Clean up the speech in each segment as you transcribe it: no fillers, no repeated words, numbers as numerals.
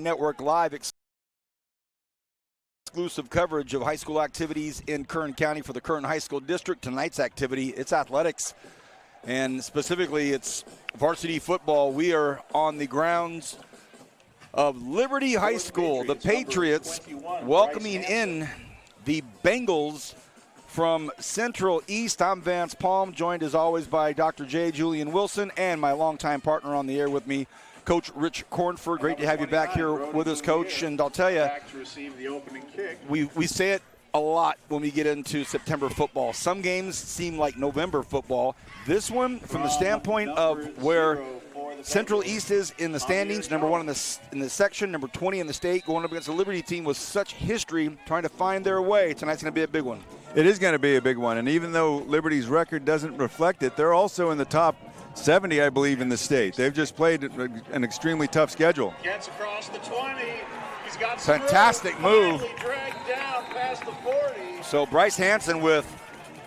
Network Live exclusive coverage of high school activities in Kern County for the Kern High School District. Tonight's activity, it's athletics, and specifically it's varsity football. We are on the grounds of Liberty High School. The Patriots welcoming in the Bengals from Central East. I'm Vance Palm, joined as always by Dr. J. Julian Wilson and my longtime partner on the air with me, Coach Rich Cornford. Great to have you back here with us, Coach. And I'll tell you, we say it a lot when we get into September football. Some games seem like November football. This one, from the standpoint of where Central East is in the standings, number one in the section, number 20 in the state, going up against the Liberty team with such history, trying to find their way. Tonight's going to be a big one. It is going to be a big one. And even though Liberty's record doesn't reflect it, they're also in the top 70, I believe, in the state. They've just played an extremely tough schedule. Gets across the 20. He's got fantastic move. Dragged down past the 40. So Bryce Hansen with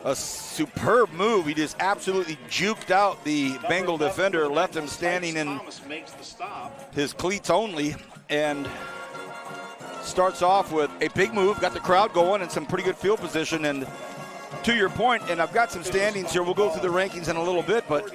a superb move. He just absolutely juked out the Bengal defender, left him standing in his cleats only, and starts off with a big move, got the crowd going and some pretty good field position. And to your point, and I've got some standings here, we'll go through the rankings in a little bit, but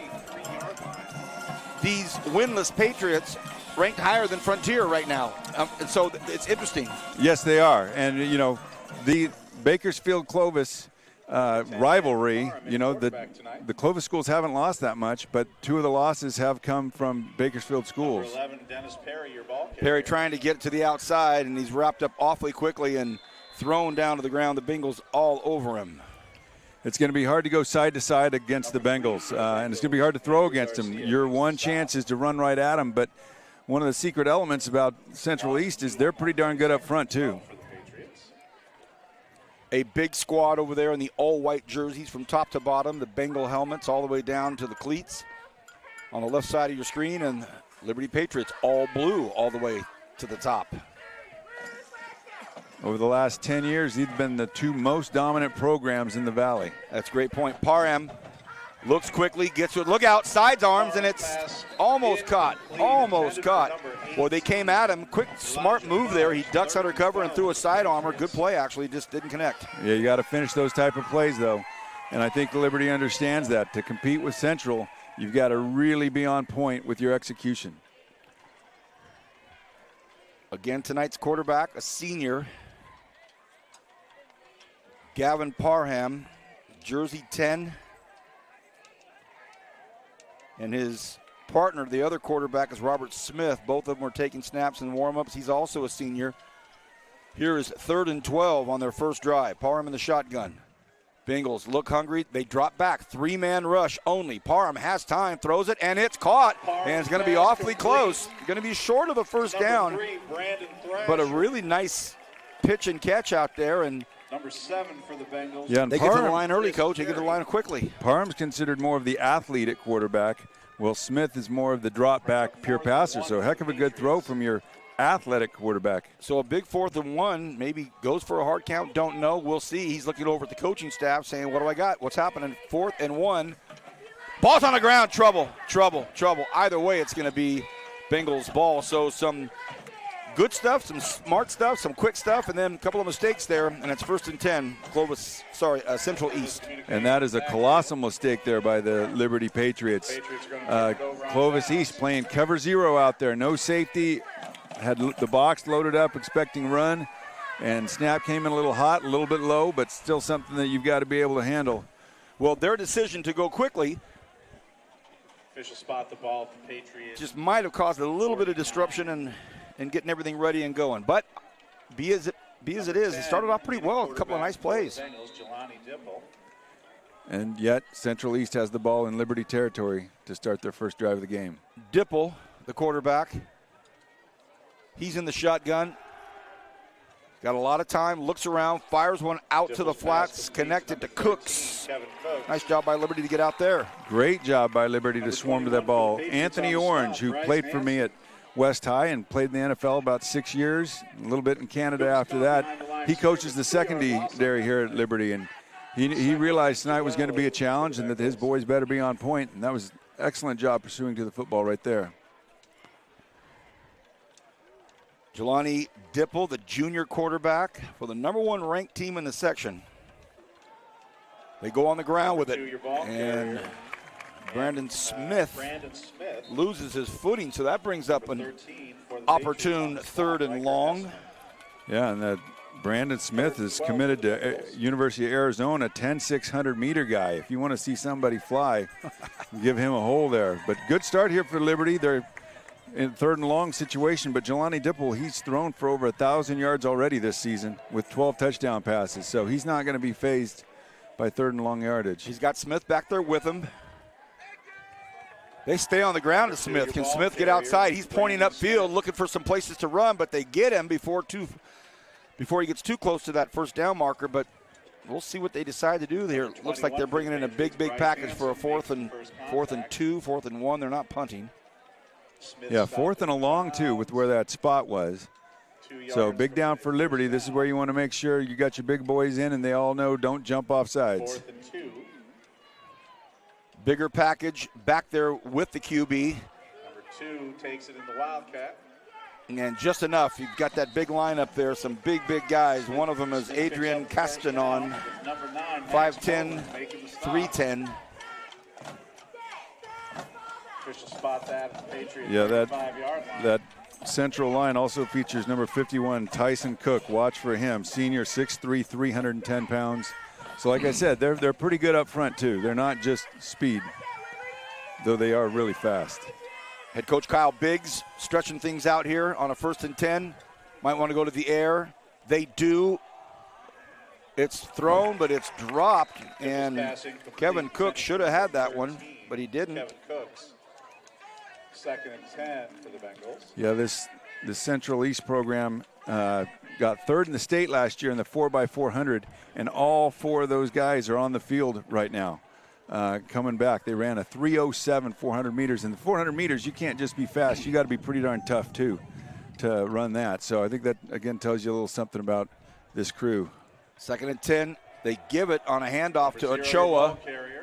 these winless Patriots ranked higher than Frontier right now. And so it's interesting. Yes, they are. And, you know, the Bakersfield-Clovis rivalry, you know, the Clovis schools haven't lost that much, but two of the losses have come from Bakersfield schools. 11, Dennis Perry, your ball carrier. Perry trying to get to the outside, and he's wrapped up awfully quickly and thrown down to the ground. The Bengals all over him. It's going to be hard to go side to side against the Bengals, and it's going to be hard to throw against them. Your one chance is to run right at them, but one of the secret elements about Central East is they're pretty darn good up front, too. A big squad over there in the all-white jerseys from top to bottom, the Bengal helmets all the way down to the cleats on the left side of your screen, and Liberty Patriots all blue all the way to the top. Over the last 10 years, these have been the two most dominant programs in the Valley. That's a great point. Parham looks quickly, gets to it. Look out, sides arms, and it's almost caught. Almost caught. Well, they came at him. Quick, smart move there. He ducks under cover and threw a side armor. Good play, actually. Just didn't connect. Yeah, you got to finish those type of plays, though. And I think Liberty understands that. To compete with Central, you've got to really be on point with your execution. Again, tonight's quarterback, a senior, Gavin Parham, jersey 10. And his partner, the other quarterback, is Robert Smith. Both of them are taking snaps and warm-ups. He's also a senior. Here is 3rd and 12 on their first drive. Parham in the shotgun. Bengals look hungry. They drop back. 3-man rush only. Parham has time, throws it, and it's caught. And it's going to be awfully close. Going to be short of a first down. But a really nice pitch and catch out there. And Number 7 for the Bengals. Yeah, and they get to the line early, Coach. They get to the line quickly. Parham's considered more of the athlete at quarterback. Will Smith is more of the drop back pure passer. So heck of a good throw from your athletic quarterback. So a big 4th and 1, maybe goes for a hard count, don't know. We'll see. He's looking over at the coaching staff saying, what do I got? What's happening? 4th and 1. Ball's on the ground. Trouble. Either way, it's going to be Bengals ball. So some good stuff, some smart stuff, some quick stuff, and then a couple of mistakes there, and it's 1st and 10, Central East. And that is a colossal mistake there by the Liberty Patriots. Clovis East playing cover 0 out there, no safety, had the box loaded up, expecting run, and snap came in a little hot, a little bit low, but still something that you've got to be able to handle. Well, their decision to go quickly Official spot the ball for Patriots. just might have caused a little bit of disruption and getting everything ready and going. But be as it is, it started off pretty well with a couple of nice plays. And yet, Central East has the ball in Liberty territory to start their first drive of the game. Dipple, the quarterback, he's in the shotgun. Got a lot of time, looks around, fires one out to the flats, connected to Cooks. Nice job by Liberty to get out there. Great job by Liberty to swarm to that ball. Anthony Orange, who played for me at West High and played in the NFL about 6 years, a little bit in Canada after that. He coaches the secondary here at Liberty, and he realized tonight was going to be a challenge and that his boys better be on point, and that was an excellent job pursuing to the football right there. Jelani Dipple, the junior quarterback for the #1 ranked team in the section. They go on the ground with it, and Brandon Smith loses his footing, so that brings up an opportune 3rd and long. Yeah, and that Brandon Smith is committed to University of Arizona, 10,600 meter guy. If you want to see somebody fly, give him a hole there. But good start here for Liberty. They're in 3rd and long situation, but Jelani Dipple, he's thrown for over 1,000 yards already this season with 12 touchdown passes, so he's not going to be phased by 3rd and long yardage. He's got Smith back there with him. They stay on the ground to Smith. Can Smith get outside? He's pointing upfield, looking for some places to run, but they get him before he gets too close to that 1st down marker. But we'll see what they decide to do here. Looks like they're bringing in a big package for a 4th and 2, 4th and 1. They're not punting. Yeah, 4th and a long, too, with where that spot was. So big down for Liberty. This is where you want to make sure you got your big boys in, and they all know don't jump off sides. 4th and 2. Bigger package back there with the QB. Number 2 takes it in the Wildcat. And just enough. You've got that big lineup there, some big guys. One of them is Adrian Castanon, 5'10", 310. Official spot that at the Patriot Yeah, 35-yard line. that central line also features number 51, Tyson Cook. Watch for him. Senior, 6'3", 310 pounds. So like I said, they're pretty good up front too. They're not just speed, though they are really fast. Head coach Kyle Biggs stretching things out here on a 1st and 10. Might want to go to the air. They do. It's thrown, but it's dropped. And Kevin Cook should have had that one, but he didn't. Kevin Cooks. 2nd and 10 for the Bengals. Yeah, this Central East program got 3rd in the state last year in the 4x400, and all 4 of those guys are on the field right now. Coming back, they ran a 3:07 400 meters. And the 400 meters, you can't just be fast. You got to be pretty darn tough, too, to run that. So I think that, again, tells you a little something about this crew. 2nd and 10. They give it on a handoff to Ochoa.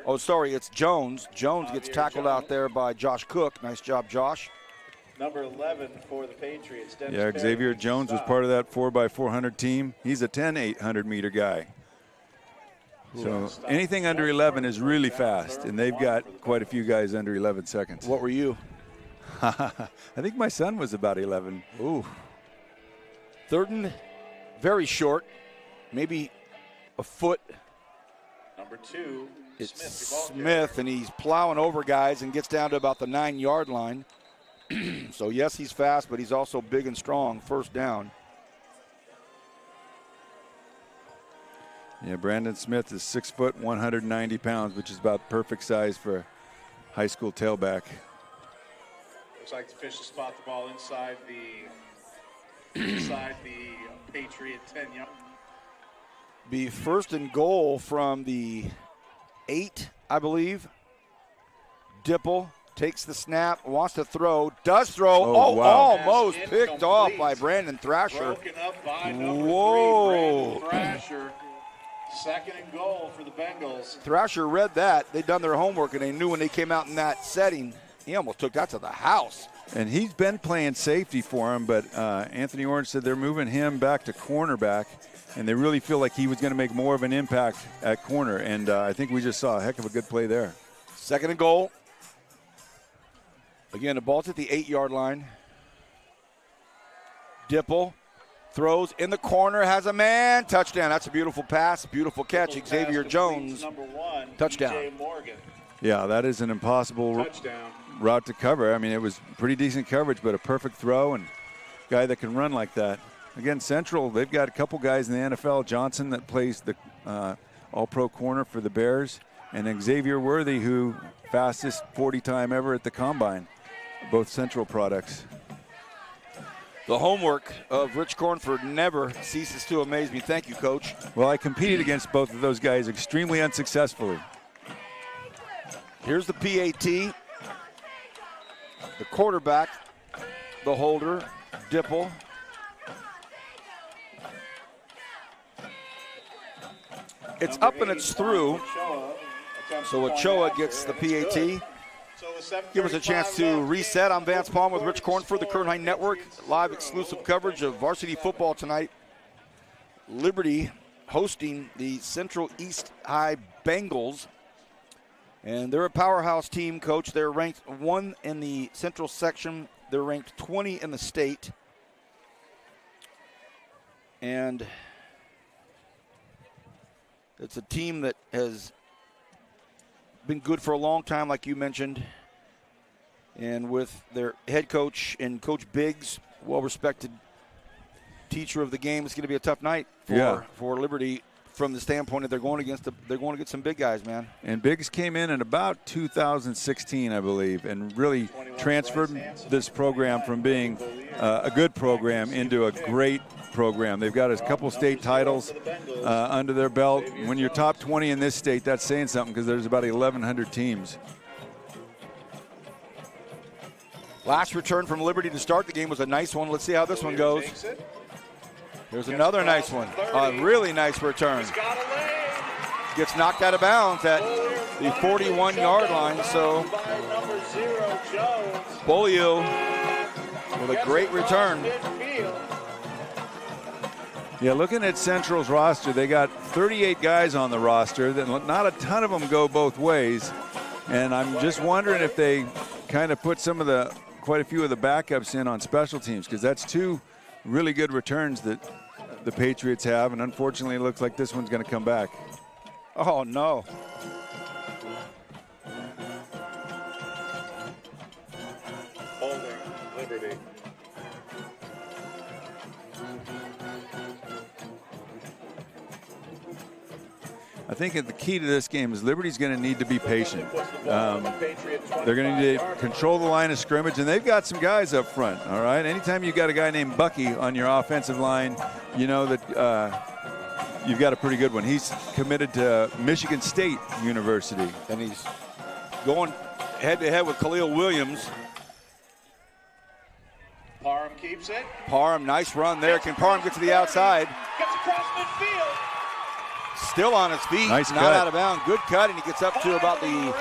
Oh, sorry, it's Jones. Jones gets tackled out there by Josh Cook. Nice job, Josh. Number 11 for the Patriots. Dennis Yeah, Perry Xavier Jones was part of that 4x400 team. He's a 10-800 meter guy. So anything under 11 is really fast, and they've got quite a few guys under 11 seconds. What were you? I think my son was about 11. Ooh. 3rd and very short, maybe a foot. Number 2, It's Smith, Smith, and he's plowing over guys and gets down to about the 9-yard line. So, yes, he's fast, but he's also big and strong. 1st down. Yeah, Brandon Smith is 6 foot, 190 pounds, which is about perfect size for a high school tailback. Looks like the official spot the ball inside the Patriot 10-yard. Be 1st and goal from the 8, I believe. Dipple takes the snap, wants to throw, does throw. Oh, wow. Almost picked off by Brandon Thrasher. Broken up by number Whoa. 3, Brandon Thrasher. 2nd and goal for the Bengals. Thrasher read that. They'd done their homework, and they knew when they came out in that setting, he almost took that to the house. And he's been playing safety for him, but Anthony Orange said they're moving him back to cornerback, and they really feel like he was going to make more of an impact at corner. And I think we just saw a heck of a good play there. 2nd and goal. Again, the ball's at the 8-yard line. Dipple throws in the corner, has a man. Touchdown. That's a beautiful pass, beautiful catch. Xavier Jones, number 1, touchdown. DJ Morgan. Yeah, that is an impossible Touchdown. route to cover. I mean, it was pretty decent coverage, but a perfect throw and guy that can run like that. Again, Central, they've got a couple guys in the NFL. Johnson that plays the all-pro corner for the Bears, and Xavier Worthy, who fastest 40 time ever at the Combine. Both Central products. The homework of Rich Cornford never ceases to amaze me. Thank you, Coach. Well, I competed against both of those guys extremely unsuccessfully. Here's the PAT. The quarterback, the holder, Dipple. It's up and it's through. So Ochoa gets the PAT. Give us a chance to reset. I'm Vance Palm with Rich Cornford, the Kern High Network. Live exclusive coverage of varsity football tonight. Liberty hosting the Central East High Bengals. And they're a powerhouse team, Coach. They're ranked 1 in the Central section. They're ranked 20 in the state. And it's a team that has been good for a long time, like you mentioned. And with their head coach and Coach Biggs, well-respected teacher of the game, it's going to be a tough night for Liberty from the standpoint that they're going against some big guys, man. And Biggs came in about 2016, I believe, and really transferred this program from being a good program into a great program. They've got a couple state titles under their belt. When you're top 20 in this state, that's saying something because there's about 1,100 teams. Last return from Liberty to start the game was a nice one. Let's see how this one goes. There's another nice one. A really nice return. Gets knocked out of bounds at the 41-yard line. So Bolio with a great return. Yeah, looking at Central's roster, they got 38 guys on the roster. Not a ton of them go both ways. And I'm just wondering if they kind of put quite a few of the backups in on special teams, because that's 2 really good returns that the Patriots have, and unfortunately it looks like this one's going to come back. Oh, no. Holding Liberty. I think the key to this game is Liberty's going to need to be patient. They're going to need to control the line of scrimmage, and they've got some guys up front, all right? Anytime you've got a guy named Bucky on your offensive line, you know that you've got a pretty good one. He's committed to Michigan State University. And he's going head-to-head with Khalil Williams. Parham keeps it. Parham, nice run there. Can Parham get to the outside? Gets across midfield. Still on his feet, nice not cut. Out of bounds. Good cut, and he gets up to about the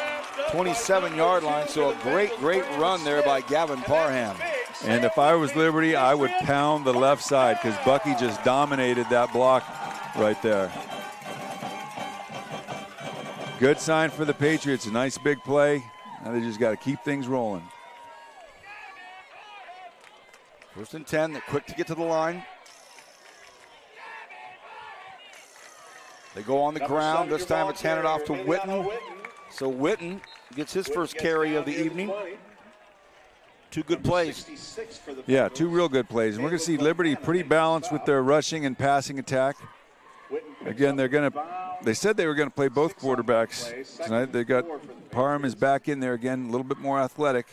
27-yard line. So a great run there by Gavin Parham. And if I was Liberty, I would pound the left side because Bucky just dominated that block right there. Good sign for the Patriots. A nice big play. Now they just got to keep things rolling. 1st and 10. They're quick to get to the line. They go on the ground. This time it's handed off to Witten. So Witten gets his first carry of the evening. 2 good plays. Yeah, 2 real good plays. And we're going to see Liberty pretty balanced with their rushing and passing attack. Again, they said they were going to play both quarterbacks tonight. They got Parham is back in there again, a little bit more athletic.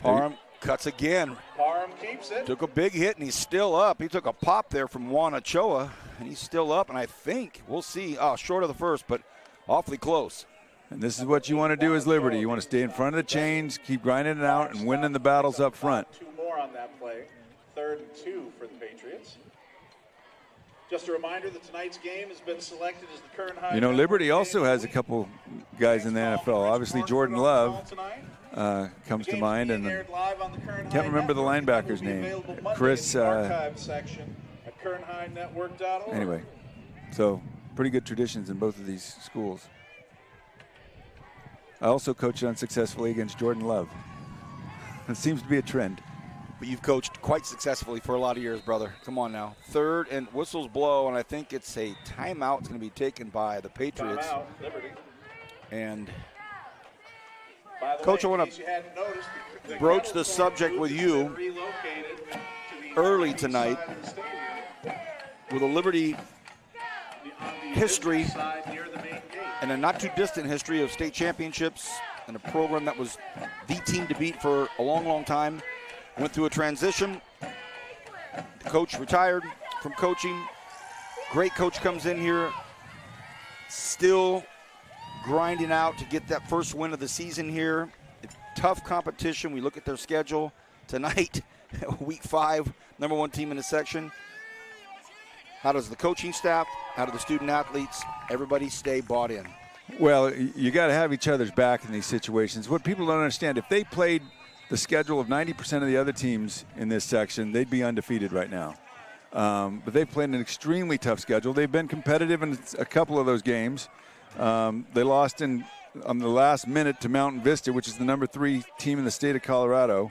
Parham cuts again. Parham keeps it. Took a big hit, and he's still up. He took a pop there from Juan Ochoa, and he's still up. And I think we'll see. Short of the first, but awfully close. And this is what you want to do as Liberty. You want to stay in front of the chains, keep grinding it out, and winning the battles up front. 2 more on that play. 3rd and 2 for the Patriots. Just a reminder that tonight's game has been selected as the Kern High. You know, Liberty also has a couple guys in the NFL. Obviously, Jordan Love comes to mind, and can't remember the linebacker's name. Chris. Anyway, so pretty good traditions in both of these schools. I also coached unsuccessfully against Jordan Love. It seems to be a trend. But you've coached quite successfully for a lot of years, brother. Come on now. 3rd, and whistles blow, and I think it's a timeout. It's going to be taken by the Patriots. Timeout, Liberty. And Coach, I want to broach the subject with you early tonight with a Liberty history and a not too distant history of state championships and a program that was the team to beat for a long, long time. Went through a transition. The coach retired from coaching. Great coach comes in here, still grinding out to get that first win of the season here. Tough competition. We look at their schedule tonight, week 5, number 1 team in the section. How does the coaching staff, how do the student athletes, everybody stay bought in? Well, you got to have each other's back in these situations. What people don't understand, if they played the schedule of 90% of the other teams in this section, they'd be undefeated right now. But they've played an extremely tough schedule. They've been competitive in a couple of those games. They lost on the last minute to Mountain Vista, which is the number 3 team in the state of Colorado.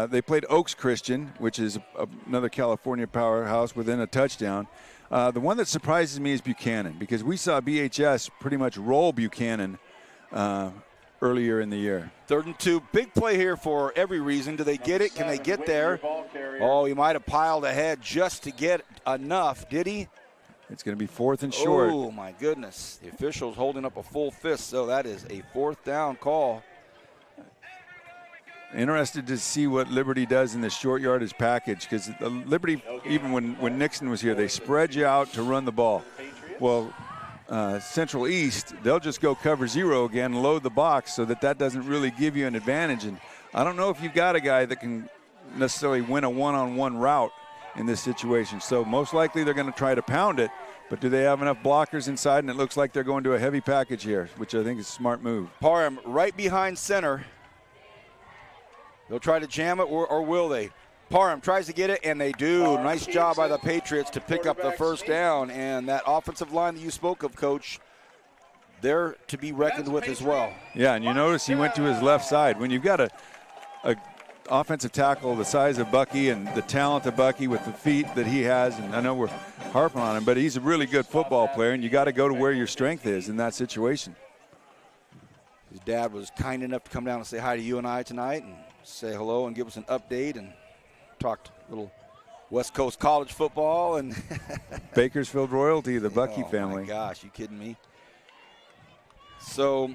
They played Oaks Christian, which is another California powerhouse, within a touchdown. The one that surprises me is Buchanan, because we saw BHS pretty much roll Buchanan earlier in the year. 3rd and 2. Big play here for every reason. Do they get it? Can they get there? Oh, he might have piled ahead just to get enough. Did he? It's going to be 4th and short. Oh, my goodness. The official's holding up a full fist, so that is a 4th down call. Interested to see what Liberty does in the short yardage package, because Liberty, even when Nixon was here, they spread you out to run the ball. Well, Central East, they'll just go cover 0 again, load the box, so that doesn't really give you an advantage. And I don't know if you've got a guy that can necessarily win a one-on-one route in this situation. So most likely they're going to try to pound it, but do they have enough blockers inside? And it looks like they're going to a heavy package here, which I think is a smart move. Parham right behind center. They'll try to jam it, or will they? Parham tries to get it, and they do. Nice job by the Patriots to pick up the first down. And that offensive line that you spoke of, Coach, they're to be reckoned with as well. Yeah, and you notice he went to his left side. When you've got a offensive tackle the size of Bucky and the talent of Bucky with the feet that he has, and I know we're harping on him, but he's a really good football player, and you got to go to where your strength is in that situation. His dad was kind enough to come down and say hi to you and I tonight and say hello and give us an update and talked a little West Coast college football and Bakersfield royalty, the Bucky family. Oh, my gosh, you kidding me? So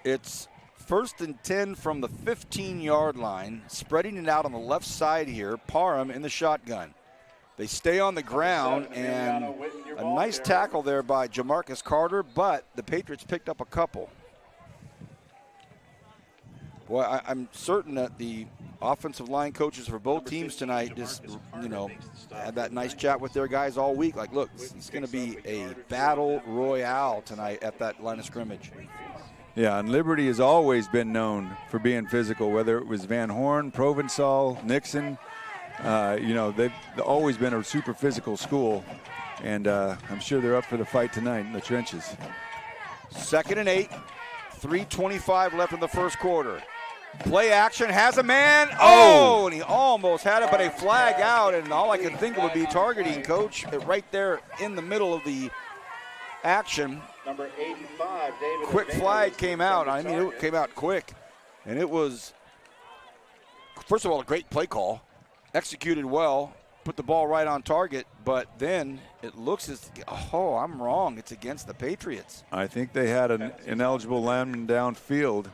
it's 1st and 10 from the 15-yard line, spreading it out on the left side here. Parham in the shotgun. They stay on the ground, and a nice tackle there by Jamarcus Carter, but the Patriots picked up a couple. Well, I'm certain that the offensive line coaches for both teams tonight just, had that nice chat with their guys all week. Like, look, it's going to be a battle royale tonight at that line of scrimmage. Yeah, and Liberty has always been known for being physical, whether it was Van Horn, Provençal, Nixon. They've always been a super physical school, and I'm sure they're up for the fight tonight in the trenches. 2nd and 8, 3:25 left in the first quarter. Play action, has a man. Oh, and he almost had it, but a flag out, and all I can think of would be targeting, Coach, right there in the middle of the action. Number 85, David. Quick flag came out. I mean, it came out quick, and it was, first of all, a great play call, executed well, put the ball right on target, but then it looks as, I'm wrong. It's against the Patriots. I think they had an ineligible lineman downfield,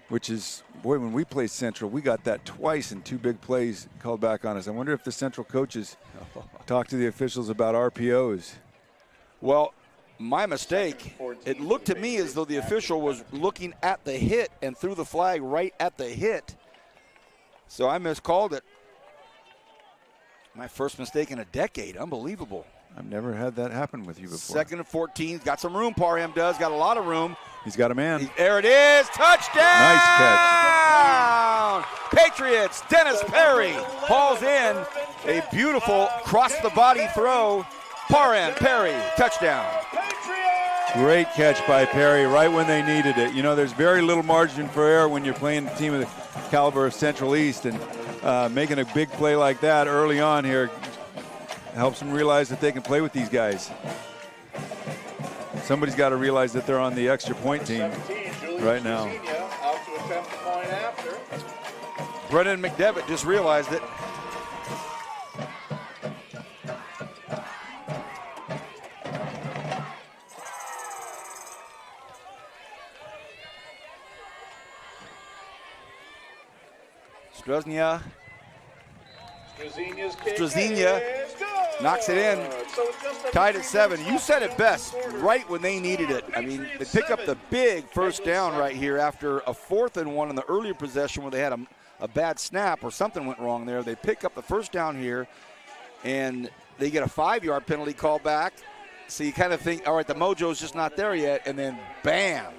which is, boy, when we played Central, we got that twice in 2 big plays called back on us. I wonder if the Central coaches talk to the officials about RPOs. Well, my mistake. It looked to me as though the official was looking at the hit and threw the flag right at the hit. So I miscalled it. My first mistake in a decade. Unbelievable. I've never had that happen with you before. 2nd and 14. Got some room, Parham does. Got a lot of room. He's got a man. There it is. Touchdown! Nice catch. Patriots, Dennis Perry hauls in a beautiful cross-the-body throw. Parham, Perry, touchdown. Great catch by Perry right when they needed it. There's very little margin for error when you're playing a team of the caliber of Central East, and making a big play like that early on here helps them realize that they can play with these guys. Somebody's got to realize that they're on the extra point team right now. Out to attempt the point after. Brennan McDevitt just realized it. Strazinha knocks it in, tied at 7. You said it best, right when they needed it. I mean, they pick up the big first down right here after a 4th and 1 in the earlier possession where they had a bad snap or something went wrong there. They pick up the first down here, and they get a 5-yard penalty called back. So you kind of think, all right, the mojo's just not there yet, and then bam.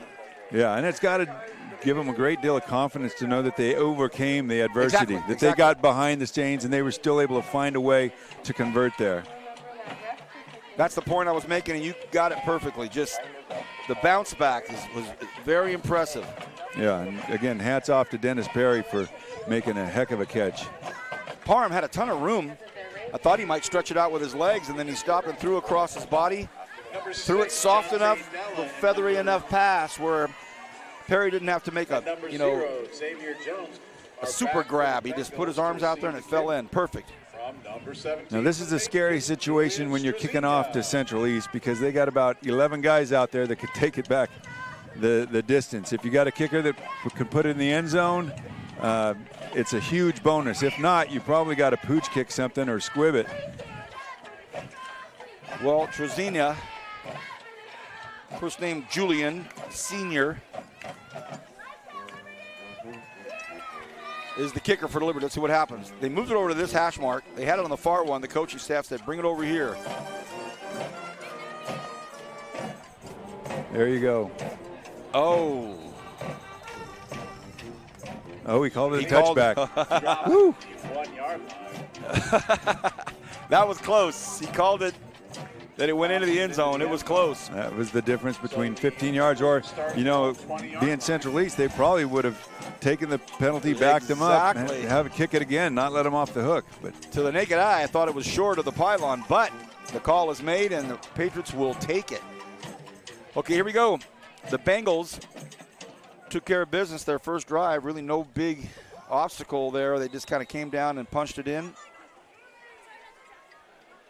Yeah, and it's got to give them a great deal of confidence to know that they overcame the adversity, Exactly, they got behind the chains and they were still able to find a way to convert there. That's the point I was making, and you got it perfectly. Just the bounce back was very impressive. Yeah, and again, hats off to Dennis Perry for making a heck of a catch. Parham had a ton of room. I thought he might stretch it out with his legs, and then he stopped and threw across his body. Threw it soft enough, a feathery enough pass where Perry didn't have to make a super grab. He just put his arms out there and it fell in. Perfect. Now this is a scary situation when you're kicking off to Central East because they got about 11 guys out there that could take it back the distance. If you got a kicker that can put it in the end zone, it's a huge bonus. If not, you probably got to pooch kick something or squib it. Well, Trezina, first name Julian, senior, is the kicker for Liberty. Let's see what happens. They moved it over to this hash mark. They had it on the far one. The coaching staff said, bring it over here. There you go. Oh. Oh, he called it a touchback. Woo. 1 yard line. That was close. He called it that it went into the end zone. It was close. That was the difference between 15 yards or, you know, being Central East, they probably would have taken the penalty, backed them up, and have it kick it again, not let them off the hook. But to the naked eye, I thought it was short of the pylon, but the call is made and the Patriots will take it. Okay, here we go. The Bengals took care of business their first drive. Really no big obstacle there. They just kind of came down and punched it in.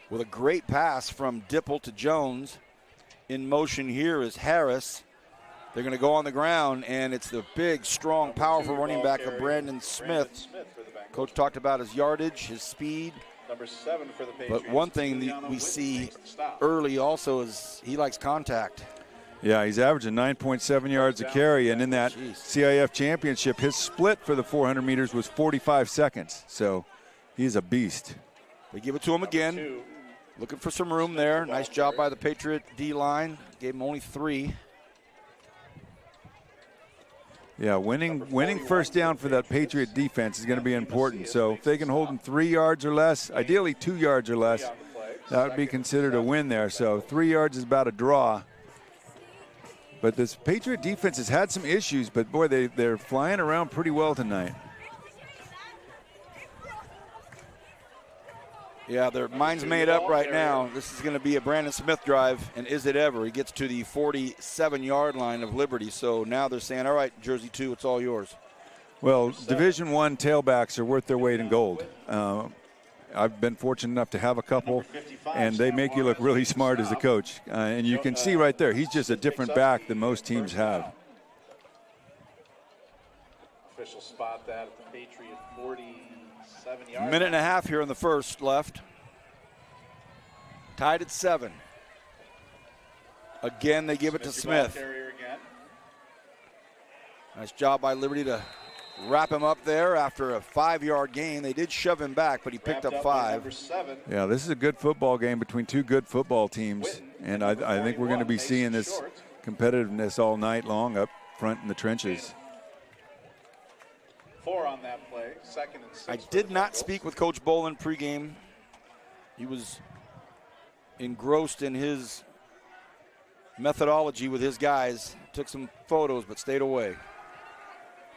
With a great pass from Dipple to Jones. In motion here is Harris. They're going to go on the ground, and it's the big, strong, powerful running back of Brandon Smith. Coach talked about his yardage, his speed. Number 7 for the Patriots. But one thing that we see early also is he likes contact. yeah, he's averaging 9.7 yards a carry, and in that CIF championship, his split for the 400 meters was 45 seconds. So he's a beast. They give it to him again. Looking for some room there. Nice job by the Patriot D-line. Gave him only 3. Yeah, winning first down for that Patriot defense is going to be important. So if they can hold them 3 yards or less, ideally 2 yards or less, that would be considered a win there. So 3 yards is about a draw. But this Patriot defense has had some issues, but boy, they're flying around pretty well tonight. Yeah, their mind's made up right now. This is going to be a Brandon Smith drive, and is it ever? He gets to the 47-yard line of Liberty. So now they're saying, all right, Jersey 2, it's all yours. Well, Division I tailbacks are worth their weight in gold. I've been fortunate enough to have a couple, and they make you look really smart as a coach. And you can see right there, he's just a different back than most teams have. Official spot that at the Patriot 47-yard. Minute and a half here in the first left. Tied at 7. Again, they give it to Smith. Nice job by Liberty to wrap him up there after a 5-yard gain. They did shove him back, but he picked up 5. Yeah, this is a good football game between two good football teams, and I think we're going to be seeing this competitiveness all night long up front in the trenches. 4 on that play, 2nd and 6. I did not speak with Coach Bolin pregame. He was engrossed in his methodology with his guys. Took some photos, but stayed away.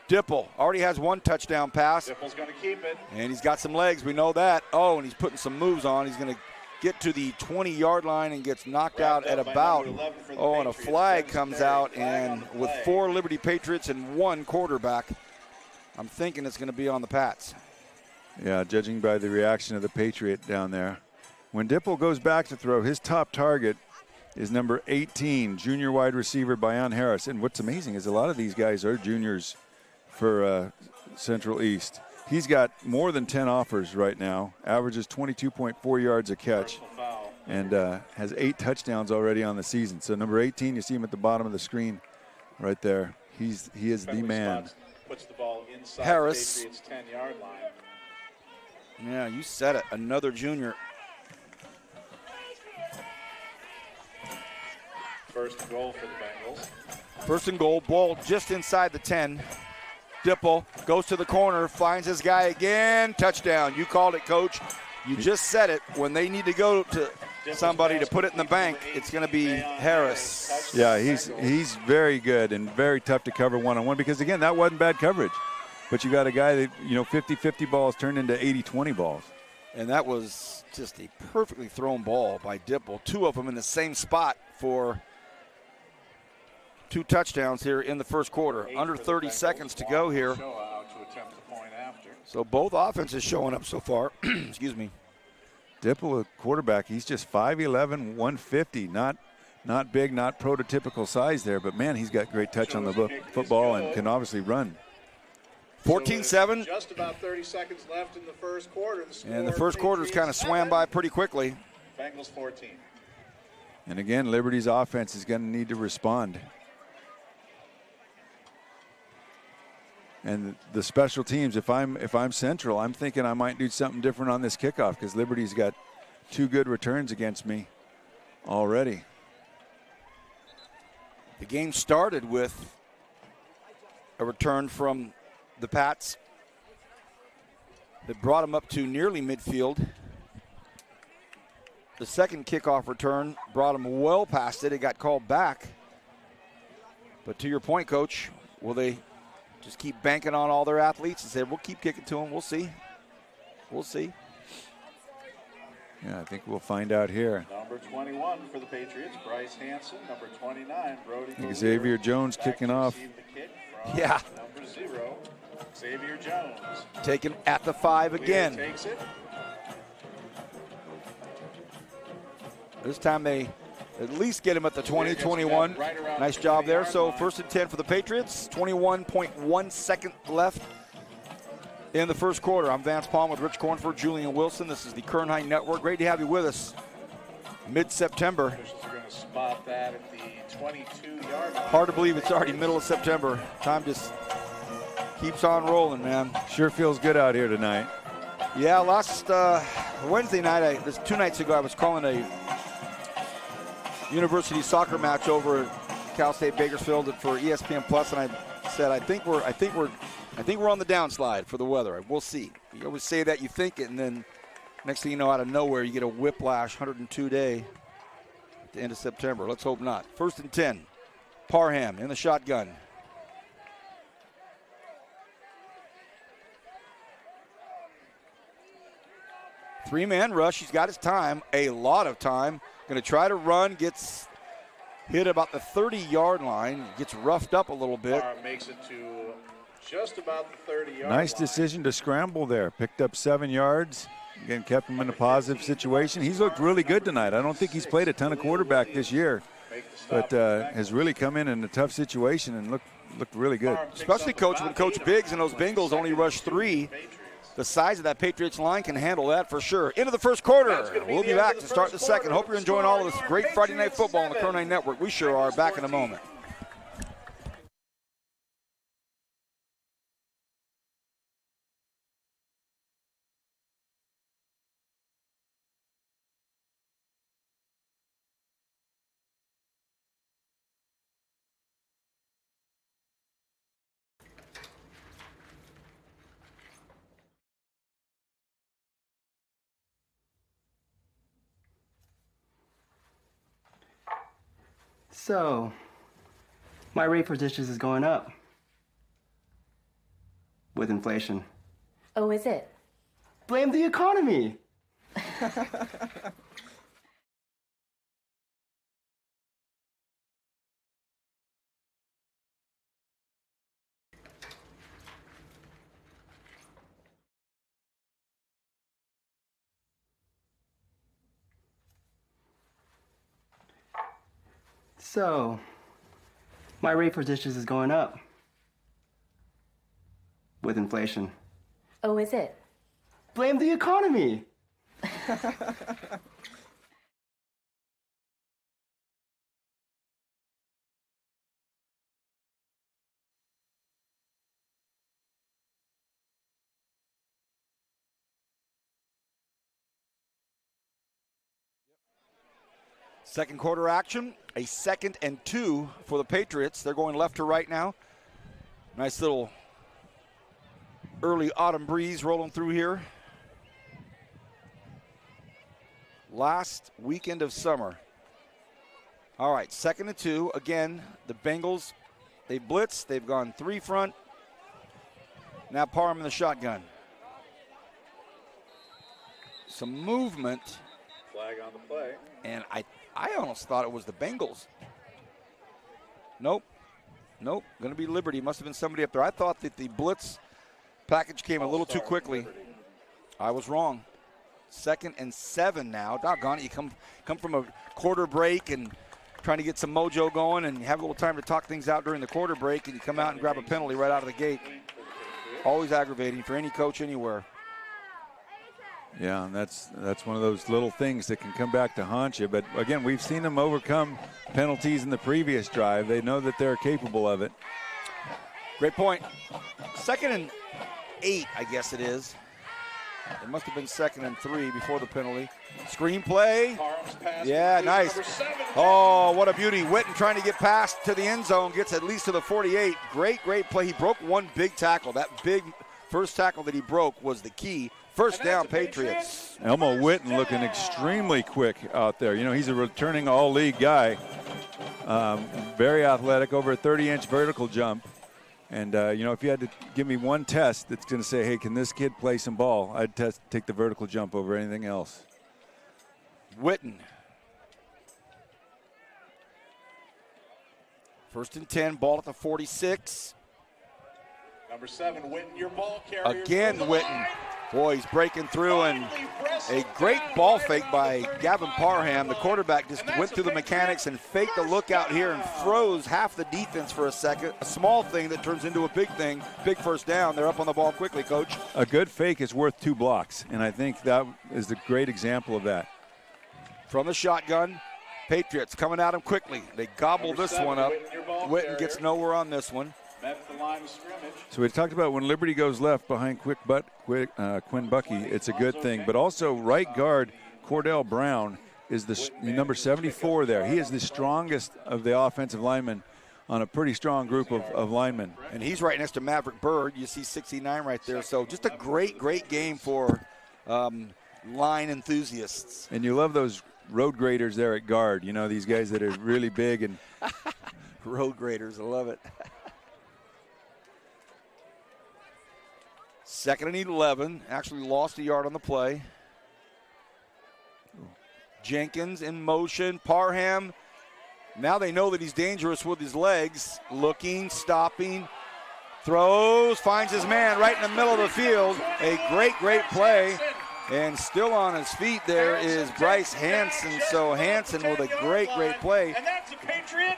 Dipple already has 1 touchdown pass. Dipple's going to keep it. And he's got some legs, we know that. Oh, and he's putting some moves on. He's going to get to the 20-yard line and gets knocked out at about, and a flag comes out. And with 4 Liberty Patriots and 1 quarterback, I'm thinking it's going to be on the Pats. Yeah, judging by the reaction of the Patriot down there. When Dipple goes back to throw, his top target is number 18, junior wide receiver Bayan Harris. And what's amazing is a lot of these guys are juniors for Central East. He's got more than 10 offers right now, averages 22.4 yards a catch, and has 8 touchdowns already on the season. So number 18, you see him at the bottom of the screen right there. He is the man. Puts the ball inside Harris. the Patriots' 10-yard line. Yeah, you said it. Another junior. first and goal for the Bengals. First and goal, ball just inside the 10. Dipple goes to the corner, finds his guy again, touchdown. You called it, Coach. You just said it. When they need to go to somebody to put it in the bank, it's going to be Harris. Yeah, he's very good and very tough to cover one-on-one because, again, that wasn't bad coverage. But you got a guy that, 50-50 balls turned into 80-20 balls. And that was just a perfectly thrown ball by Dipple. Two of them in the same spot for 2 touchdowns here in the first quarter. Under 30 seconds to go here. So both offenses showing up so far. Excuse me. Dipple, a quarterback, he's just 5'11", 150. Not big, not prototypical size there, but, man, he's got great touch on the football and can obviously run. 14-7. Just about 30 seconds left in the first quarter. And the first quarter's kind of swam by pretty quickly. Bengals 14. And, again, Liberty's offense is going to need to respond. And the special teams, if I'm Central, I'm thinking I might do something different on this kickoff because Liberty's got 2 good returns against me already. The game started with a return from the Pats that brought them up to nearly midfield. The second kickoff return brought them well past it. It got called back. But to your point, Coach, will they just keep banking on all their athletes and say, we'll keep kicking to them. We'll see. We'll see. Yeah, I think we'll find out here. Number 21 for the Patriots, Bryce Hanson. Number 29, Brody. Xavier Jones kicking off. Yeah. Number 0, Xavier Jones. Taken at the 5 again. Takes it. This time they at least get him at the 20, 21. Nice job there. So first and 10 for the Patriots. 21.1 second left in the first quarter. I'm Vance Palm with Rich Cornford, Julian Wilson. This is the Kern High Network. Great to have you with us mid-September. Officials are going to spot that at the 22-yard line. Hard to believe it's already middle of September. Time just keeps on rolling, man. Sure feels good out here tonight. Yeah, last Wednesday night, this 2 nights ago, I was calling a university soccer match over at Cal State Bakersfield for ESPN Plus, and I said, I think we're on the downslide for the weather. We'll see. You always say that, you think it, and then next thing you know, out of nowhere, you get a whiplash 102 day at the end of September. Let's hope not. First and 10. Parham in the shotgun. Three-man rush. He's got his time, a lot of time. Going to try to run, gets hit about the 30-yard line, gets roughed up a little bit. Makes it to just about the 30-yard Nice line. decision to scramble there. Picked up 7 yards. Again, kept him in a positive situation. He's looked really good tonight. I don't think he's played a ton of quarterback this year, but has really come in a tough situation and looked really good. Especially, Coach, when Coach Biggs and those Bengals only rush 3. The size of that Patriots line can handle that for sure. Into the first quarter. We'll be back to start the second. Hope you're enjoying all of this great Friday Night Football on the Kern High Network. We sure are. Back in a moment. So, my rate for dishes is going up with inflation. Oh, is it? Blame the economy. So, my rate for dishes is going up with inflation. Oh, is it? Blame the economy. Second quarter action, a 2nd and 2 for the Patriots. They're going left to right now. Nice little early autumn breeze rolling through here. Last weekend of summer. All right, 2nd and 2. Again, the Bengals, they blitz. They've gone 3 front. Now Parham in the shotgun. Some movement. Flag on the play. And I almost thought it was the Bengals. Nope. Going to be Liberty. Must have been somebody up there. I thought that the blitz package came a little too quickly. I was wrong. 2nd and 7 now. Doggone it. You come from a quarter break and trying to get some mojo going and have a little time to talk things out during the quarter break, and you come out and grab a penalty right out of the gate. Always aggravating for any coach anywhere. Yeah, and that's one of those little things that can come back to haunt you. But again, we've seen them overcome penalties in the previous drive. They know that they're capable of it. Great point. 2nd and 8, I guess it is. It must have been 2nd and 3 before the penalty. Screen play. Yeah, nice. Oh, what a beauty. Witten trying to get past to the end zone, gets at least to the 48. Great play. He broke one big tackle. That big first tackle that he broke was the key. First down, Patriots. Elmo Witten looking extremely quick out there. You know, he's a returning all-league guy. Very athletic, over a 30-inch vertical jump. And, you know, if you had to give me one test that's going to say, hey, can this kid play some ball, I'd take the vertical jump over anything else. Witten. 1st and 10, ball at the 46. Number 7, Witten, your ball carrier. Again, Witten. Boy, he's breaking through, and a great ball fake by Gavin Parham. The quarterback just went through the mechanics and faked the lookout here and froze half the defense for a second. A small thing that turns into a big thing. Big first down. They're up on the ball quickly, Coach. A good fake is worth 2 blocks, and I think that is a great example of that. From the shotgun, Patriots coming at him quickly. They gobble this one up. Witten gets nowhere on this one. The line of scrimmage. So we talked about when Liberty goes left behind Quinn Bucky, it's a good thing. But also right guard Cordell Brown is the number 74 there. He is the strongest of the offensive linemen on a pretty strong group of linemen. And he's right next to Maverick Bird. You see 69 right there. So just a great game for line enthusiasts. And you love those road graders there at guard. You know, these guys that are really big. And road graders, I love it. 2nd and 11, actually lost a yard on the play. Jenkins in motion. Parham, now they know that he's dangerous with his legs. Looking, stopping, throws, finds his man right in the middle of the field. A great play. And still on his feet there is Bryce Hanson. So Hanson with a great play.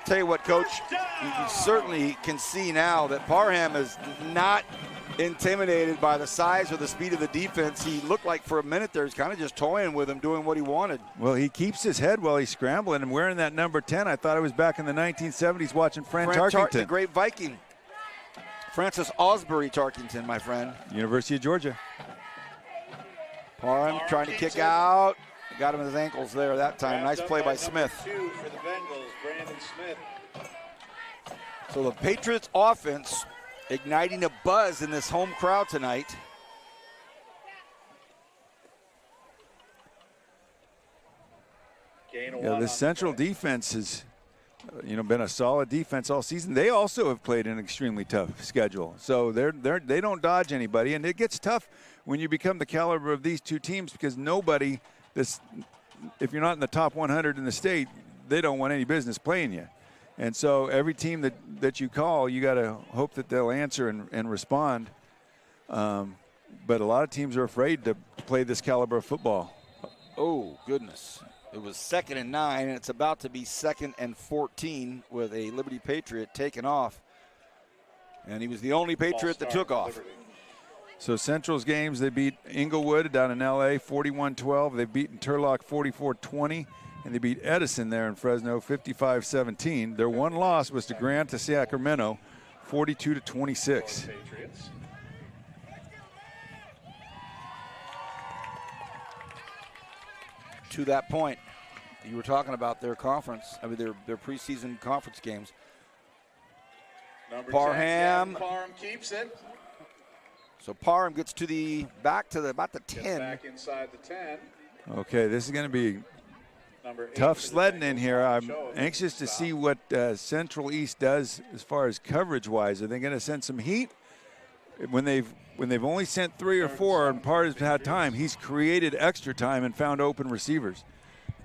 Tell you what, Coach, you certainly can see now that Parham is not intimidated by the size or the speed of the defense. He looked like for a minute there, he's kind of just toying with him, doing what he wanted. Well, he keeps his head while he's scrambling and wearing that number 10. I thought I was back in the 1970s watching Fran Tarkington. The great Viking. Francis Osbury Tarkington, my friend. University of Georgia. Parham trying to kick out. Got him in his ankles there that time. Nice play by Smith. 2 for the Bengals, Brandon Smith. So the Patriots offense igniting a buzz in this home crowd tonight. Yeah, the Central defense has, been a solid defense all season. They also have played an extremely tough schedule, so they don't dodge anybody, and it gets tough when you become the caliber of these two teams because nobody, if you're not in the top 100 in the state, they don't want any business playing you. And so every team that you call, you got to hope that they'll answer and respond. But a lot of teams are afraid to play this caliber of football. Oh, goodness. It was 2nd and 9, and it's about to be 2nd and 14 with a Liberty Patriot taking off. And he was the only Patriot that took off. So Central's games, they beat Inglewood down in L.A. 41-12. They've beaten Turlock 44-20. And they beat Edison there in Fresno 55-17. Their one loss was to Grant to Sacramento 42-26. To that point. You were talking about their conference, their preseason conference games. Number Parham. 10, Parham keeps it. So Parham gets back to about the Gets 10. back inside the 10. Okay, this is going to be Number 8 tough for the sledding in Bengals, here. I'm Show. anxious to Stop. see what Central East does as far as coverage-wise. Are they going to send some heat? When they've only sent 3 or 4 and Part has had time, he's created extra time and found open receivers.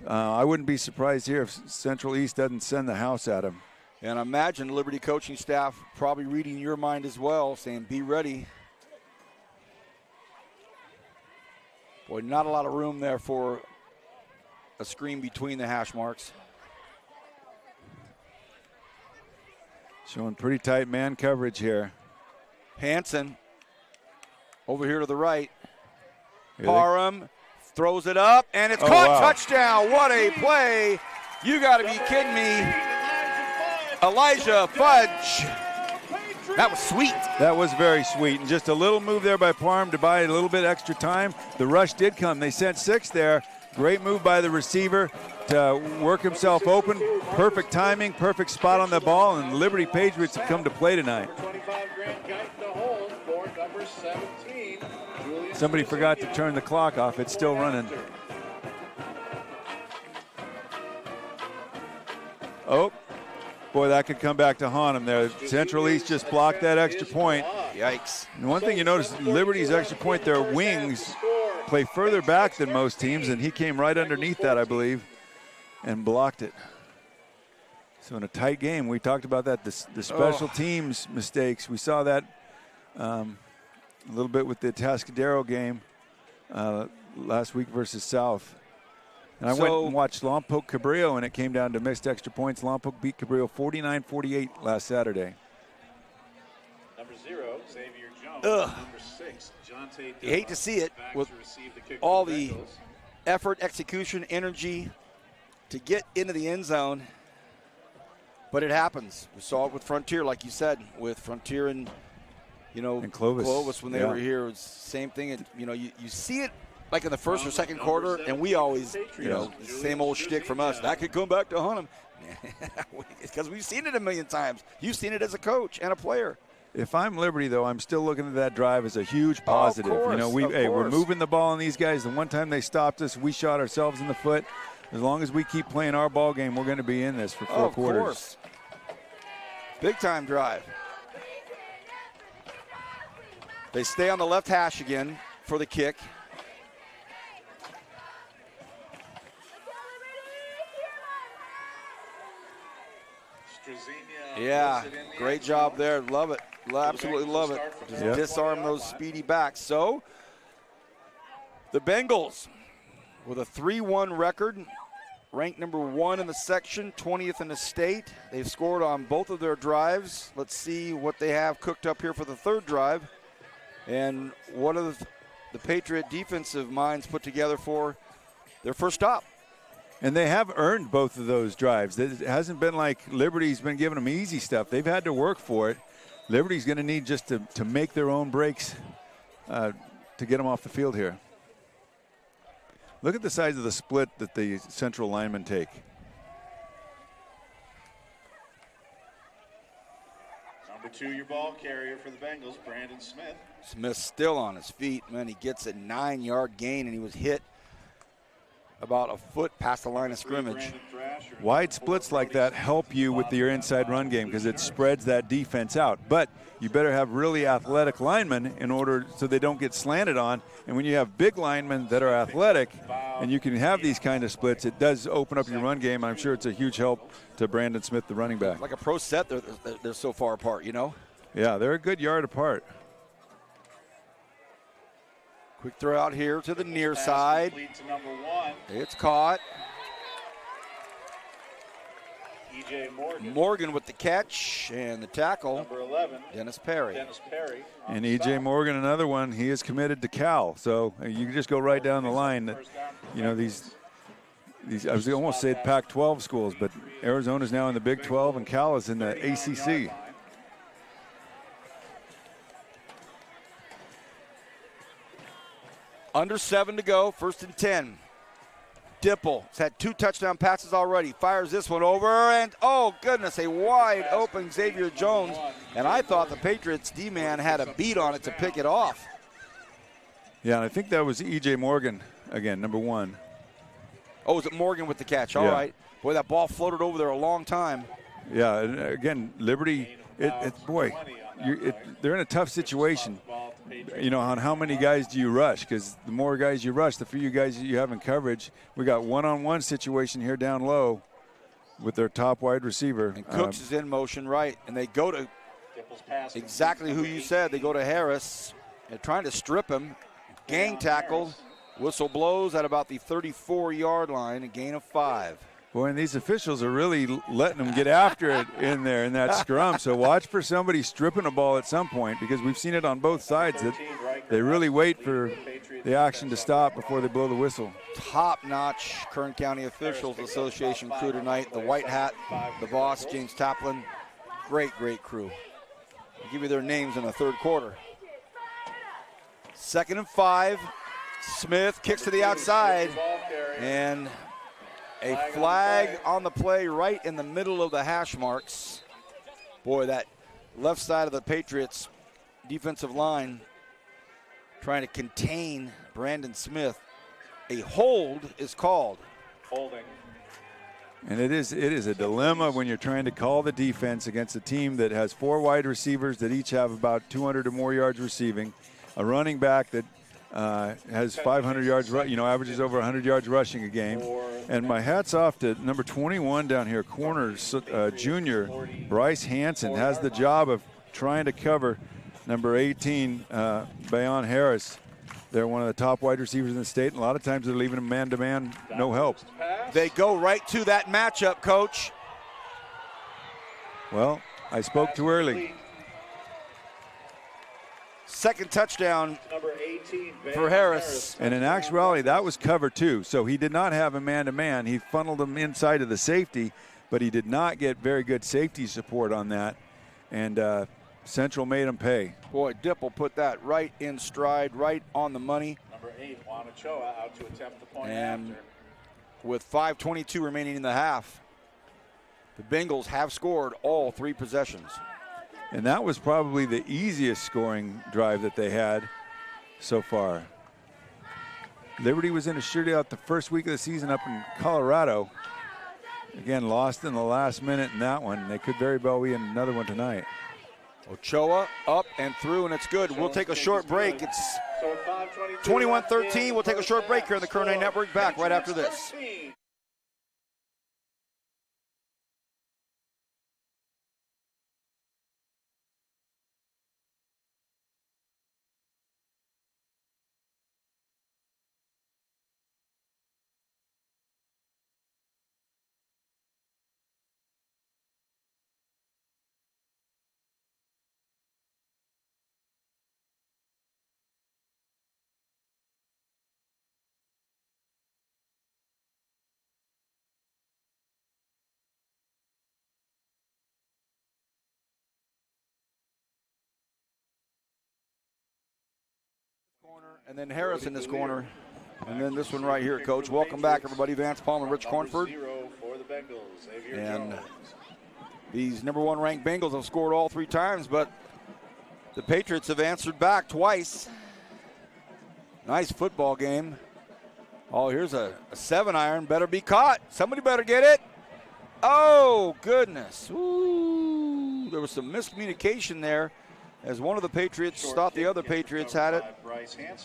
I wouldn't be surprised here if Central East doesn't send the house at him. And I imagine Liberty coaching staff probably reading your mind as well, saying be ready. Boy, not a lot of room there for a screen between the hash marks. Showing pretty tight man coverage here. Hanson over here to the right. Here Parham throws it up, and it's Oh, caught. wow. Touchdown. What a play. You got to be kidding me. Elijah Fudge. That was sweet. That was very sweet, and just a little move there by Parham to buy a little bit extra time. The rush did come. They sent 6 there. Great move by the receiver to work himself open. Perfect timing, perfect spot on the ball, and Liberty Patriots have come to play tonight. 25 Grant Guyton to hold for number 17. Julius Somebody forgot to turn the clock off. It's still running. Oh, boy, that could come back to haunt him there. Central East just blocked that extra point. Yikes. And one thing you notice, Liberty's extra point, their wings play further back than most teams, and he came right underneath that, I believe, and blocked it. So in a tight game, we talked about that, the special teams mistakes. We saw that a little bit with the Atascadero game last week versus South. And I went and watched Lompoc Cabrillo, and it came down to missed extra points. Lompoc beat Cabrillo 49-48 last Saturday. Number 0, Xavier Jones. Ugh. Number 6, Jonte You hate to see it back with to receive the kick for all the the Bengals. effort, execution, energy to get into the end zone. But it happens. We saw it with Frontier, like you said, with Frontier and, And Clovis. when they Yeah. were here. It was the same thing. And, you see it like in the first or second quarter, and we always, the same old shtick from us. That could come back to haunt them. Because we've seen it a million times. You've seen it as a coach and a player. If I'm Liberty, though, I'm still looking at that drive as a huge positive. course, We're moving the ball on these guys. The one time they stopped us, we shot ourselves in the foot. As long as we keep playing our ball game, we're going to be in this for 4 quarters. Of course. Big time drive. They stay on the left hash again for the kick. Strazinha Yeah, puts it in the great end job zone. there. Love it. Absolutely love it. Just Yep. disarm those speedy backs. So the Bengals with a 3-1 record, ranked number 1 in the section, 20th in the state. They've scored on both of their drives. Let's see what they have cooked up here for the third drive. And what are the Patriot defensive minds put together for their first stop. And they have earned both of those drives. It hasn't been like Liberty's been giving them easy stuff. They've had to work for it. Liberty's going to need just to make their own breaks to get them off the field here. Look at the size of the split that the central linemen take. Number 2, your ball carrier for the Bengals, Brandon Smith. Smith still on his feet. Man, he gets a 9-yard gain, and he was hit about a foot past the line of scrimmage. Wide splits like that help you with your inside run game because it spreads that defense out. But you better have really athletic linemen in order so they don't get slanted on. And when you have big linemen that are athletic and you can have these kind of splits, it does open up your run game. I'm sure it's a huge help to Brandon Smith, the running back. Like a pro set, they're so far apart, Yeah, they're a good yard apart. Quick throw out here to the near side. To number 1, It's caught. E.J. Morgan. Morgan with the catch and the tackle. Number 11, Dennis Perry. Dennis Perry. And E.J. Morgan, another one, he is committed to Cal. So you can just go right down the line. That, these I was almost say Pac-12 schools, but Arizona's now in the Big 12 and Cal is in the ACC. Under 7 to go, 1st and 10. Dipple has had 2 touchdown passes already. Fires this one over, and oh goodness, a wide open Xavier Jones. And I thought the Patriots D-man had a beat on it to pick it off. Yeah, and I think that was E.J. Morgan again, number 1. Oh, was it Morgan with the catch? All right. Boy, that ball floated over there a long time. Yeah, and again, Liberty, they're in a tough situation, on how many guys do you rush, because the more guys you rush, the fewer guys you have in coverage. We got one-on-one situation here down low with their top wide receiver. And Cooks is in motion, right, and they go to exactly who you said. They go to Harris. They're trying to strip him. Gang tackled. Whistle blows at about the 34-yard line, a gain of 5. Boy, and these officials are really letting them get after it in there in that scrum. So watch for somebody stripping a ball at some point, because we've seen it on both sides that they really wait for the action to stop before they blow the whistle. Top-notch Kern County Officials Association crew tonight. The white hat, the boss, James Taplin. Great crew. I'll give you their names in the third quarter. 2nd and 5. Smith kicks to the outside, and a flag on the play right in the middle of the hash marks. Boy, that left side of the Patriots defensive line trying to contain Brandon Smith. A hold is called. Holding. And it is a dilemma when you're trying to call the defense against a team that has 4 wide receivers that each have about 200 or more yards receiving, a running back that has 500 yards, averages over 100 yards rushing a game. And my hat's off to number 21 down here, corner junior Bryce Hansen, has the job of trying to cover number 18, Bayon Harris. They're one of the top wide receivers in the state, and a lot of times they're leaving him man-to-man, no help. They go right to that matchup, Coach. Well, I spoke too early. Second touchdown for Harris. And in actuality, that was cover 2. So he did not have a man-to-man. He funneled him inside of the safety, but he did not get very good safety support on that. And Central made him pay. Boy, Dipple put that right in stride, right on the money. Number 8, Juan Ochoa, out to attempt the point And after. with 5:22 remaining in the half, the Bengals have scored all 3 possessions. And that was probably the easiest scoring drive that they had so far. Liberty was in a shootout the first week of the season up in Colorado. Again, lost in the last minute in that one. They could very well be in another one tonight. Ochoa up and through, and it's good. We'll take a short break. It's 21-13. We'll take a short break here on the Kern Network. Back right after this. And then Harris in this corner. And then this one right here, Coach. Welcome back, everybody. Vance Palmer, Rich Cornford. And these number 1 ranked Bengals have scored all 3 times, but the Patriots have answered back twice. Nice football game. Oh, here's a 7-iron. Better be caught. Somebody better get it. Oh, goodness. Ooh, there was some miscommunication there, as one of the Patriots thought the other Patriots had it,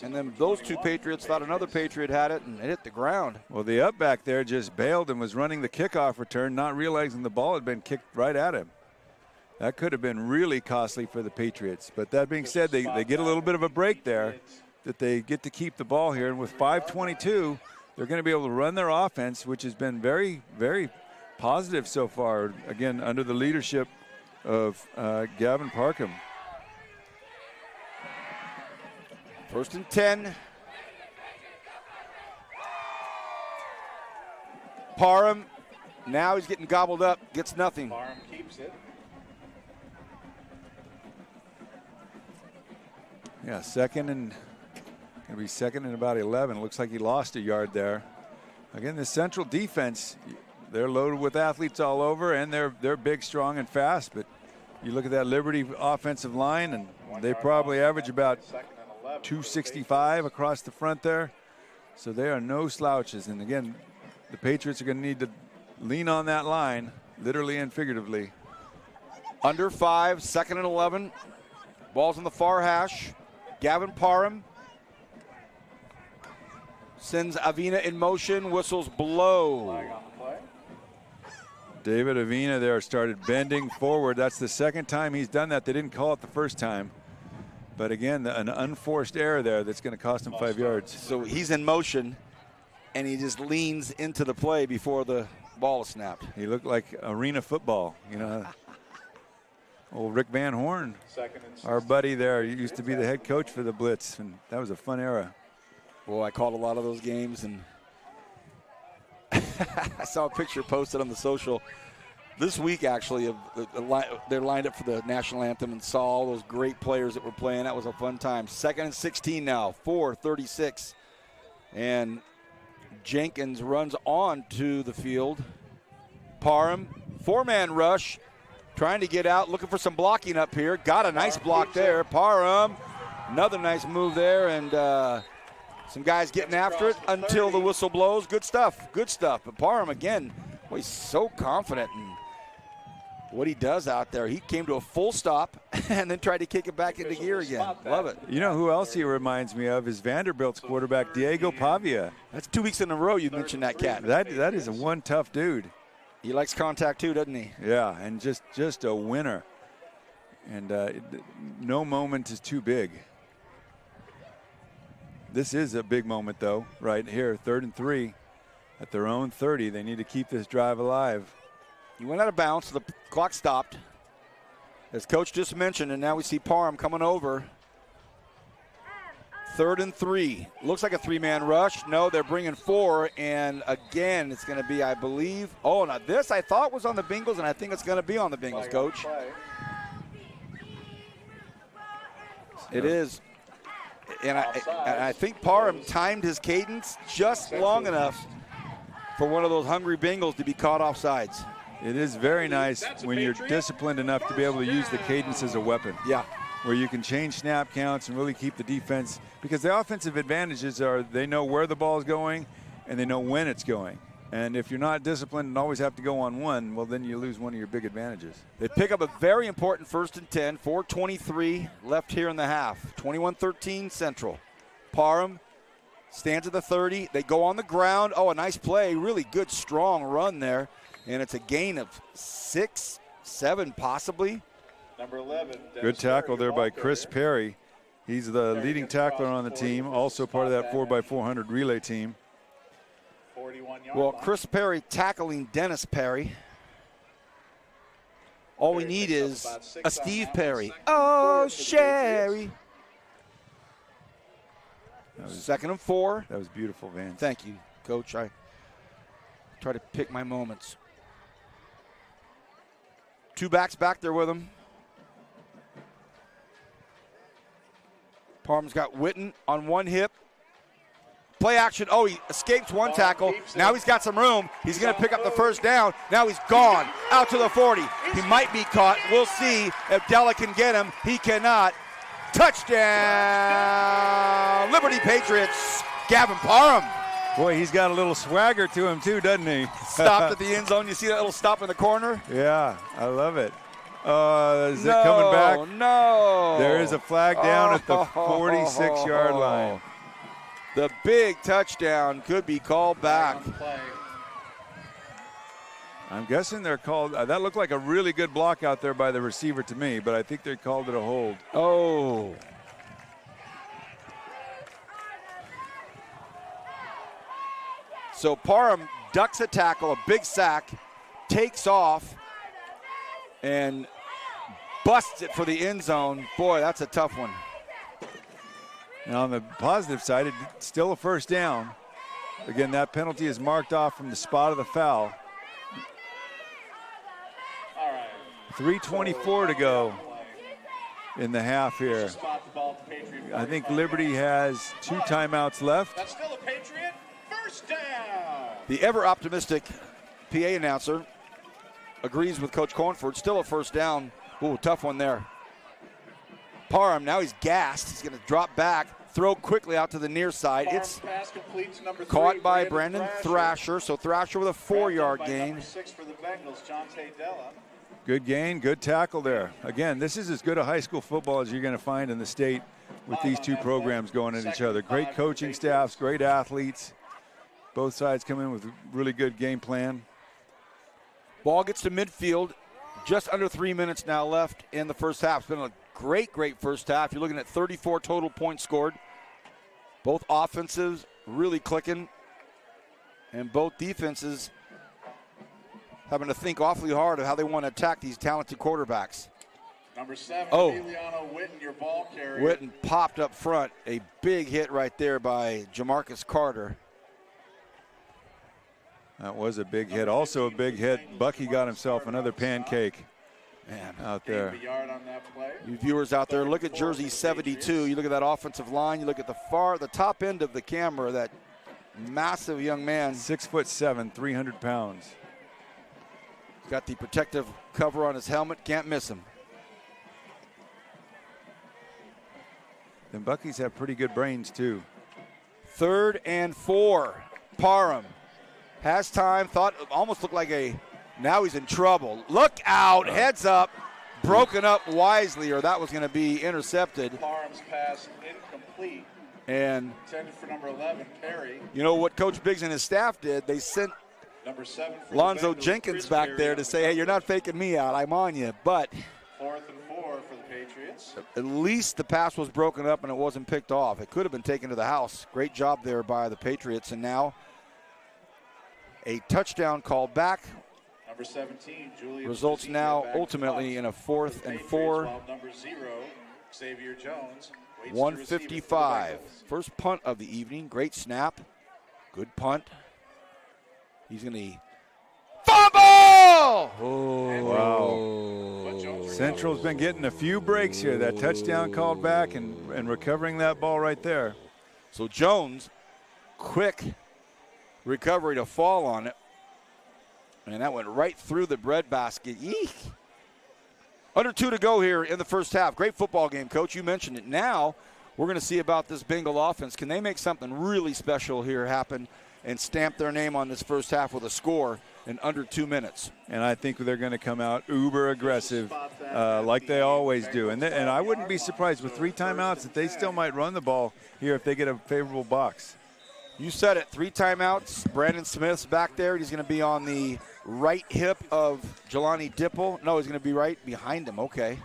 and then those 2 Patriots thought another Patriot had it, and it hit the ground. Well, the up back there just bailed and was running the kickoff return, not realizing the ball had been kicked right at him. That could have been really costly for the Patriots. But that being said, they get a little bit of a break there, that they get to keep the ball here. And with 5:22, they're going to be able to run their offense, which has been very, very positive so far, again, under the leadership of Gavin Parkham. 1st and 10. Parham, now he's getting gobbled up, gets nothing. Parham keeps it. Yeah, going to be second and about 11. Looks like he lost a yard there. Again, the Central defense, they're loaded with athletes all over, and they're big, strong, and fast. But you look at that Liberty offensive line, and they probably average about 265 across the front there. So they are no slouches. And again, the Patriots are going to need to lean on that line, literally and figuratively. Under 5, 2nd and 11. Ball's on the far hash. Gavin Parham sends Avina in motion. Whistles blow. David Avina there started bending forward. That's the second time he's done that. They didn't call it the first time. But again, an unforced error there that's going to cost him 5 yards. So he's in motion, and he just leans into the play before the ball is snapped. He looked like arena football, you know. Old Rick Van Horn, our buddy there, used to be the head coach for the Blitz, and that was a fun era. Boy, I called a lot of those games, and I saw a picture posted on the social this week, actually, of they're lined up for the national anthem and saw all those great players that were playing. That was a fun time. 2nd and 16 now, 4:36. And Jenkins runs on to the field. Parham, 4-man rush, trying to get out, looking for some blocking up here. Got a nice block there. Parham, another nice move there, and some guys getting after it until the whistle blows. Good stuff, good stuff. But Parham, again, boy, he's so confident in what he does out there. He came to a full stop and then tried to kick it back into gear again. Love it. You know who else he reminds me of is Vanderbilt's quarterback, Diego Pavia. That's 2 weeks in a row you mentioned that cat. That is a one tough dude. He likes contact too, doesn't he? Yeah, and just a winner. And no moment is too big. This is a big moment, though, right here, 3rd and 3 at their own 30. They need to keep this drive alive. He went out of bounds. The clock stopped, as Coach just mentioned, and now we see Parham coming over. 3rd and 3. Looks like a 3-man rush. No, they're bringing 4, and again, it's going to be, I believe. Oh, now this I thought was on the Bengals, and I think it's going to be on the Bengals, Coach. It is. And I think Parham timed his cadence just long enough for one of those hungry Bengals to be caught off sides. It is very nice when you're disciplined enough to be able to use the cadence as a weapon. Yeah. Where you can change snap counts and really keep the defense, because the offensive advantages are they know where the ball is going and they know when it's going. And if you're not disciplined and always have to go on one, well, then you lose one of your big advantages. They pick up a very important 1st and 10, 4:23 left here in the half. 21-13 Central. Parham stands at the 30. They go on the ground. Oh, a nice play. Really good, strong run there. And it's a gain of 6, 7 possibly. Number 11. Good tackle there by Chris Perry. He's the leading tackler on the team, also part of that 4x400 relay team. Well, Chris Perry tackling Dennis Perry. All we need is a Steve Perry. Oh, Sherry. 2nd and 4. That was beautiful, Vance. Thank you, Coach. I try to pick my moments. 2 backs back there with him. Parham's got Witten on one hip. Play action. Oh, he escapes one tackle. Now he's got some room. He's going to pick up the 1st down. Now he's gone out to the 40. He might be caught. We'll see if Della can get him. He cannot. Touchdown, Liberty Patriots. Gavin Parham. Boy, he's got a little swagger to him too, doesn't he? Stopped at the end zone. You see that little stop in the corner? Yeah, I love it. Is it coming back? No. There is a flag down at the 46-yard line. The big touchdown could be called back. I'm guessing they're called. That looked like a really good block out there by the receiver to me, but I think they called it a hold. Oh. So Parham ducks a tackle, a big sack, takes off, and busts it for the end zone. Boy, that's a tough one. And on the positive side, it's still a 1st down. Again, that penalty is marked off from the spot of the foul. 3:24 to go in the half here. I think Liberty has 2 timeouts left. That's still a Patriot. first down. The ever optimistic PA announcer agrees with Coach Cornford. Still a first down. Ooh, tough one there. Parham, now he's gassed. He's going to drop back, throw quickly out to the near side. It's pass complete to number caught 3, by Brandon Thrasher. So Thrasher with a 4-yard gain. Number 6 for the Bengals, Jonte Della. Good gain, good tackle there. Again, this is as good a high school football as you're going to find in the state with these two programs going at each other. Great coaching staffs, great athletes. Both sides come in with a really good game plan. Ball gets to midfield. Just under 3 minutes now left in the first half. It's been a great first half. You're looking at 34 total points scored. Both offenses really clicking. And both defenses having to think awfully hard of how they want to attack these talented quarterbacks. Number 7, Oh. Emiliano Witten, your ball carrier. Witten popped up front. A big hit right there by Jamarcus Carter. That was a big hit. Also a big hit. Bucky got himself another pancake Man, out there. A yard on that play. you viewers out there, look at jersey 72. You look at that offensive line. You look at the top end of the camera, that massive young man. 6'7", 300 pounds. Got the protective cover on his helmet. Can't miss him. And Bucky's have pretty good brains too. 3rd and 4. Parham has time. Thought almost looked like now he's in trouble. Look out, heads up. Broken up wisely, or that was going to be intercepted. Parham's pass incomplete. And Intended for number 11, Perry. you know what Coach Biggs and his staff did? They sent Number 7 for Lonzo the Bengals, Jenkins Chris back Perry there on to the say, hey, you're not faking me out. I'm on you. But 4th and 4 for the Patriots. at least the pass was broken up and it wasn't picked off. It could have been taken to the house. Great job there by the Patriots. And now a touchdown called back. Number 17, Julian. Results Ezekiel now back ultimately to in a for 4th the and Patriots, 4. while number 0, Xavier Jones, waits to receive it for the 155. Bengals. First punt of the evening. Great snap. Good punt. He's going to fumble! Wow. Central's been getting a few breaks here. That touchdown called back and recovering that ball right there. So Jones, quick recovery to fall on it. And that went right through the breadbasket. Eek. Under 2 to go here in the first half. Great football game, Coach. You mentioned it. Now we're going to see about this Bengal offense. Can they make something really special here happen and stamp their name on this first half with a score in under 2 minutes? And I think they're going to come out uber aggressive like they always do. And I wouldn't be surprised with 3 timeouts that they still might run the ball here if they get a favorable box. You said it. 3 timeouts. Brandon Smith's back there. He's going to be on the right hip of Jelani Dipple. No, he's going to be right behind him. Okay.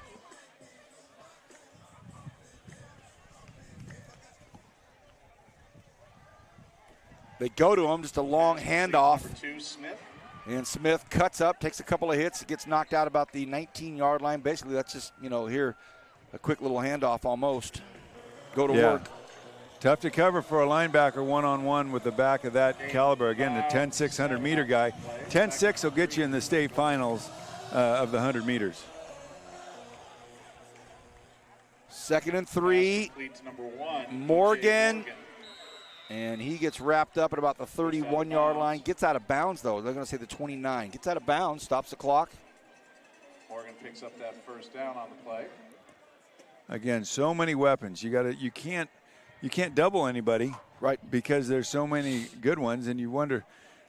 They go to him, just a long handoff. Number 2, Smith. And Smith cuts up, takes a couple of hits, gets knocked out about the 19-yard line. Basically, that's just, here, a quick little handoff almost. Go to work. Tough to cover for a linebacker one-on-one with the back of that caliber. Again, the 10-6 100-meter guy. 10-6 will get you in the state finals of the 100 meters. 2nd and 3. Complete to number 1, Morgan. And he gets wrapped up at about the 31-yard line. Gets out of bounds, though. They're going to say the 29. Gets out of bounds, stops the clock. Morgan picks up that first down on the play. Again, so many weapons. You can't double anybody, right? Because there's so many good ones, and you wonder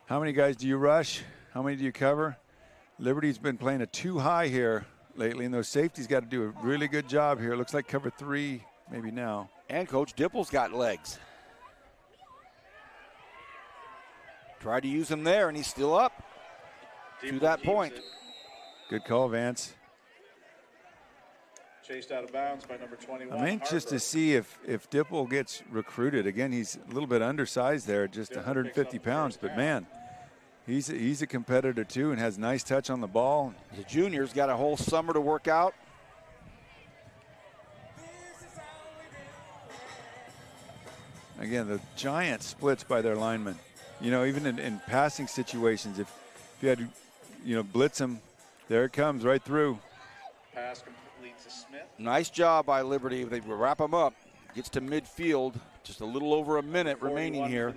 how many guys do you rush, how many do you cover. Liberty's been playing a too high here lately, and those safeties got to do a really good job here. It looks like cover 3 maybe now. And Coach Dipple's got legs. Tried to use him there, and he's still up to that point. Good call, Vance. Chased out of bounds by number 21. I'm anxious to see if Dipple gets recruited. Again, he's a little bit undersized there, just 150 pounds, but man, he's a competitor too and has nice touch on the ball. The junior's got a whole summer to work out. Again, the giant splits by their linemen. Even in passing situations, if you had to, blitz them, there it comes right through. Pass complete to Smith. Nice job by Liberty. They wrap him up. Gets to midfield. Just a little over a minute remaining here.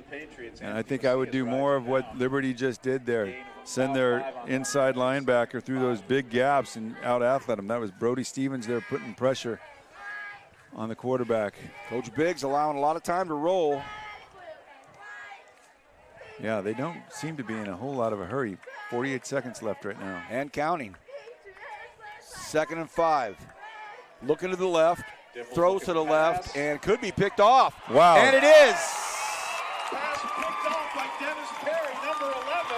And I think I would do more of what Liberty just did there. Send their inside linebacker through those big gaps and out-athlete him. That was Brody Stevens there putting pressure on the quarterback. Coach Biggs allowing a lot of time to roll. Yeah, they don't seem to be in a whole lot of a hurry. 48 seconds left right now. And counting. 2nd and 5. Looking to the left. Throws to the left and could be picked off. Wow. And it is. Pass picked off by Dennis Perry, number 11.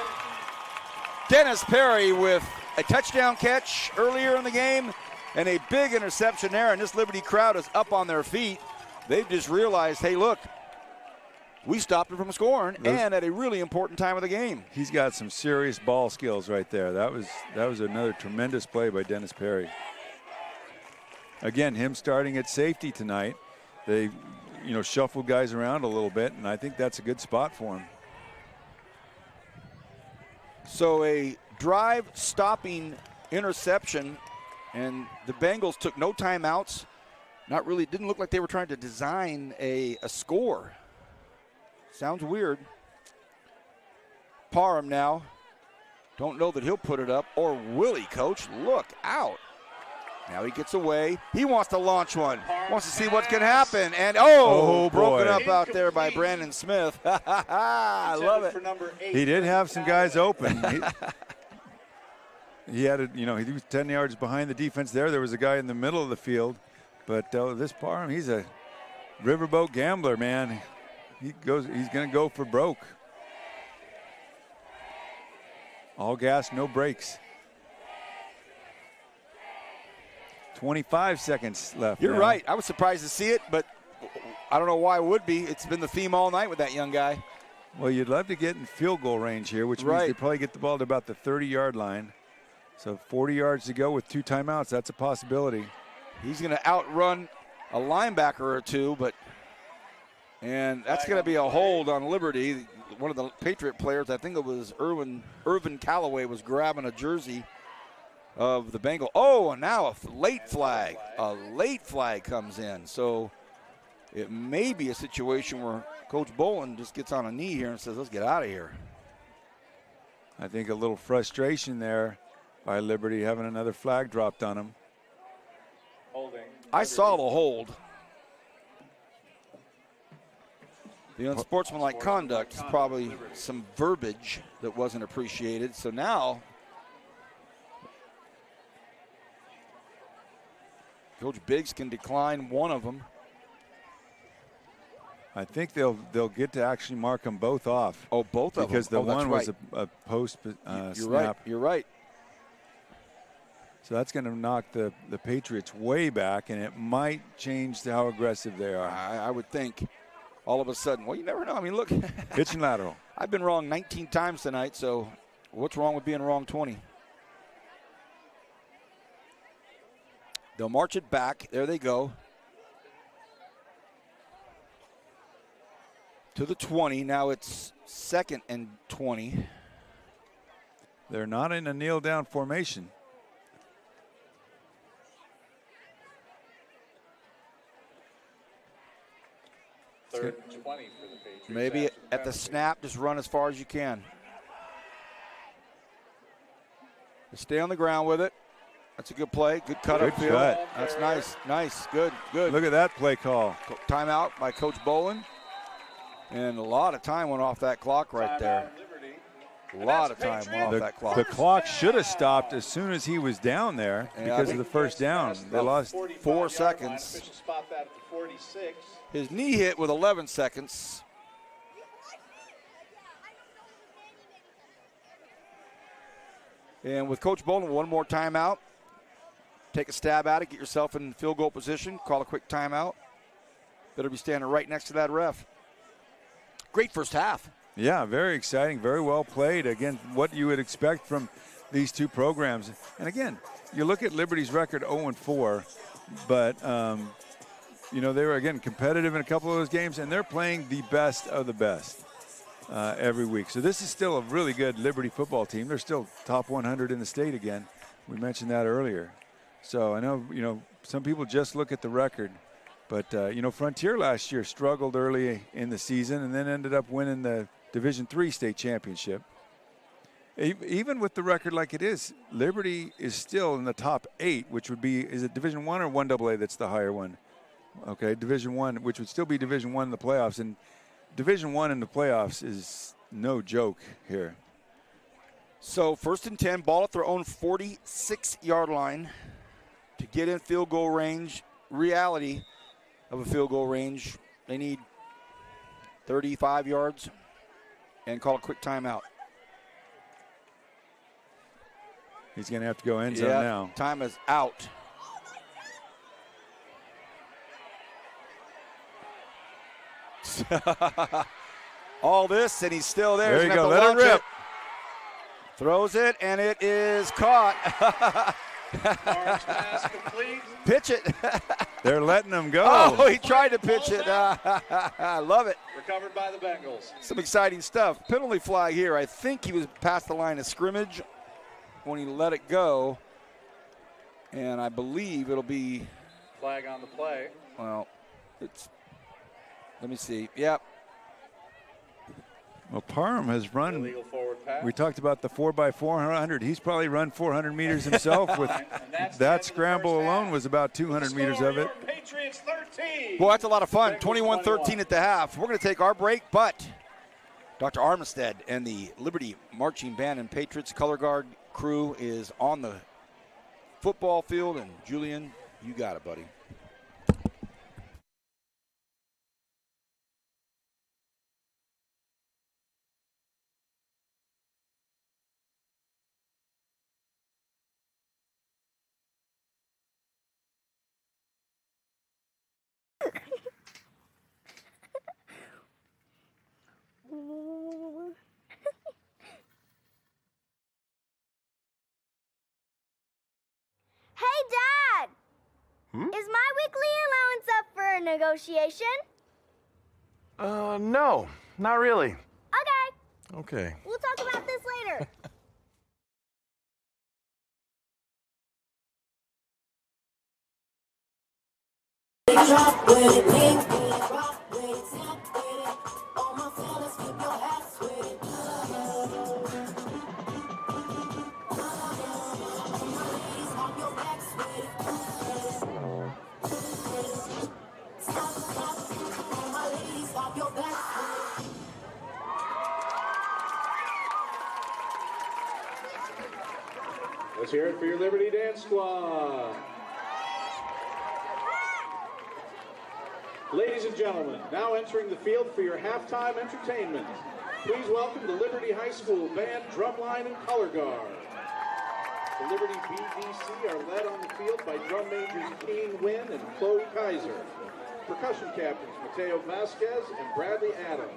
Dennis Perry with a touchdown catch earlier in the game and a big interception there. And this Liberty crowd is up on their feet. They've just realized, hey, look, we stopped him from scoring and at a really important time of the game. He's got some serious ball skills right there. That was another tremendous play by Dennis Perry. Again, him starting at safety tonight. They, shuffled guys around a little bit, and I think that's a good spot for him. So a drive-stopping interception, and the Bengals took no timeouts. Not really, didn't look like they were trying to design a score. Sounds weird. Parham now. Don't know that he'll put it up, or will he, Coach? Look out. Now he gets away. He wants to launch one. Wants to see what can happen. And, broken up out there by Brandon Smith. I love it. He did have some guys open. He had he was 10 yards behind the defense there. There was a guy in the middle of the field. But this Parham, he's a riverboat gambler, man. He's going to go for broke. All gas, no brakes. 25 seconds left. You're now. right. I was surprised to see it, but I don't know why it would be. It's been the theme all night with that young guy. Well, you'd love to get in field goal range here, which means they probably get the ball to about the 30-yard line. So 40 yards to go with 2 timeouts. That's a possibility. He's going to outrun a linebacker or two, and that's going to be a hold on Liberty. One of the Patriot players, I think it was Irvin Callaway, was grabbing a jersey of the Bengal. Oh, and now a late flag. A late flag comes in. So it may be a situation where Coach Bolin just gets on a knee here and says, let's get out of here. I think a little frustration there by Liberty having another flag dropped on him. Holding. I saw the hold. The unsportsmanlike conduct is probably some verbiage that wasn't appreciated. So now Coach Biggs can decline one of them. I think they'll get to actually mark them both off. Oh, both of them. Because the one was right. a post You're snap. right. You're right. So that's going to knock the Patriots way back, and it might change how aggressive they are. I would think all of a sudden. Well, you never know. I mean, look. Pitch and lateral. I've been wrong 19 times tonight, so what's wrong with being wrong 20? They'll march it back. There they go. To the 20. Now it's 2nd and 20. They're not in a kneel down formation. Third and 20 for the Patriots. Maybe at the snap, just run as far as you can. Just stay on the ground with it. That's a good play. Good cut Good upfield. cut. That's nice. Nice. Good. Good. Look at that play call. Timeout by Coach Bolin. And a lot of time went off that clock right there. A lot of time went off that clock. The clock should have stopped as soon as he was down there because of the first down. They lost 4 seconds. Official spot that at the 46. His knee hit with 11 seconds. And with Coach Bolin, one more timeout. Take a stab at it, get yourself in field goal position, call a quick timeout. Better be standing right next to that ref. Great first half. Yeah, very exciting, very well played. Again, what you would expect from these two programs. And again, you look at Liberty's record 0-4, but they were, again, competitive in a couple of those games, and they're playing the best of the best every week. So this is still a really good Liberty football team. They're still top 100 in the state again. We mentioned that earlier. So I know, some people just look at the record, But, Frontier last year struggled early in the season and then ended up winning the Division III state championship. Even with the record like it is, Liberty is still in the top 8, which would be, is it Division I or 1AA that's the higher one? Okay, Division I, which would still be Division I in the playoffs. And Division I in the playoffs is no joke here. So 1st and 10, ball at their own 46-yard line to get in field goal range. Reality of a field goal range, they need 35 yards and call a quick timeout. He's going to have to go end zone now. Time is out. All this, and he's still there. There you go. Let it rip. Throws it, and it is caught. Orange pass complete. Pitch it. They're letting him go. Oh, he tried to pitch it. I love it. Recovered by the Bengals. Some exciting stuff. Penalty flag here. I think he was past the line of scrimmage when he let it go. And I believe it'll be. Flag on the play. Well, let me see. Yep. Well, Parham has run. Illegal forward pass. We talked about the 4x400. He's probably run 400 meters himself. With that scramble alone was about 200 meters of it. Patriots 13. Well, that's a lot of fun. 21-13 at the half. We're going to take our break, but Dr. Armistead and the Liberty Marching Band and Patriots Color Guard crew is on the football field. And Julian, you got it, buddy. Hey, Dad! Is my weekly allowance up for a negotiation? No, not really. Okay, Okay. we'll talk about this later. Let's hear it for your Liberty Dance Squad. Ladies and gentlemen, now entering the field for your halftime entertainment. Please welcome the Liberty High School Band, Drumline, and Color Guard. The Liberty BDC are led on the field by drum majors Keen Wynn and Chloe Kaiser. Percussion captains Mateo Vasquez and Bradley Adams.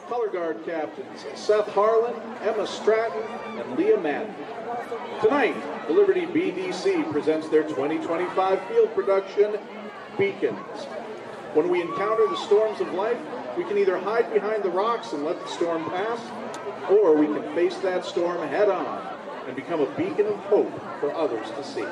Color Guard captains Seth Harlan, Emma Stratton, and Leah Madden. Tonight, the Liberty BDC presents their 2025 field production, Beacons. When we encounter the storms of life, we can either hide behind the rocks and let the storm pass, or we can face that storm head on and become a beacon of hope for others to see.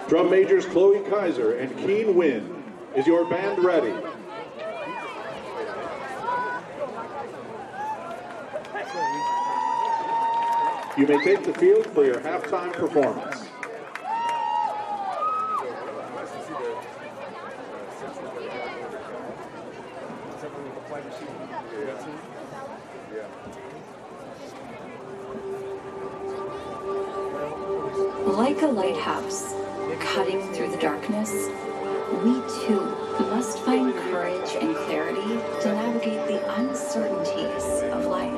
Drum majors Chloe Kaiser and Keen Wynn. Is your band ready? You may take the field for your halftime performance. Like a lighthouse, cutting through the darkness, we too must find courage and clarity to navigate the uncertainties of life.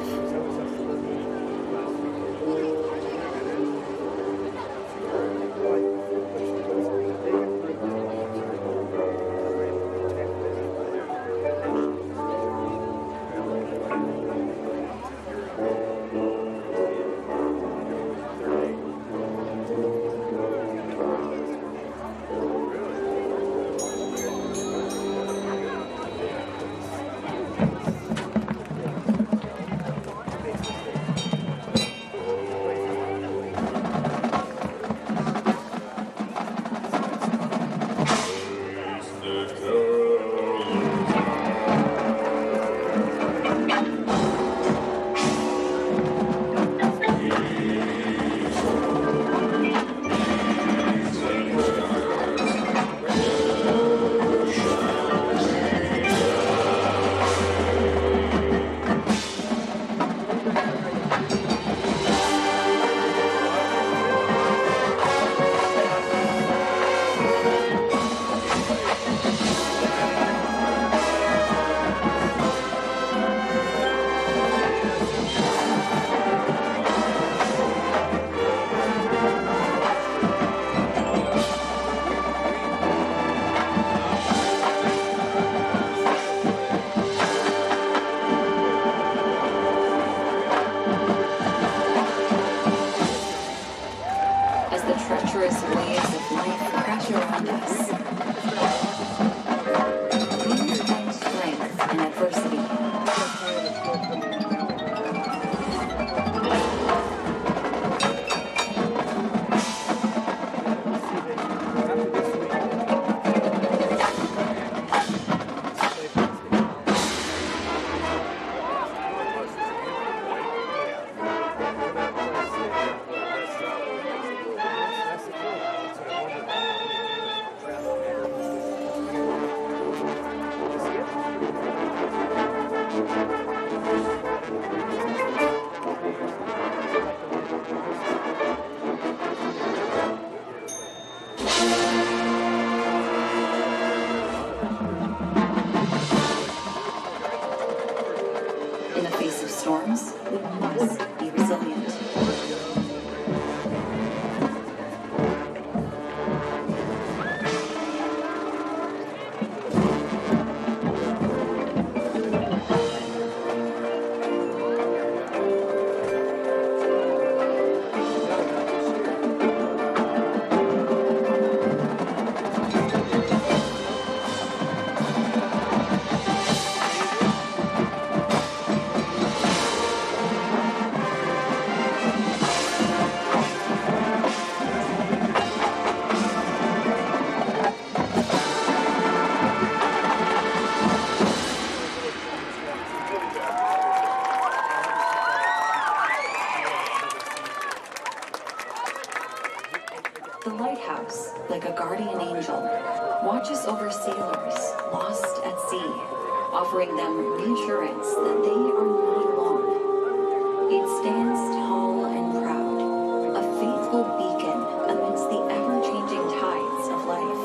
Treacherous waves of life crash around us. We find strength in adversity. In the face of storms, we must be resilient. The lighthouse, like a guardian angel, watches over sailors lost at sea, offering them reassurance that they are not alone. It stands tall and proud, a faithful beacon amidst the ever-changing tides of life.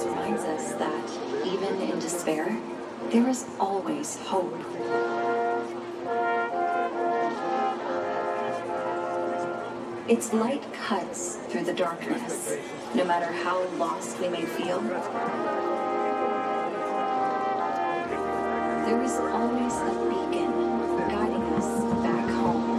reminds us that, even in despair, there is always hope. Its light cuts through the darkness, no matter how lost we may feel. There is always a beacon guiding us back home.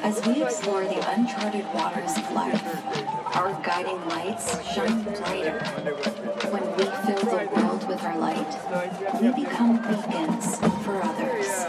As we explore the uncharted waters of life, our guiding lights shine brighter. When we fill the world with our light, we become beacons for others.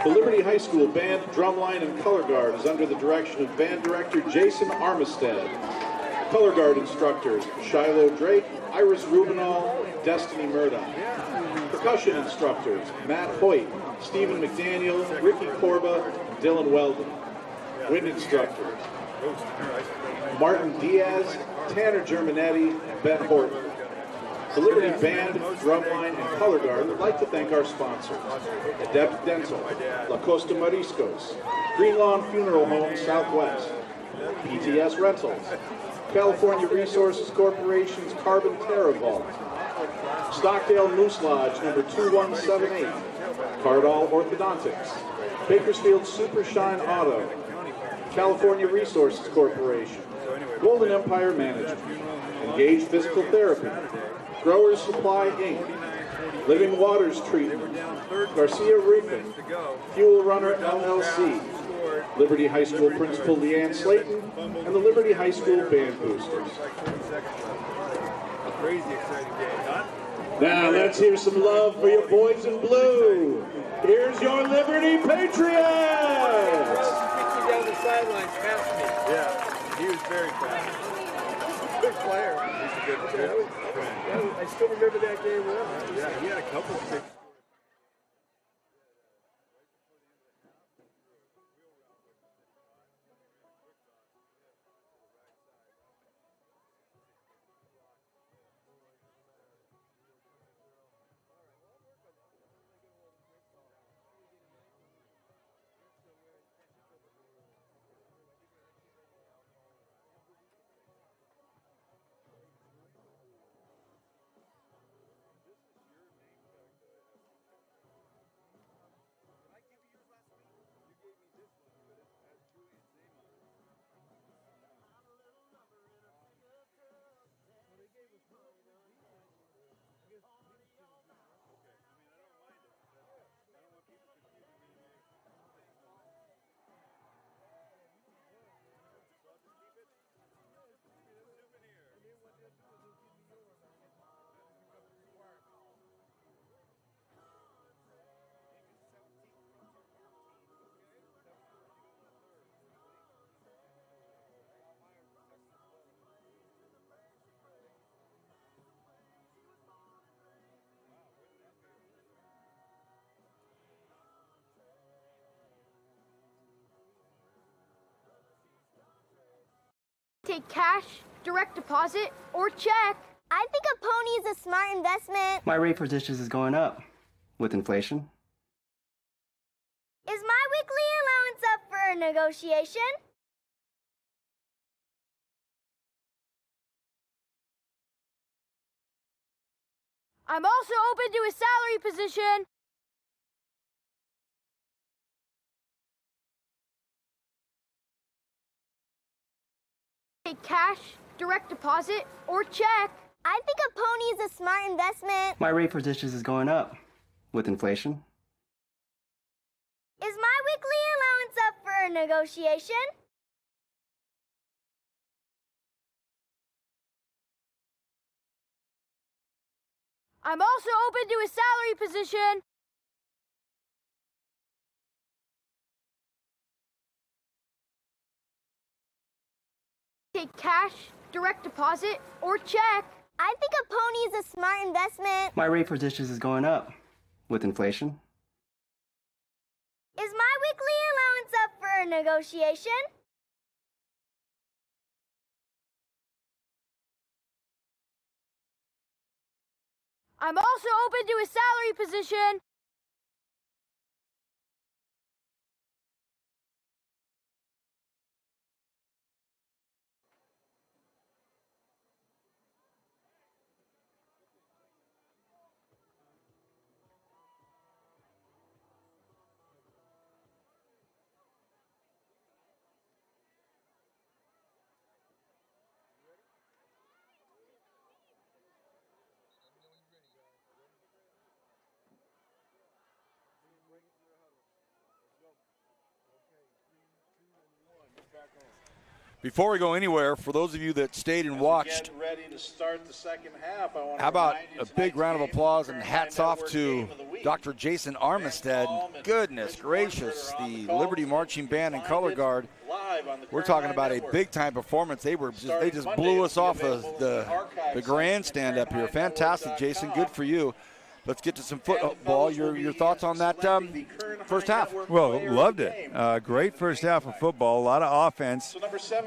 The Liberty High School Band, Drumline, and Color Guard is under the direction of Band Director Jason Armistead. Color Guard instructors Shiloh Drake, Iris Rubinall, Destiny Murdoch. Percussion instructors Matt Hoyt, Stephen McDaniel, Ricky Corba, Dylan Weldon. Wind instructors Martin Diaz, Tanner Germanetti, Ben Horton. The Liberty Band, Drumline, and Color Guard would like to thank our sponsors: Adept Dental, La Costa Mariscos, Green Lawn Funeral Home Southwest, PTS Rentals, California Resources Corporation's Carbon Terra Vault, Stockdale Moose Lodge number 2178, Cardall Orthodontics, Bakersfield Super Shine Auto, California Resources Corporation, Golden Empire Management, Engage Physical Therapy, Growers Supply Inc., Living Waters Treatment, Garcia Roofing, Fuel Runner LLC, Liberty High School Principal Leanne Slayton, and the Liberty High School Band Boosters. Now let's hear some love for your boys in blue. Here's your Liberty Patriots! Down the sidelines past me. Yeah, he was very fast. Good player. He's a good player. I still remember that game well. Yeah, he had a couple of big. Take cash, direct deposit, or check. I think a pony is a smart investment. My rate for dishes is going up with inflation. Is my weekly allowance up for a negotiation? I'm also open to a salary position. Take cash, direct deposit, or check. I think a pony is a smart investment. My rate for dishes is going up with inflation. Is my weekly allowance up for a negotiation? I'm also open to a salary position. Take cash, direct deposit, or check. I think a pony is a smart investment. My rate for dishes is going up with inflation. Is my weekly allowance up for a negotiation? I'm also open to a salary position. Before we go anywhere, for those of you that stayed and watched, Get ready to start the second half. how about a big round of applause and hats off to Dr. Jason Armistead. Goodness gracious, the Liberty Marching Band and Color Guard. We're talking about a big-time performance. They just blew us off the grandstand up here. Fantastic, Jason. Good for you. Let's get to some football. Your thoughts on that first half? Well, loved it. Great first half of football. A lot of offense.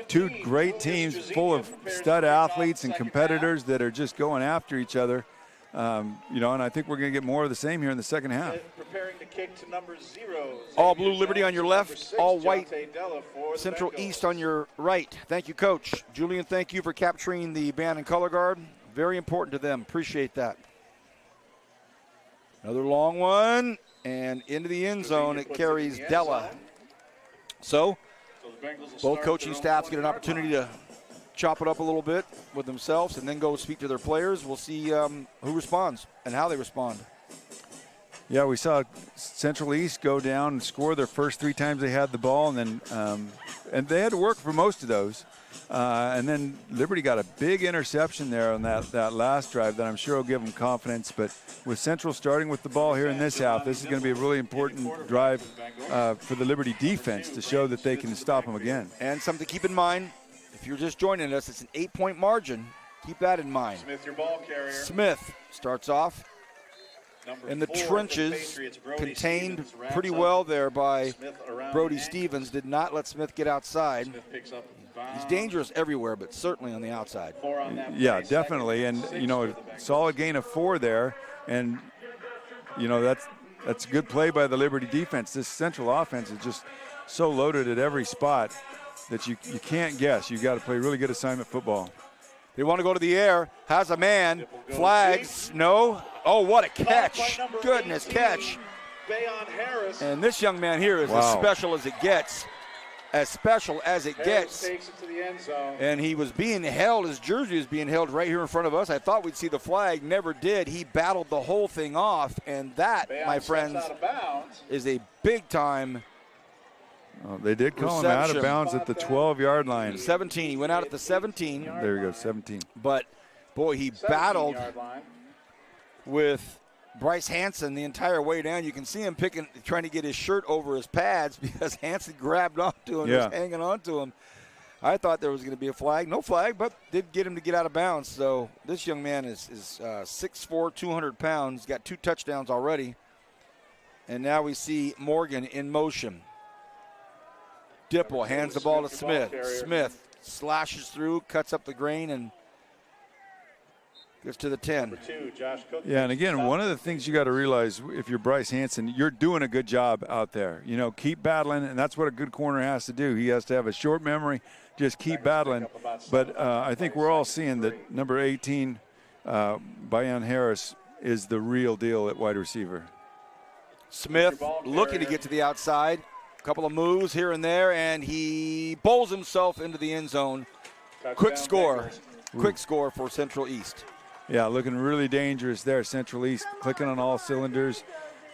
Two great teams full of stud athletes and competitors that are just going after each other. And I think we're going to get more of the same here in the second half. Preparing to kick to number 0. All blue Liberty on your left, all white Central East on your right. Thank you, Coach. Julian, thank you for capturing the band and color guard. Very important to them. Appreciate that. Another long one, and into the end zone it carries Della. So both coaching staffs get an opportunity to chop it up a little bit with themselves and then go speak to their players. We'll see who responds and how they respond. Yeah, we saw Central East go down and score their first 3 times they had the ball, and then and they had to work for most of those. And then Liberty got a big interception there on that last drive that I'm sure will give them confidence. But with Central starting with the ball here in this half, this is going to be a really important drive for the Liberty defense to show that they can stop them again. And something to keep in mind, if you're just joining us, it's an 8-point margin. Keep that in mind. Smith, your ball carrier. Smith starts off in the trenches, contained pretty well there by Brody Stevens. Did not let Smith get outside. He's dangerous everywhere, but certainly on the outside. Yeah, definitely. And, a solid gain of 4 there. And, that's a good play by the Liberty defense. This Central offense is just so loaded at every spot that you can't guess. You got to play really good assignment football. They want to go to the air. Has a man. Flags. No. Oh, what a catch. Goodness, catch. And this young man here is as special as it gets. As special as it gets. And he was being held. His jersey is being held right here in front of us. I thought we'd see the flag. Never did. He battled the whole thing off. And that, my friends, is a big-time they did call him out of bounds at the 12-yard line. 17. He went out at the 17. There you go, 17. But, boy, he battled with Bryce Hansen the entire way down. You can see him trying to get his shirt over his pads because Hansen grabbed onto him, was hanging onto him. I thought there was going to be a flag. No flag, but did get him to get out of bounds. So this young man is 6'4", 200 pounds, got 2 touchdowns already. And now we see Morgan in motion. Dipple hands the ball to Smith. Smith slashes through, cuts up the grain, and gets to the 10. Number 2, Josh Cook. Yeah, and again, one of the things you got to realize, if you're Bryce Hanson, you're doing a good job out there. You know, keep battling, and that's what a good corner has to do. He has to have a short memory, just keep battling. But I think we're all seeing that number 18, Bayan Harris, is the real deal at wide receiver. Smith looking to get to the outside. A couple of moves here and there, and he bowls himself into the end zone. Quick score. Quick score for Central East. Yeah, looking really dangerous there. Central East clicking on all cylinders.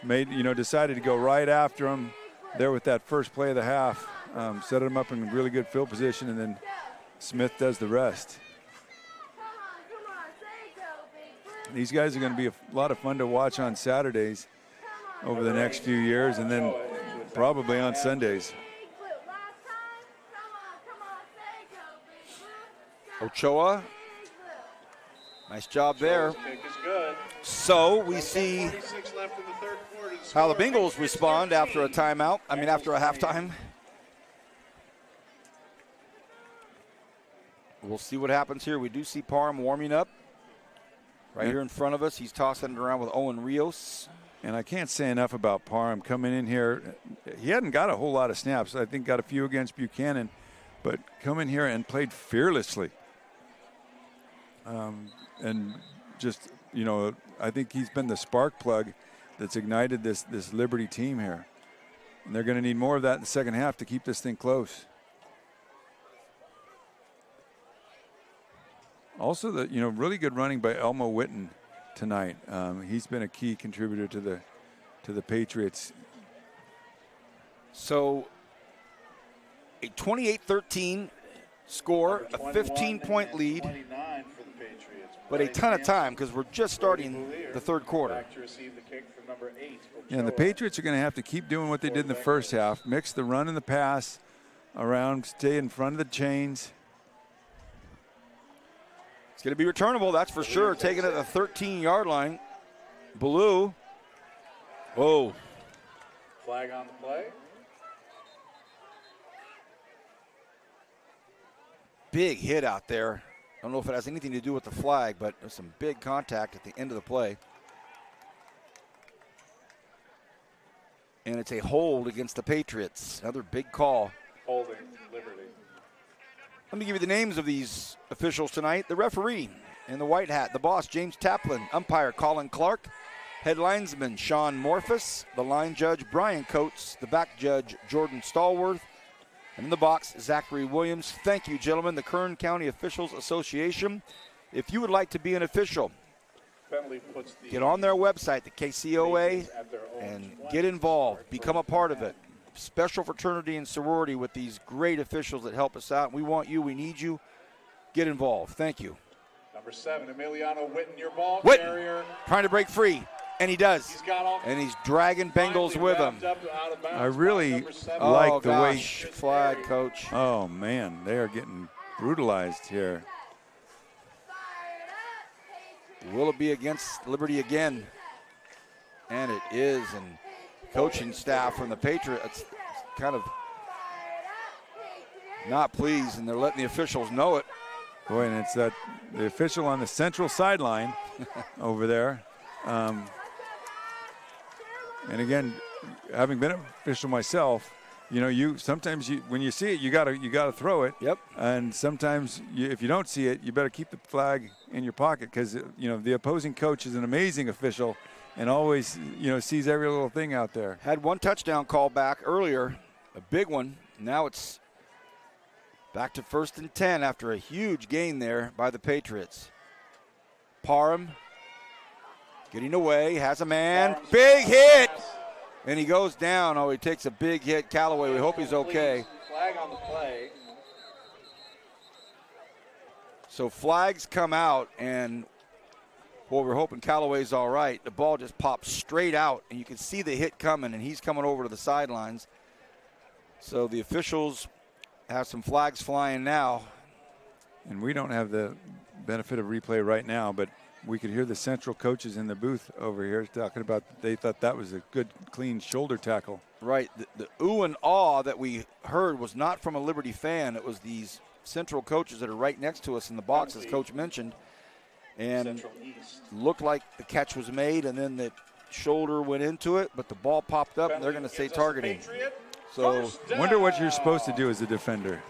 Decided to go right after him there with that first play of the half. Set him up in really good field position, and then Smith does the rest. These guys are going to be a lot of fun to watch on Saturdays over the next few years, and then probably on Sundays. Ochoa, nice job there. Kick is good. So we see 46 left in the third quarter. how the Bengals respond after a timeout. After a halftime. We'll see what happens here. We do see Parham warming up right here in front of us. He's tossing it around with Owen Rios. And I can't say enough about Parham coming in here. He hadn't got a whole lot of snaps. I think got a few against Buchanan, but come in here and played fearlessly. And just, I think he's been the spark plug that's ignited this Liberty team here. And they're going to need more of that in the second half to keep this thing close. Also, really good running by Elmo Witten tonight. He's been a key contributor to the Patriots. So a 28-13 score, a 15-point lead, but a ton of time because we're just starting the third quarter. Yeah, and the Patriots are going to have to keep doing what they did in the first half, mix the run and the pass around, stay in front of the chains. It's going to be returnable, that's for sure. Taking it at the 13-yard line. Ballou. Whoa. Flag on the play. Big hit out there. I don't know if it has anything to do with the flag, but there's some big contact at the end of the play. And it's a hold against the Patriots. Another big call. Holding Liberty. Let me give you the names of these officials tonight. The referee in the white hat, the boss, James Taplin. Umpire, Colin Clark. Head linesman, Sean Morphus. The line judge, Brian Coates. The back judge, Jordan Stallworth. And in the box, Zachary Williams. Thank you, gentlemen. The Kern County Officials Association. If you would like to be an official, get on their website, the KCOA, and get involved. Become a part of it. Special fraternity and sorority with these great officials that help us out. We want you. We need you. Get involved. Thank you. Number 7, Emiliano Witten, your ball carrier. Trying to break free, and he does. And he's dragging Bengals with him. I really like the way. Flag, coach. Oh, man, they are getting brutalized here. Will it be against Liberty again? And it is. And coaching staff from the Patriots kind of not pleased, and they're letting the officials know it. Boy, and it's the official on the central sideline over there. And again, having been an official myself, sometimes when you see it, you gotta throw it. Yep. And sometimes if you don't see it, you better keep the flag in your pocket because the opposing coach is an amazing official and always sees every little thing out there. Had one touchdown call back earlier, a big one. Now it's back to 1st and 10 after a huge gain there by the Patriots. Parham getting away, has a man, big hit, and he goes down. Oh, he takes a big hit. Callaway, we hope he's okay. Flag on the play. So flags come out, and we're hoping Callaway's all right. The ball just pops straight out, and you can see the hit coming, and he's coming over to the sidelines. So the officials have some flags flying now. And we don't have the benefit of replay right now, but we could hear the Central coaches in the booth over here talking about they thought that was a good, clean shoulder tackle. Right. The ooh and awe that we heard was not from a Liberty fan. It was these Central coaches that are right next to us in the box, as Coach mentioned. And looked like the catch was made, and then the shoulder went into it, but the ball popped up, and they're going to say targeting. So wonder what you're supposed to do as a defender.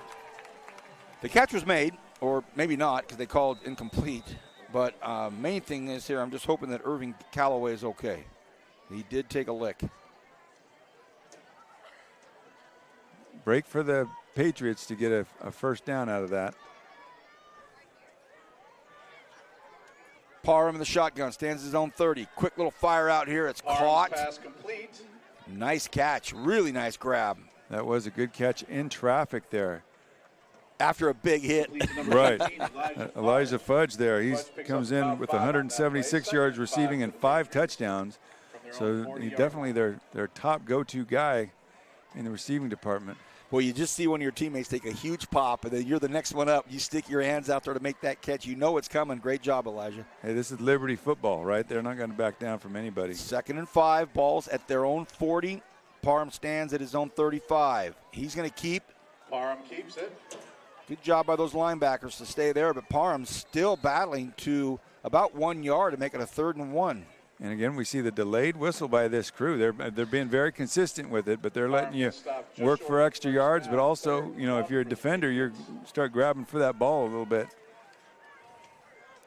the catch was made, or maybe not because they called incomplete. But main thing is here, I'm just hoping that Irving Callaway is okay. He did take a lick. Break for the Patriots to get a first down out of that. Parham in the shotgun, stands his own 30. Quick little fire out here. It's caught. Pass complete. Nice catch. Really nice grab. That was a good catch in traffic there. After a big hit. Right. Elijah Fudge there. He comes in with 176 yards receiving and 5 touchdowns. So he's definitely their top go-to guy in the receiving department. Well, you just see one of your teammates take a huge pop, and then you're the next one up. You stick your hands out there to make that catch. You know it's coming. Great job, Elijah. Hey, this is Liberty football, right? They're not going to back down from anybody. 2nd and 5, balls at their own 40. Parham stands at his own 35. He's going to keep. Parham keeps it. Good job by those linebackers to stay there, but Parham's still battling to about 1 yard to make it a 3rd and 1. And again, we see the delayed whistle by this crew. They're being very consistent with it, but they're letting you work for extra yards. But also, you know, if you're a defender, you start grabbing for that ball a little bit.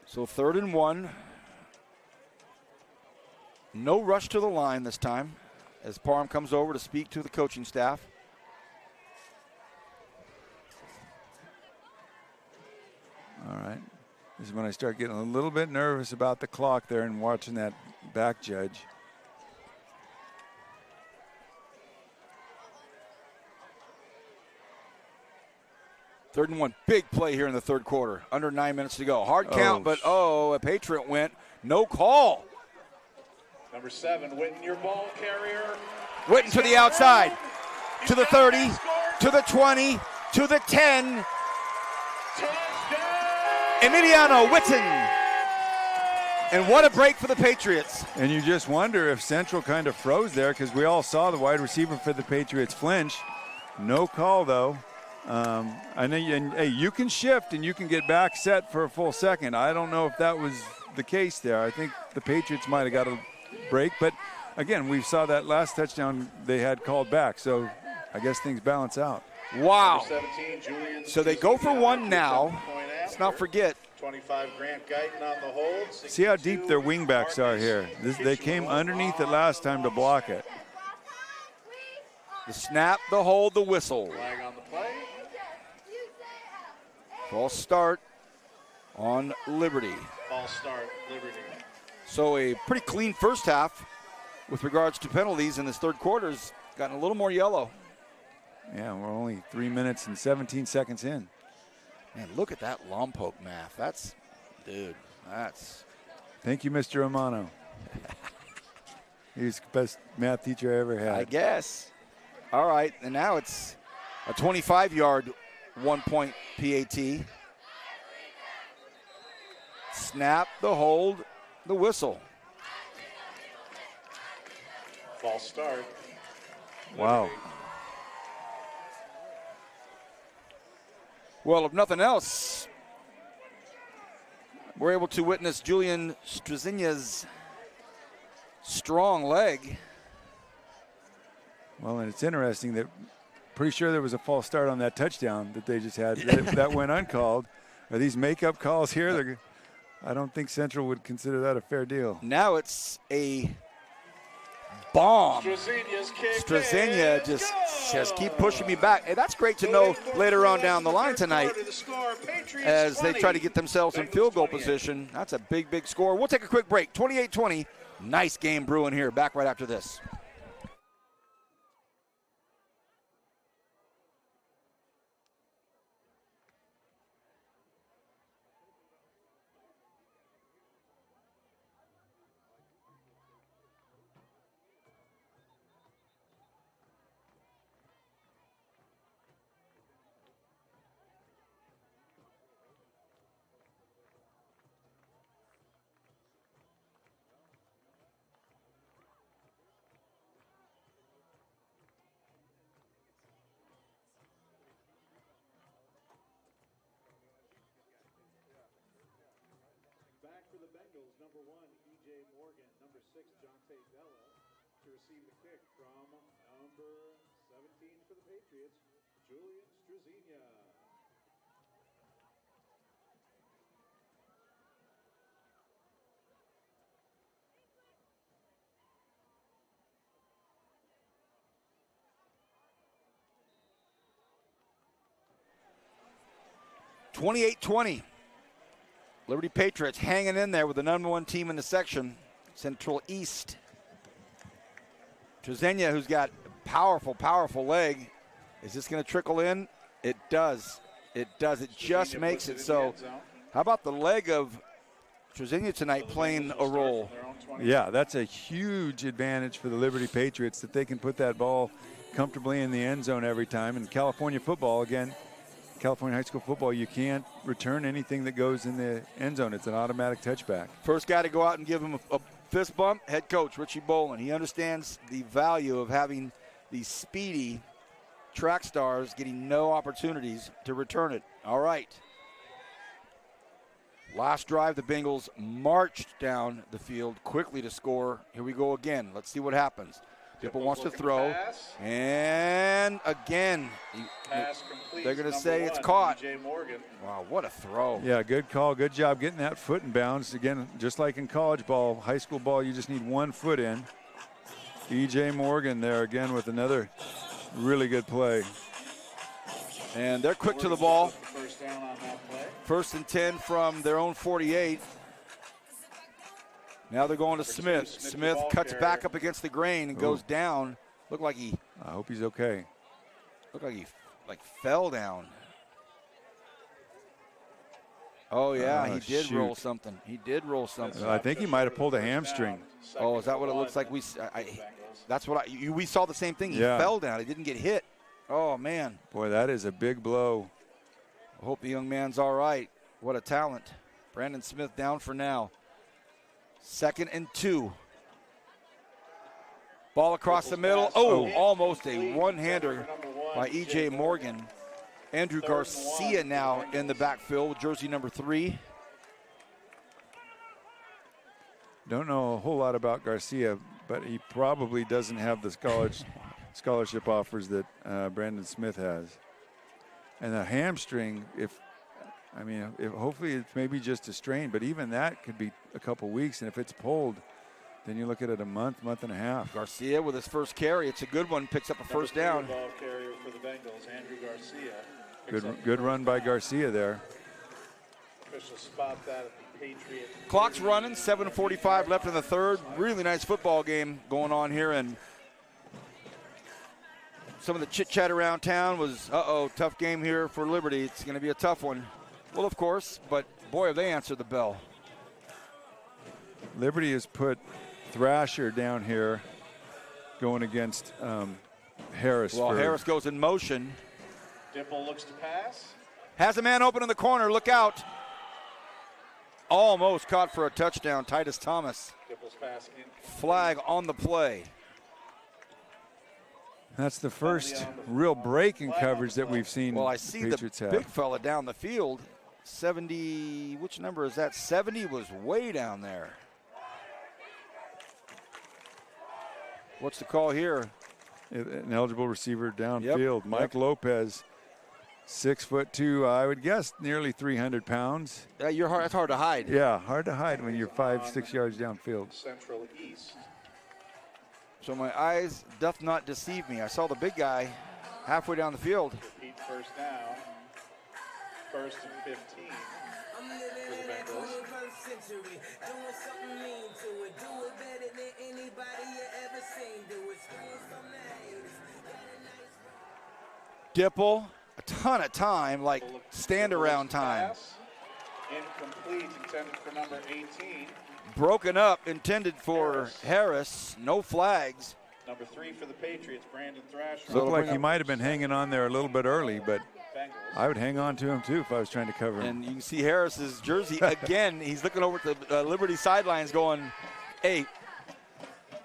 So 3rd and 1. No rush to the line this time as Parham comes over to speak to the coaching staff. All right. This is when I start getting a little bit nervous about the clock there and watching that back judge. Third and 1, big play here in the 3rd quarter. Under 9 minutes to go. Hard count, but a Patriot went. No call. Number 7, Witten, your ball carrier. Witten to the outside, to the 30, to the 20, to the 10. Emiliano Witten. And what a break for the Patriots. And you just wonder if Central kind of froze there because we all saw the wide receiver for the Patriots flinch. No call, though. I know you can shift and you can get back set for a full second. I don't know if that was the case there. I think the Patriots might have got a break. But, again, we saw that last touchdown they had called back. So I guess things balance out. Wow. 17, so they go for 1 now. Let's not forget. 25, Grant Guyton on the hold. 62, see how deep their wingbacks are here. They came underneath it last time to block it. The snap, the hold, the whistle. Flag on the play. False start on Liberty. False start, Liberty. So a pretty clean first half with regards to penalties in this 3rd quarter has gotten a little more yellow. Yeah, we're only 3 minutes and 17 seconds in. Man, look at that Lompoc math. That's. Thank you, Mr. Romano. He's the best math teacher I ever had. I guess. All right, and now it's a 25-yard 1-point PAT. Snap, the hold, the whistle. False start. Wow. Well, if nothing else, we're able to witness Julian Strazinya's strong leg. Well, and it's interesting that pretty sure there was a false start on that touchdown that they just had that went uncalled. Are these makeup calls here? I don't think Central would consider that a fair deal. Now it's a bomb. Strazinya just keep pushing me back. Hey, that's great to know later on down the line tonight as they try to get themselves in field goal position. That's a big, big score. We'll take a quick break. 28-20. Nice game brewing here. Back right after this. Bengals, number 1, E.J. Morgan. Number 6, Jonte Della. To receive the kick from number 17 for the Patriots, Julian Struzina. (28-20). Liberty Patriots hanging in there with the number 1 team in the section, Central East. Trezenia, who's got powerful, powerful leg. Is this going to trickle in? It does. It does. It just makes it so. How about the leg of Trezenia tonight playing a role? Yeah, that's a huge advantage for the Liberty Patriots that they can put that ball comfortably in the end zone every time. And California football, again, California high school football, you can't return anything that goes in the end zone. It's an automatic touchback. First guy to go out and give him a fist bump, head coach Richie Bolin. He understands the value of having these speedy track stars getting no opportunities to return it. All right. Last drive, the Bengals marched down the field quickly to score. Here we go again. Let's see what happens. Dipple wants to throw, and again, they're going to say it's caught. Wow, what a throw. Yeah, good call. Good job getting that foot in bounds. Again, just like in college ball, high school ball, you just need one foot in. E.J. Morgan there again with another really good play. And they're quick to the ball. First and 10 from their own 48. Now they're going to Smith. Smith cuts back up against the grain and goes down. Looked like he. I hope he's okay. Looked like he fell down. Oh yeah, he did roll something. He did roll something. I think he might have pulled a hamstring. Oh, is that what it looks like? That's what we saw the same thing. He fell down. He didn't get hit. Oh man. Boy, that is a big blow. I hope the young man's all right. What a talent. Brandon Smith down for now. 2nd and 2. Ball across the middle. Oh, almost a one-hander by E.J. Morgan. Andrew Garcia now in the backfield with jersey number 3. Don't know a whole lot about Garcia, but he probably doesn't have the scholarship offers that Brandon Smith has. And the hamstring, hopefully it's maybe just a strain, but even that could be a couple weeks. And if it's pulled, then you look at it a month and a half. Garcia with his first carry. It's a good one. Picks up a first down. Ball carrier for the Bengals, Andrew Garcia. Good run by Garcia there. Officials spot that at the Patriots. Clock's running. 7:45 left in the third. Really nice football game going on here. And some of the chit-chat around town was, tough game here for Liberty. It's going to be a tough one. Well, of course, but boy, have they answered the bell. Liberty has put Thrasher down here going against Harris. Well, Harris goes in motion. Dipple looks to pass. Has a man open in the corner. Look out. Almost caught for a touchdown. Titus Thomas. Dipple's pass in. Flag on the play. That's the first real break in coverage that we've seen. Well, I see the big fella down the field. 70, which number is that? 70 was way down there. What's the call here? An eligible receiver downfield. Yep. Mike Lopez, 6'2", I would guess nearly 300 pounds. That's hard to hide. Yeah, hard to hide when you're 5-6 yards downfield. Central East. So my eyes doth not deceive me. I saw the big guy halfway down the field. Repeat first down. 1st and 15 for the Bengals. Dipple, a ton of time, like stand-around time. Incomplete, intended for number 18. Broken up, intended for Harris. No flags. Number 3 for the Patriots, Brandon Thrasher. Looked like he might have been hanging on there a little bit early, but Bengals. I would hang on to him too if I was trying to cover him. And you can see Harris's jersey again. He's looking over at the Liberty sidelines going, hey.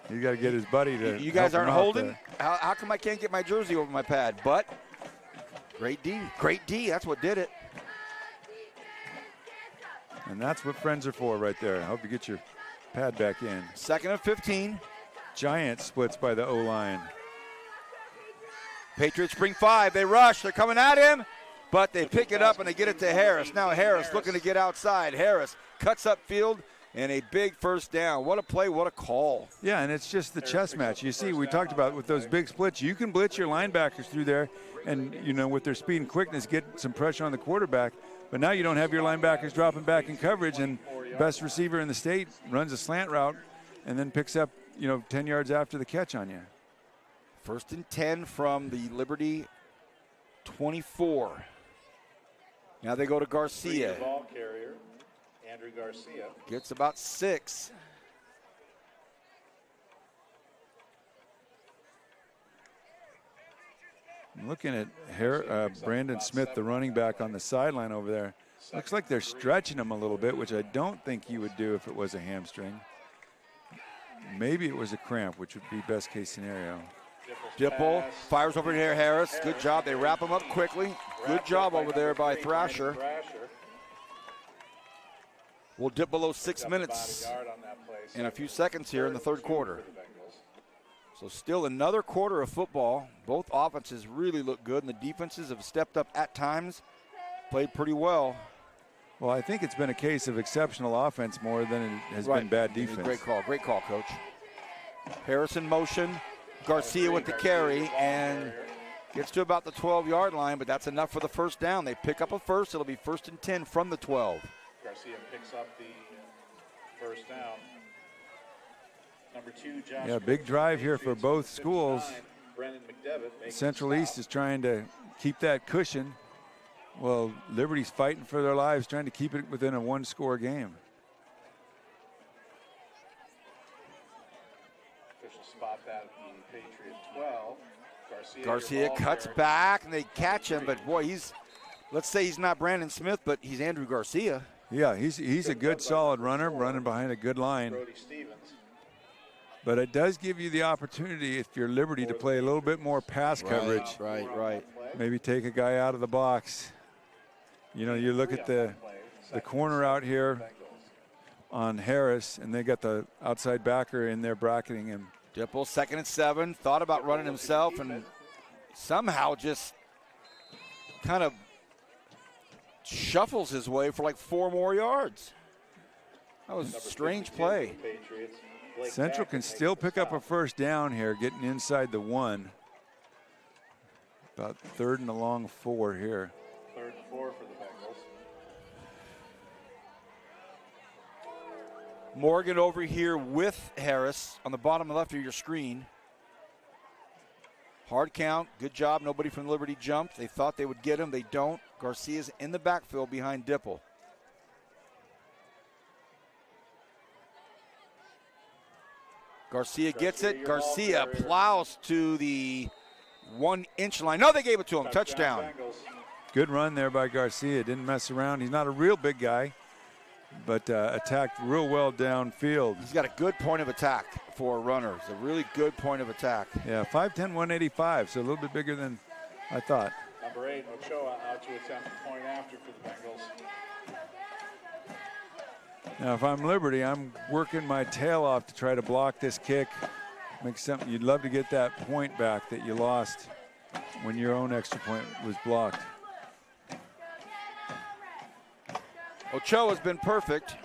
You got to get his buddy to. You guys aren't holding? How come I can't get my jersey over my pad? But great D. Great D. That's what did it. And that's what friends are for right there. I hope you get your pad back in. 2nd and 15. Giant splits by the O-line. Patriots bring 5. They rush. They're coming at him, but they pick it up and they get it to Harris. Now Harris looking to get outside. Harris cuts up field and a big first down. What a play, what a call. Yeah, and it's just the chess match. You see, we talked about with those big splits, you can blitz your linebackers through there and, you know, with their speed and quickness, get some pressure on the quarterback. But now you don't have your linebackers dropping back in coverage, and best receiver in the state runs a slant route and then picks up, 10 yards after the catch on you. 1st and 10 from the Liberty 24. Now they go to Garcia. Ball carrier, Andrew Garcia. Gets about 6. I'm looking at Brandon Smith, the running back on the sideline over there. Looks like they're stretching him a little bit, which I don't think you would do if it was a hamstring. Maybe it was a cramp, which would be best case scenario. Dipple fires over here, Harris. Good job. They wrap him up quickly. Good job over there by Thrasher. We'll dip below 6 minutes in a few seconds here in the third quarter. So still another quarter of football. Both offenses really look good, and the defenses have stepped up at times, played pretty well. Well, I think it's been a case of exceptional offense more than it has been bad defense. Great call, Coach. Harris in motion. Garcia with the carry and gets to about the 12-yard line, but that's enough for the first down. They pick up a first. It'll be 1st and 10 from the 12. Garcia picks up the first down. Number 2, Josh. Yeah, big drive here for both schools. Brendan McDevitt Central East is trying to keep that cushion. Well, Liberty's fighting for their lives, trying to keep it within a one-score game. Official spot that at the Patriot 12. Garcia cuts back, and they catch him, but boy, let's say he's not Brandon Smith, but he's Andrew Garcia. Yeah, he's a good, solid runner, running behind a good line. But it does give you the opportunity, if you're Liberty, to play a little bit more pass coverage. Right. Maybe take a guy out of the box. You look at the corner out here on Harris, and they got the outside backer in there bracketing him. Dipple, 2nd and 7, thought about running himself and somehow just kind of shuffles his way for like 4 more yards. That was a strange play. Central can still pick up a first down here, getting inside the 1. About 3rd and a long 4 here. 3rd and 4 for the Bengals. Morgan over here with Harris on the bottom left of your screen. Hard count, good job. Nobody from Liberty jumped. They thought they would get him. They don't. Garcia's in the backfield behind Dipple. Garcia gets it. Garcia plows to the 1-inch line. No, they gave it to him. Touchdown. Good run there by Garcia. Didn't mess around. He's not a real big guy, but attacked real well downfield. He's got a good point of attack for a runner. It's a really good point of attack. Yeah, 5'10", 185, so a little bit bigger than I thought. Number 8, Ochoa, out to attempt a point after for the Bengals. Now, if I'm Liberty, I'm working my tail off to try to block this kick. Make something. You'd love to get that point back that you lost when your own extra point was blocked. Ochoa's been perfect.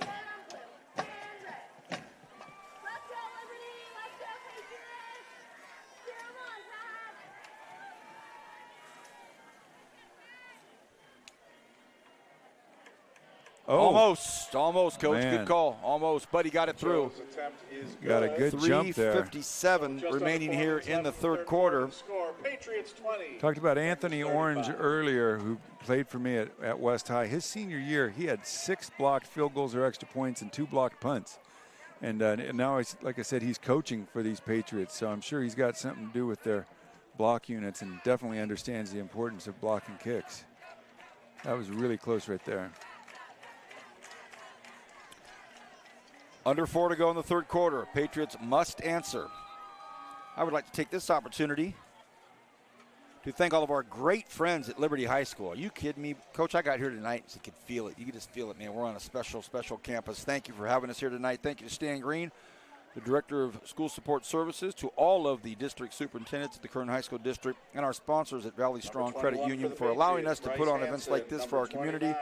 Oh. Almost, Coach. Man. Good call. Almost, but he got it through. Got a good jump there. 3:57 remaining here in the third quarter. Talked about Anthony Orange earlier, who played for me at West High. His senior year, he had 6 blocked field goals or extra points and 2 blocked punts. And now, like I said, he's coaching for these Patriots, so I'm sure he's got something to do with their block units and definitely understands the importance of blocking kicks. That was really close right there. Under 4 to go in the third quarter. Patriots must answer. I would like to take this opportunity to thank all of our great friends at Liberty High School. Are you kidding me? Coach, I got here tonight, so you could feel it. You could just feel it, man. We're on a special, special campus. Thank you for having us here tonight. Thank you to Stan Green, the Director of School Support Services, to all of the district superintendents at the Kern High School District, and our sponsors at Valley Strong Credit Union for allowing us to put on events like this for our community.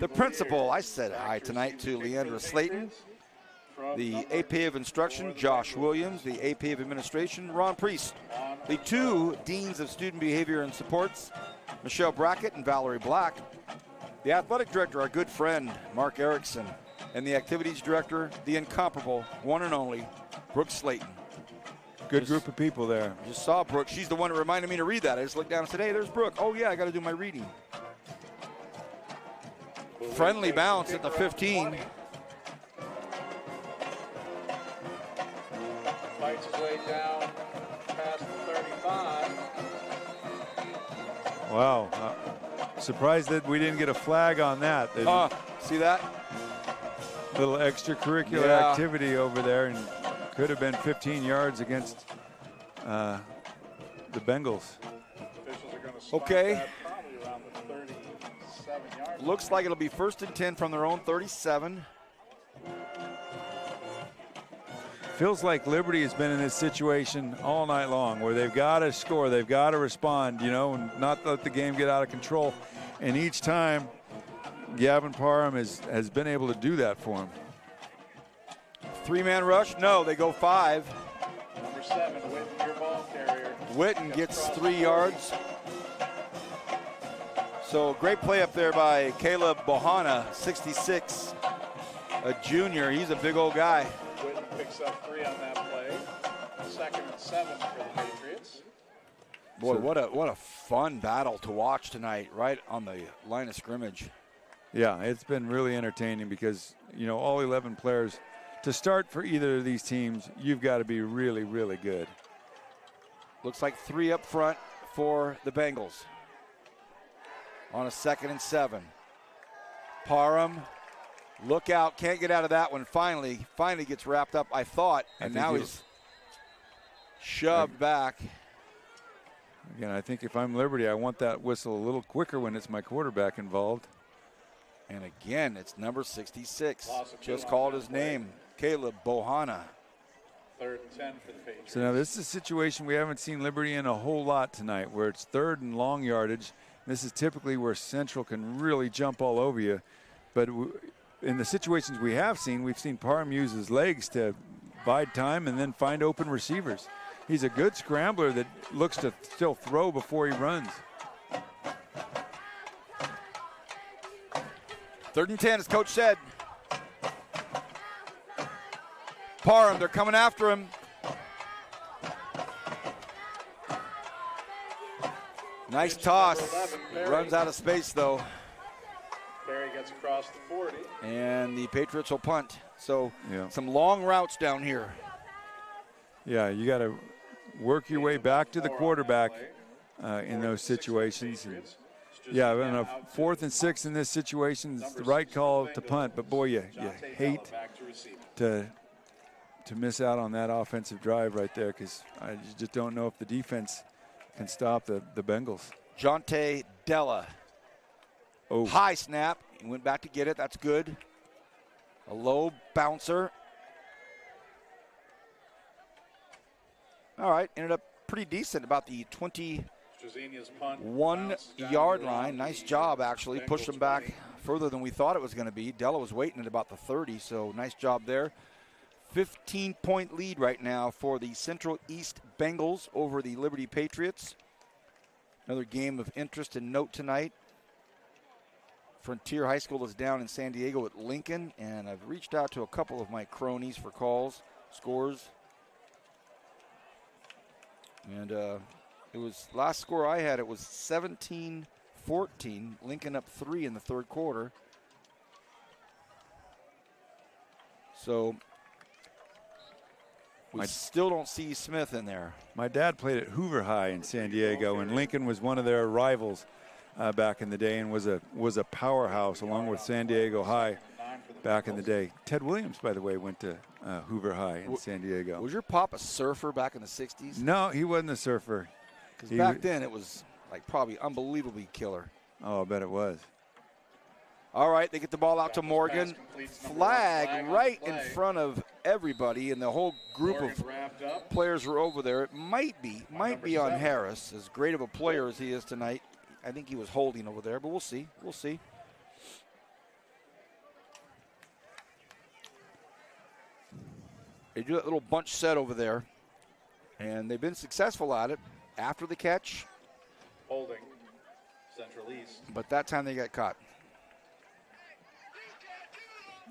The principal, I said hi tonight to Leandra Slayton. The AP of Instruction, Josh Williams. The AP of Administration, Ron Priest. The two Deans of Student Behavior and Supports, Michelle Brackett and Valerie Black. The Athletic Director, our good friend, Mark Erickson. And the Activities Director, the incomparable, one and only, Brooke Slayton. Good group of people there. Just saw Brooke. She's the one that reminded me to read that. I just looked down and said, hey, there's Brooke. Oh, yeah, I got to do my reading. Friendly bounce at the 15. Fights his way down past the 35. Wow. Surprised that we didn't get a flag on that. See that? Little extracurricular activity over there, and could have been 15 yards against the Bengals. Officials are going to stop Okay. that probably around the 37-yard line. Looks like it'll be 1st and 10 from their own 37. Feels like Liberty has been in this situation all night long where they've got to score, they've got to respond, you know, and not let the game get out of control. And each time, Gavin Parham has been able to do that for him. 3-man rush? No, they go 5. Number 7, Witten, your ball carrier. Witten gets 3 yards. So great play up there by Caleb Bohanna, 66, a junior. He's a big old guy. Witten picks up 3 on that play. 2nd and 7 for the Patriots. Boy, what a fun battle to watch tonight, right on the line of scrimmage. Yeah, it's been really entertaining because, you know, all 11 players, to start for either of these teams, you've got to be really, really good. Looks like 3 up front for the Bengals on a 2nd and 7. Parham, look out, can't get out of that one. Finally gets wrapped up, I thought, and now he's shoved back. Again, I think if I'm Liberty, I want that whistle a little quicker when it's my quarterback involved. And again, it's number 66. Loss of 2 Just on called that his play. name, Caleb Bohanna. 3rd and 10 for the Patriots. So now this is a situation we haven't seen Liberty in a whole lot tonight, where it's 3rd and long yardage. This is typically where Central can really jump all over you. But in the situations we have seen, we've seen Parham use his legs to bide time and then find open receivers. He's a good scrambler that looks to still throw before he runs. 3rd and 10, as Coach said. Parham, they're coming after him. Nice toss. 11, Perry. Runs out of space, though. Perry gets across the 40. And the Patriots will punt. So Yeah. some long routes down here. Yeah, you got to work your way back to the quarterback in those situations. And yeah, on a 4th and 6 in this situation, it's the right call to punt. But boy, you hate to miss out on that offensive drive right there, because I just don't know if the defense can stop the Bengals. Jonte Della. Oh, High snap. He went back to get it. That's good. A low bouncer. All right, ended up pretty decent, about the 21-yard line. Nice job, actually. Pushed him back further than we thought it was going to be. Della was waiting at about the 30, so nice job there. 15-point lead right now for the Central East Bengals over the Liberty Patriots. Another game of interest and note tonight. Frontier High School is down in San Diego at Lincoln, and I've reached out to a couple of my cronies for scores. And it was, last score I had, it was 17-14. Lincoln up 3 in the 3rd quarter. So we still don't see Smith in there. my dad played at Hoover High in San Diego, and Lincoln was one of their rivals back in the day, and was a powerhouse along with San Diego High back in the day. Ted Williams, by the way, went to Hoover High in San Diego. Was your pop a surfer back in the 60s? No, he wasn't a surfer. Because back then it was like probably unbelievably killer. Oh, I bet it was. All right, they get the ball out to Morgan. Flag right in front of everybody, and the whole group of players were over there. It might be on Harris. As great of a player as he is tonight, I think he was holding over there, but we'll see. We'll see. They do that little bunch set over there, and they've been successful at it after the catch. Holding. Central East. But that time they got caught.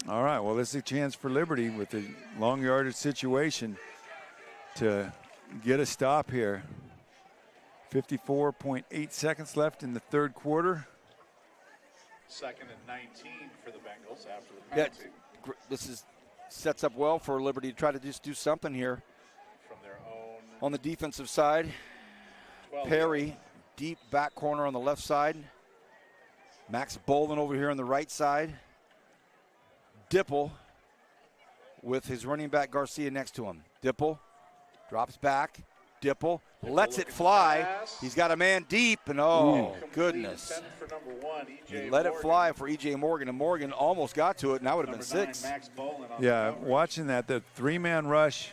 All right, well, this is a chance for Liberty with the long yardage situation to get a stop here. 54.8 seconds left in the third quarter. 2nd and 19 for the Bengals after the penalty. Yeah, this sets up well for Liberty to try to just do something here. From their own. On the defensive side, Perry, deep back corner on the left side. Max Bolden over here on the right side. Dipple with his running back Garcia next to him. Dipple drops back. Dipple lets it fly. He's got a man deep, and oh, goodness. He let it fly for E.J. Morgan, and Morgan almost got to it, and that would have been 6. Yeah, watching that, the three-man rush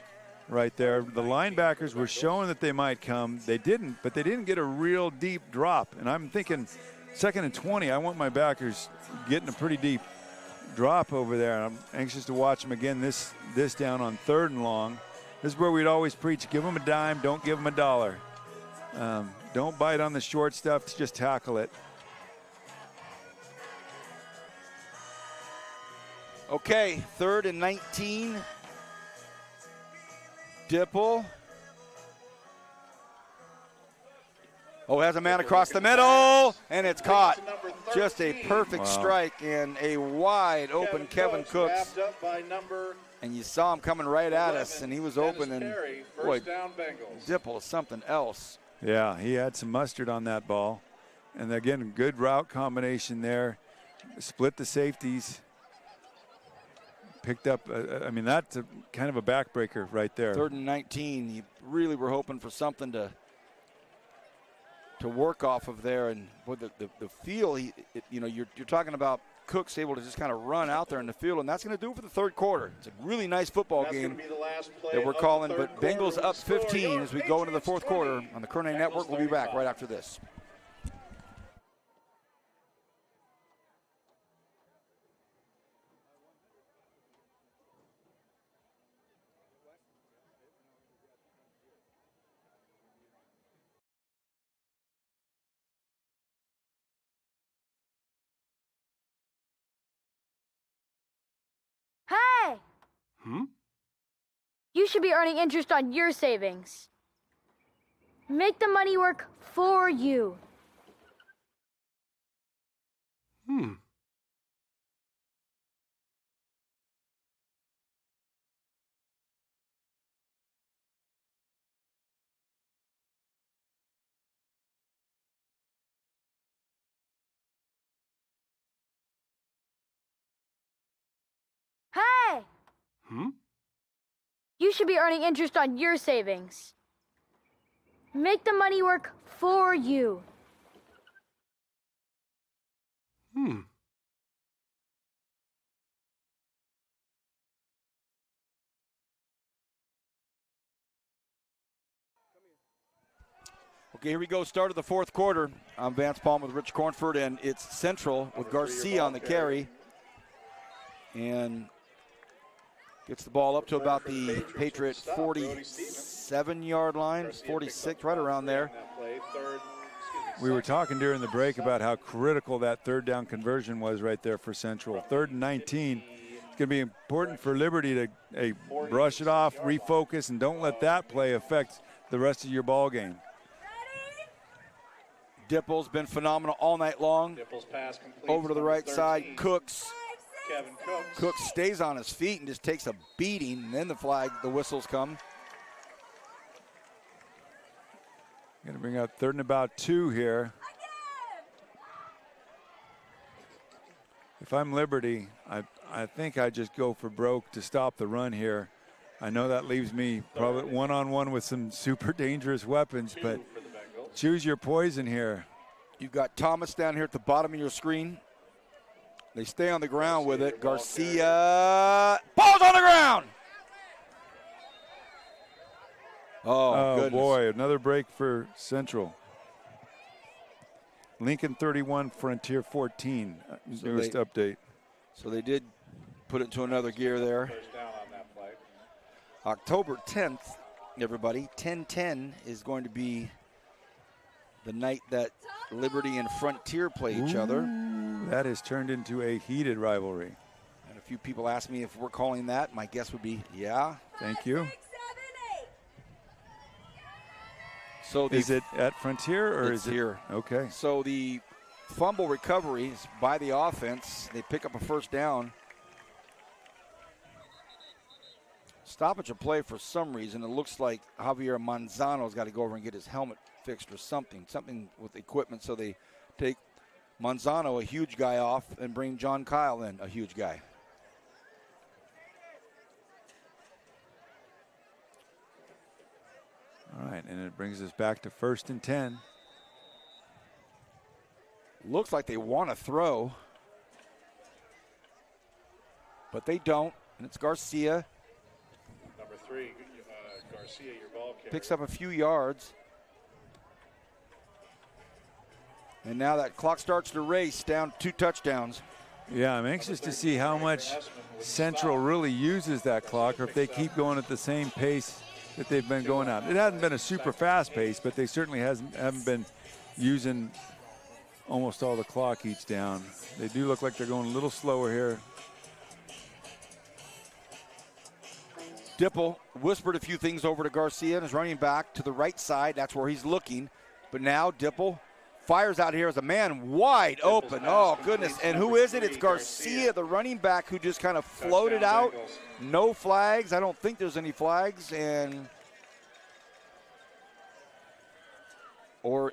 right there. The linebackers were showing that they might come. They didn't, but they didn't get a real deep drop. And I'm thinking 2nd and 20, I want my backers getting a pretty deep drop over there. I'm anxious to watch them again this down on 3rd and long. This is where we'd always preach, give them a dime, don't give them a dollar. Don't bite on the short stuff, just tackle it. Okay, 3rd and 19. Dipple. Oh, has a man across the middle, and it's caught. Just a perfect strike and a wide open Kevin Cooks. And you saw him coming right at us, and he was open, and boy, Dipple is something else. Yeah, he had some mustard on that ball. And again, good route combination there. Split the safeties. Picked up, I mean, that's kind of a backbreaker right there. 3rd and 19. You really were hoping for something to work off of there, and with the feel, you're talking about Cooks able to just kind of run out there in the field, and that's going to do it for the 3rd quarter. It's a really nice football game that we're calling, but Bengals up 15 as we go into the 4th quarter on the Kerr-Neigh Network. We'll be back right after this. Hey! You should be earning interest on your savings. Make the money work for you. Hey! You should be earning interest on your savings. Make the money work for you. Okay, here we go. Start of the 4th quarter. I'm Vance Palm with Rich Cornford, and it's Central with Garcia on the carry. And gets the ball up to about the Patriot 47-yard line, 46, right around there. We were talking during the break about how critical that 3rd down conversion was right there for Central. 3rd and 19. It's going to be important for Liberty to brush it off, refocus, and don't let that play affect the rest of your ball game. Dipple's been phenomenal all night long. Over to the right side, Cooks. Kevin Cooks. Cooks stays on his feet and just takes a beating, and then the whistles come. Going to bring out 3rd and about 2 here. If I'm Liberty, I think I just go for broke to stop the run here. I know that leaves me probably one-on-one with some super dangerous weapons, but choose your poison here. You've got Thomas down here at the bottom of your screen. They stay on the ground with it. Garcia, ball's on the ground. Oh, goodness. Boy, another break for Central. Lincoln 31, Frontier 14, newest update. So they did put it to another gear there. First down on that play. October 10th, everybody, 10-10 is going to be the night that Liberty and Frontier play each other. That has turned into a heated rivalry. And a few people ask me if we're calling that. My guess would be, yeah. Thank you. So Is it at Frontier or It's is it here? Okay. So the fumble recovery is by the offense. They pick up a first down. Stoppage of play for some reason. It looks like Javier Manzano's got to go over and get his helmet fixed or something with equipment. So they take Manzano, a huge guy, off and bring John Kyle in, a huge guy. All right, and it brings us back to 1st and 10. Looks like they want to throw, but they don't. And it's Garcia. Number 3, Garcia, your ball carrier. Picks up a few yards. And now that clock starts to race down 2 touchdowns. Yeah, I'm anxious to see how much Central really uses that clock, or if they keep going at the same pace that they've been going at. It hasn't been a super fast pace, but they certainly haven't been using almost all the clock each down. They do look like they're going a little slower here. Dipple whispered a few things over to Garcia and is running back to the right side. That's where he's looking. But now Dipple fires out here as a man wide open. Oh, goodness. And who is it? It's Garcia, the running back, who just kind of floated out. No flags. I don't think there's any flags. Or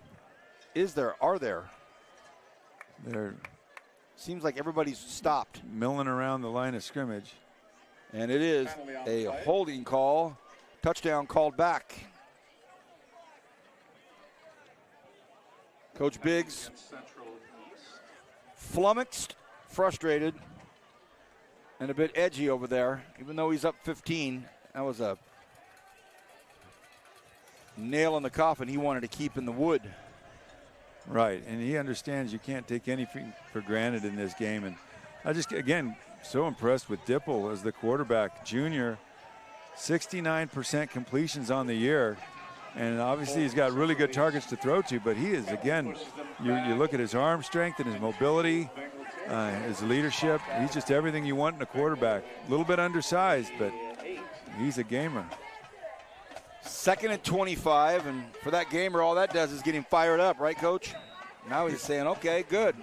is there? Are there? They're Seems like everybody's stopped. milling around the line of scrimmage. And it is a holding call. Touchdown called back. Coach Biggs flummoxed, frustrated, and a bit edgy over there. Even though he's up 15, that was a nail in the coffin he wanted to keep in the wood. Right, and he understands you can't take anything for granted in this game. And I just, again, so impressed with Dipple as the quarterback. Junior, 69% completions on the year. And obviously he's got really good targets to throw to, but he is, again, you look at his arm strength and his mobility, his leadership. He's just everything you want in a quarterback. A little bit undersized, but he's a gamer. 2nd and 25, and for that gamer, all that does is get him fired up, right, Coach? Now he's saying, okay, good.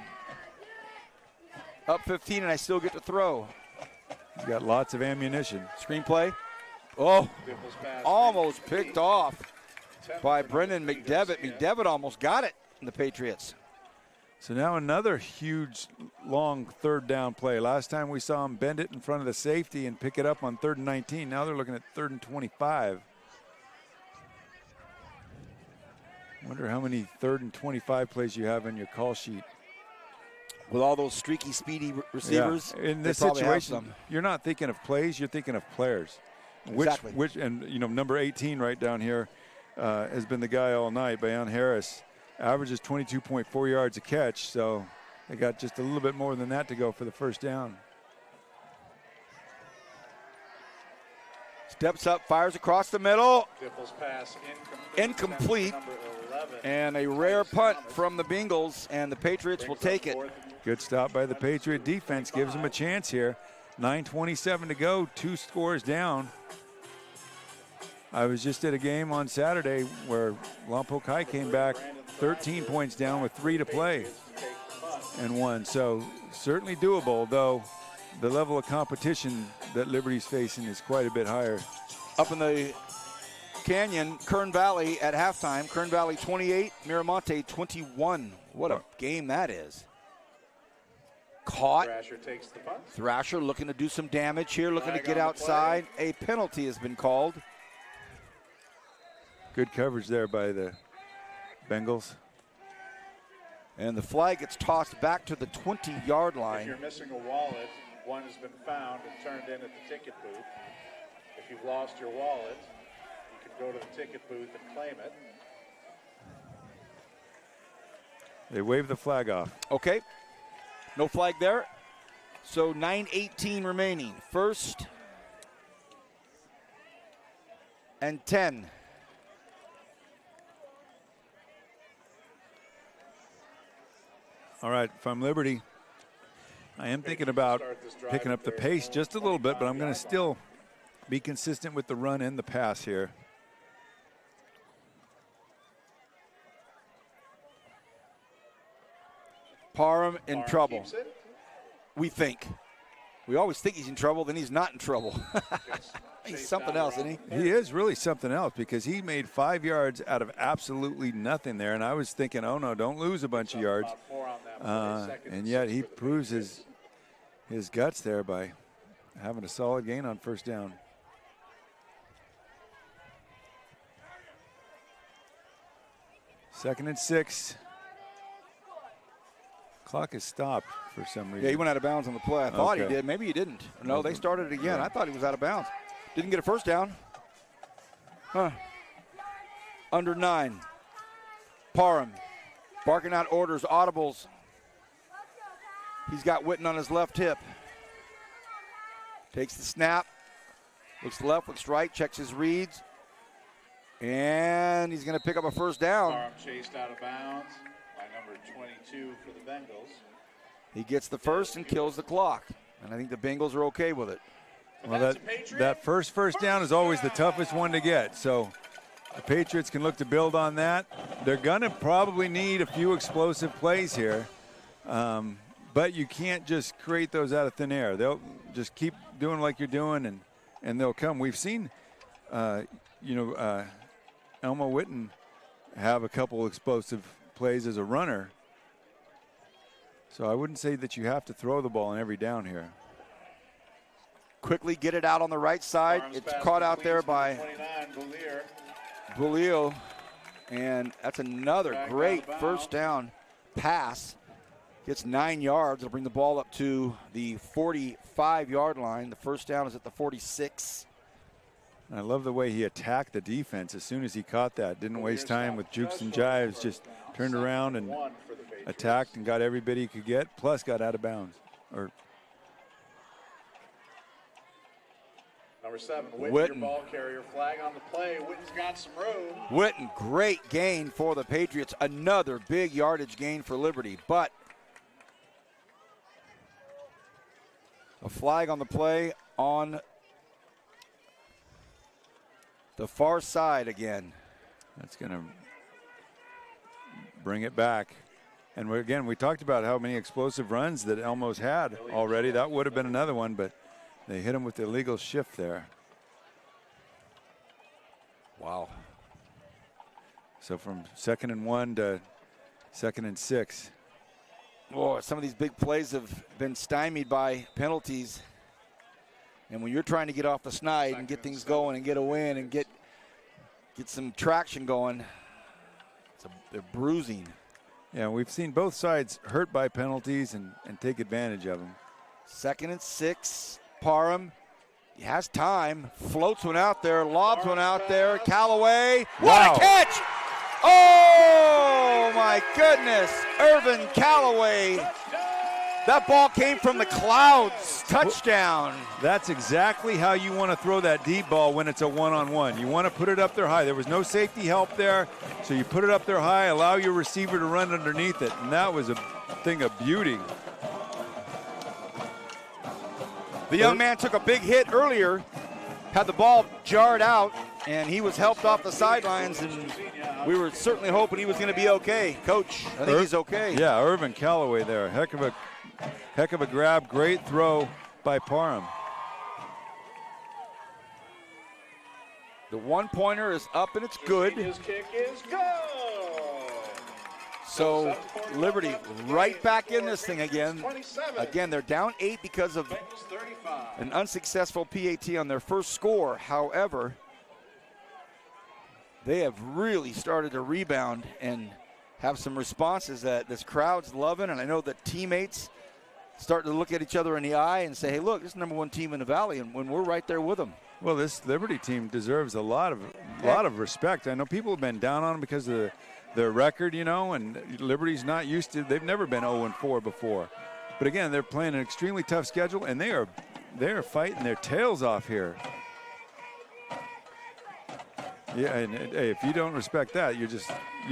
Up 15, and I still get to throw. He's got lots of ammunition. Screenplay. Oh, almost picked off by Brendan McDevitt. McDevitt almost got it in the Patriots. So now another huge, long 3rd down play. Last time we saw him bend it in front of the safety and pick it up on 3rd and 19. Now they're looking at 3rd and 25. Wonder how many 3rd and 25 plays you have in your call sheet. With all those streaky, speedy receivers, yeah. In this they probably have situation, some. you're not thinking of plays, you're thinking of players. Exactly. And you know, number 18 right down here has been the guy all night, Bayon Harris. Averages 22.4 yards a catch, so they got just a little bit more than that to go for the 1st down. Steps up, fires across the middle. Dipple's pass Incomplete. Number 11. And a rare punt from the Bengals, and the Patriots will take it. Good stop by the Patriot defense, gives them a chance here. 9:27 to go, 2 scores down. I was just at a game on Saturday where Lompoc High came back 13 points down with 3 to play and won. So certainly doable, though the level of competition that Liberty's facing is quite a bit higher. Up in the Canyon, Kern Valley at halftime. Kern Valley 28, Miramonte 21. What a game that is. Caught. Thrasher takes the punt. Thrasher looking to do some damage here, looking to get outside. A penalty has been called. Good coverage there by the Bengals. And the flag gets tossed back to the 20-yard If line. you're missing a wallet, one has been found and turned in at the ticket booth. If you've lost your wallet, you can go to the ticket booth and claim it. They wave the flag off. Okay. No flag there. So 9:18 remaining. First and 10. All right, if I'm Liberty, I am thinking about picking up the pace just a little bit, but I'm going to still be consistent with the run and the pass here. Parham in Barr trouble. keeps it. We think. We always think he's in trouble, then he's not in trouble. He's something else, isn't he? He is really something else because he made 5 yards out of absolutely nothing there, and I was thinking, oh no, don't lose a bunch of yards. About 4 on that play, second And and yet 6 he for the proves Patriots. his guts there by having a solid gain on first down. Second and 6. Clock is stopped for some reason. Yeah, he went out of bounds on the play. I thought he Okay. did. Maybe he didn't. No, they started it again. I thought he was out of bounds. Didn't get a first down. Huh. Under 9. Parham barking out orders, audibles. He's got Witten on his left hip. Takes the snap. Looks left, looks right, checks his reads. And he's going to pick up a first down. Parham chased out of bounds by number 22 for the Bengals. He gets the first and kills the clock. And I think the Bengals are okay with it. Well, that first down is always the toughest one to get. So the Patriots can look to build on that. They're going to probably need a few explosive plays here. But you can't just create those out of thin air. They'll just keep doing like you're doing, and they'll come. We've seen, Elmo Witten have a couple explosive plays as a runner. So I wouldn't say that you have to throw the ball on every down here. Quickly get it out on the right side. Parham's It's pass caught out there completes by to 29, Boulier. Bulio. And that's another Back great out of first bounds. down pass. Gets 9 yards. It'll bring the ball up to the 45-yard line. The first down is at the 46. I love the way he attacked the defense as soon as he caught that. Didn't waste time with jukes and jives. Just turned around and One for the Patriots. attacked and got every bit he could get, plus got out of bounds. Or Number 7, Witten, Witten. your ball carrier. Flag on the play. Witten's got some room. Witten, great gain for the Patriots. Another big yardage gain for Liberty. But a flag on the play on the far side again. that's going to bring it back. And we talked about how many explosive runs that Elmo's had already. That would have been another one, but they hit him with the illegal shift there. Wow. So from 2nd and 1 to 2nd and 6. Oh, some of these big plays have been stymied by penalties. And when you're trying to get off the snide and get things going and get a win and get some traction going, they're bruising. Yeah, we've seen both sides hurt by penalties and take advantage of them. 2nd and 6. Parham, he has time, floats one out there, lobs one out there. Callaway, what Wow. a catch! Oh my goodness, Irvin Callaway. That ball came from the clouds. Touchdown. That's exactly how you want to throw that deep ball when it's a one-on-one. You want to put it up there high. There was no safety help there, so you put it up there high, allow your receiver to run underneath it, and that was a thing of beauty. The young man took a big hit earlier, had the ball jarred out, and he was helped off the sidelines, and we were certainly hoping he was going to be okay. Coach, I think he's okay. Yeah, Irvin Callaway there. Heck of a grab. Great throw by Parham. The one-pointer is up, and it's good. His kick is good. So Liberty right back in this thing again. 27. Again, they're down 8 because of Bengals 35. an unsuccessful PAT on their first score. However, they have really started to rebound and have some responses that this crowd's loving. And I know that teammates starting to look at each other in the eye and say, hey, look, this is the #1 team in the Valley, and when we're right there with them. Well, this Liberty team deserves a lot of respect. I know people have been down on them because of their record, you know, and Liberty's not used to. They've never been 0-4 before. But again, they're playing an extremely tough schedule, and they are fighting their tails off here. Yeah, and hey, if you don't respect that, you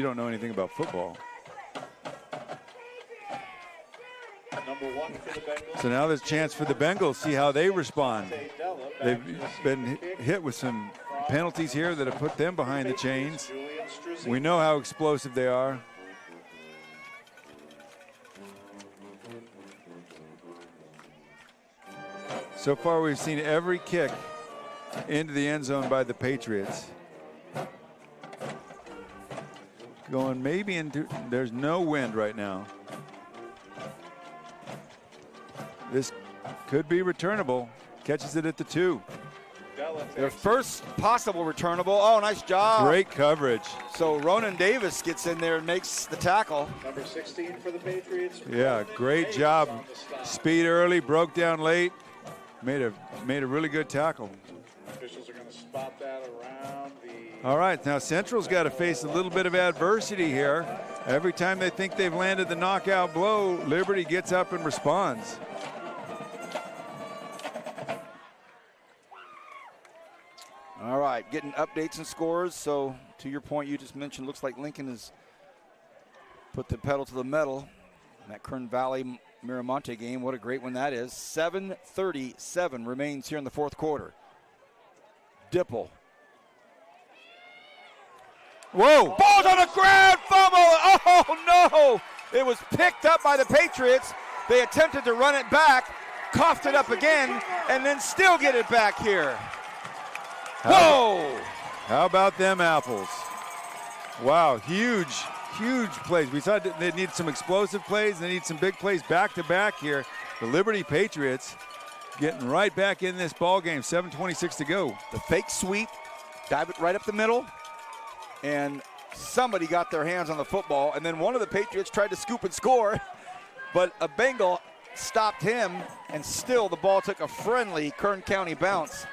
don't know anything about football. So now there's a chance for the Bengals, see how they respond. They've been hit with some penalties here that have put them behind the chains. We know how explosive they are. So far, we've seen every kick into the end zone by the Patriots. Going maybe into, there's no wind right now. This could be returnable. Catches it at the 2. Their first possible returnable. Oh, nice job. Great coverage. So Ronan Davis gets in there and makes the tackle. Number 16 for the Patriots. Yeah, great job. Speed early, broke down late. Made a really good tackle. Officials are going to spot that around the... All right, now Central's got to face a little bit of adversity here. Every time they think they've landed the knockout blow, Liberty gets up and responds. All right, getting updates and scores. So to your point you just mentioned, looks like Lincoln has put the pedal to the metal in that Kern Valley Miramonte game. What a great one that is. 7:37 remains here in the fourth quarter. Dipple. Whoa! Ball's on the ground, fumble! Oh no! It was picked up by the Patriots. They attempted to run it back, coughed it up again, and then still get it back here. Whoa! How about them apples? Wow, huge plays. We thought they need some explosive plays. They need some big plays back to back here. The Liberty Patriots getting right back in this ball game. 7:26 to go. The fake sweep, dive it right up the middle, and somebody got their hands on the football, and then one of the Patriots tried to scoop and score, but a Bengal stopped him, and still the ball took a friendly Kern County bounce.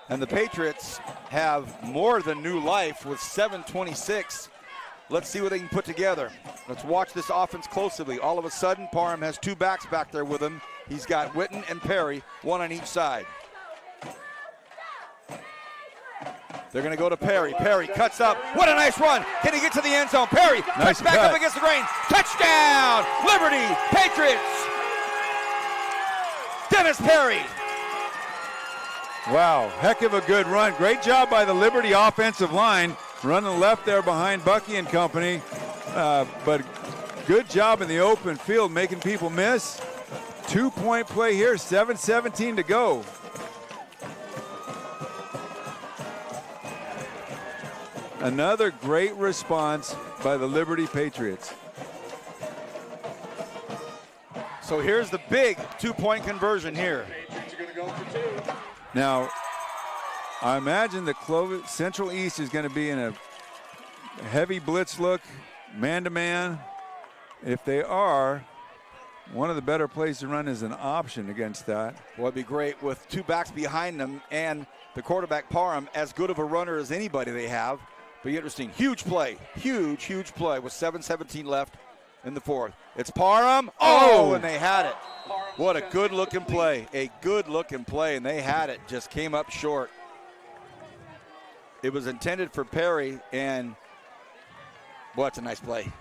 And the Patriots have more than new life with 7:26. Let's see what they can put together. Let's watch this offense closely. All of a sudden, Parham has two backs back there with him. He's got Witten and Perry, one on each side. They're going to go to Perry. Perry cuts up. What a nice run. Can he get to the end zone? Perry cuts back up against the grain. Touchdown, Liberty Patriots. Dennis Perry. Wow, heck of a good run. Great job by the Liberty offensive line. Running left there behind Bucky and company. But good job in the open field, making people miss. 2-point play here, 7:17 to go. Another great response by the Liberty Patriots. So here's the big 2-point conversion here. Patriots are going to go for 2. Now, I imagine the Clovis Central East is going to be in a heavy blitz look, man-to-man. If they are, one of the better plays to run is an option against that. Well, it'd be great with two backs behind them and the quarterback Parham, as good of a runner as anybody they have. Be interesting. Huge play. Huge play with 7:17 left in the fourth. It's Parham. Oh, and they had it. What a good-looking play. A good-looking play, and they had it. Just came up short. It was intended for Perry, and boy, that's a nice play.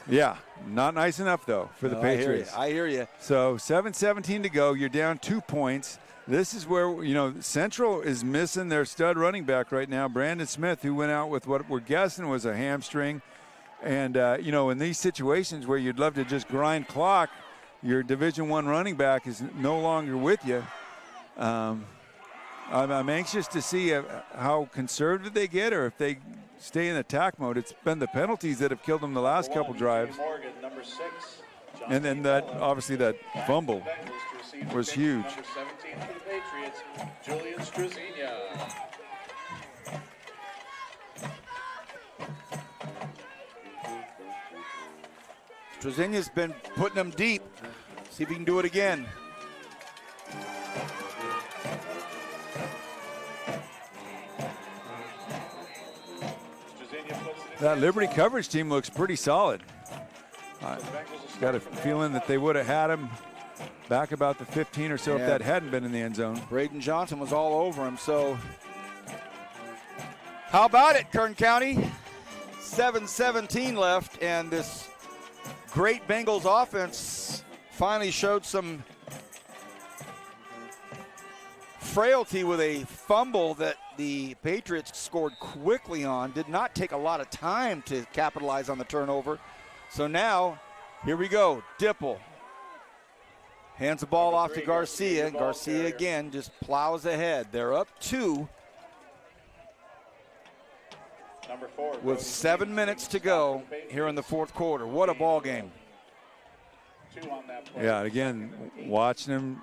Yeah, not nice enough, though, for the Patriots. I hear you. So 7:17 to go. You're down 2 points. This is where, you know, Central is missing their stud running back right now, Brandon Smith, who went out with what we're guessing was a hamstring. And, you know, in these situations where you'd love to just grind clock, your Division I running back is no longer with you. I'm anxious to see how conservative they get, or if they stay in attack mode. It's been the penalties that have killed them the last couple drives. Morgan, number 6. And then that, obviously, that fumble was huge. Number 17 for the Patriots, Julian Struzina. Trezenia's been putting them deep. See if he can do it again. That Liberty coverage team looks pretty solid. Got a feeling that they would have had him back about the 15 or so if that hadn't been in the end zone. Braden Johnson was all over him, so how about it, Kern County? 7:17 left, and this great Bengals offense finally showed some frailty with a fumble that the Patriots scored quickly on. Did not take a lot of time to capitalize on the turnover. So now, here we go. Dipple hands the ball off to Garcia. Garcia again just plows ahead. They're up 2 with 7 minutes to go here in the fourth quarter. What a ball game. Yeah, again, watching them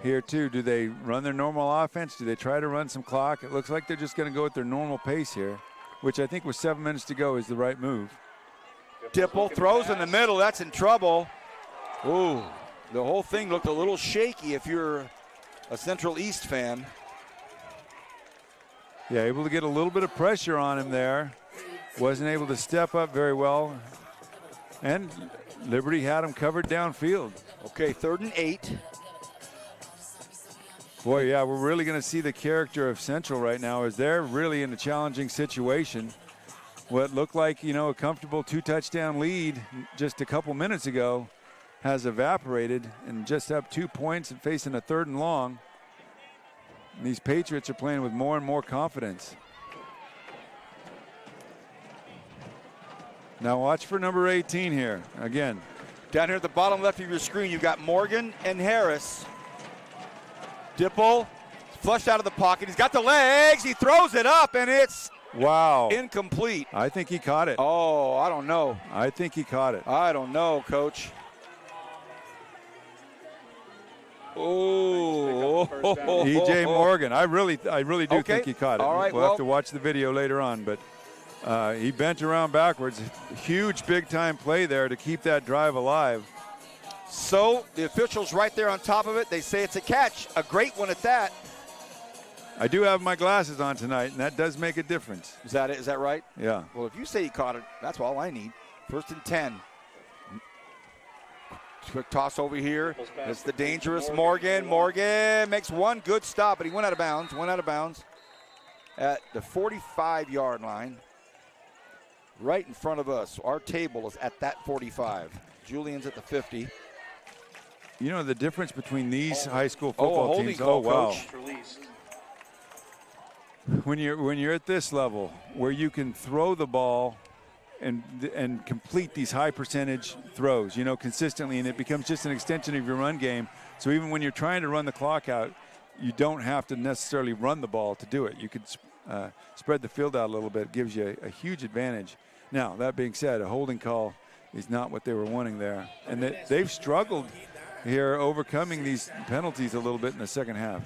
here too. Do they run their normal offense? Do they try to run some clock? It looks like they're just going to go at their normal pace here, which I think with 7 minutes to go is the right move. Dipple throws in the middle. That's in trouble. Ooh, the whole thing looked a little shaky if you're a Central East fan. Yeah, able to get a little bit of pressure on him there. Wasn't able to step up very well. And Liberty had him covered downfield. Okay, 3rd and 8. Boy, yeah, we're really going to see the character of Central right now as they're really in a challenging situation. What looked like, a comfortable 2-touchdown lead just a couple minutes ago has evaporated and just up 2 points and facing a 3rd and long. And these Patriots are playing with more and more confidence. Now watch for number 18 here. Again, down here at the bottom left of your screen, you've got Morgan and Harris. Dipple flushed out of the pocket. He's got the legs. He throws it up, and it's incomplete. I think he caught it. Oh, I don't know. I think he caught it. I don't know, Coach. Oh, E.J. Morgan. I really do think he caught it. All right, we'll have to watch the video later on, but he bent around backwards. Huge big-time play there to keep that drive alive. So the officials right there on top of it, they say it's a catch, a great one at that. I do have my glasses on tonight, and that does make a difference. Is that it? Is that right? Yeah. Well, if you say he caught it, that's all I need. 1st and 10. Quick toss over here. It's the dangerous Morgan. Morgan makes one good stop, but he went out of bounds. At the 45-yard line. Right in front of us. Our table is at that 45. Julian's at the 50. You know the difference between these high school football teams. Coach. When you're at this level where you can throw the ball and complete these high percentage throws, consistently, and it becomes just an extension of your run game. So even when you're trying to run the clock out, you don't have to necessarily run the ball to do it. You could spread the field out a little bit. It gives you a huge advantage. Now, that being said, a holding call is not what they were wanting there. And they've struggled here overcoming these penalties a little bit in the second half.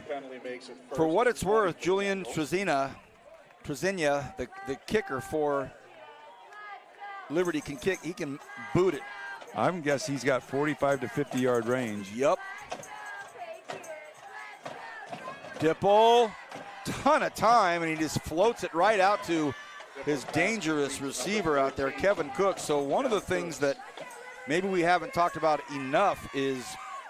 For what it's worth, Julian Trezenia, the kicker for Liberty, can kick. He can boot it. I'm guessing he's got 45 to 50-yard range. Yep. Dipple, ton of time, and he just floats it right out to his dangerous receiver out there, Kevin Cook. So one of the things that maybe we haven't talked about enough is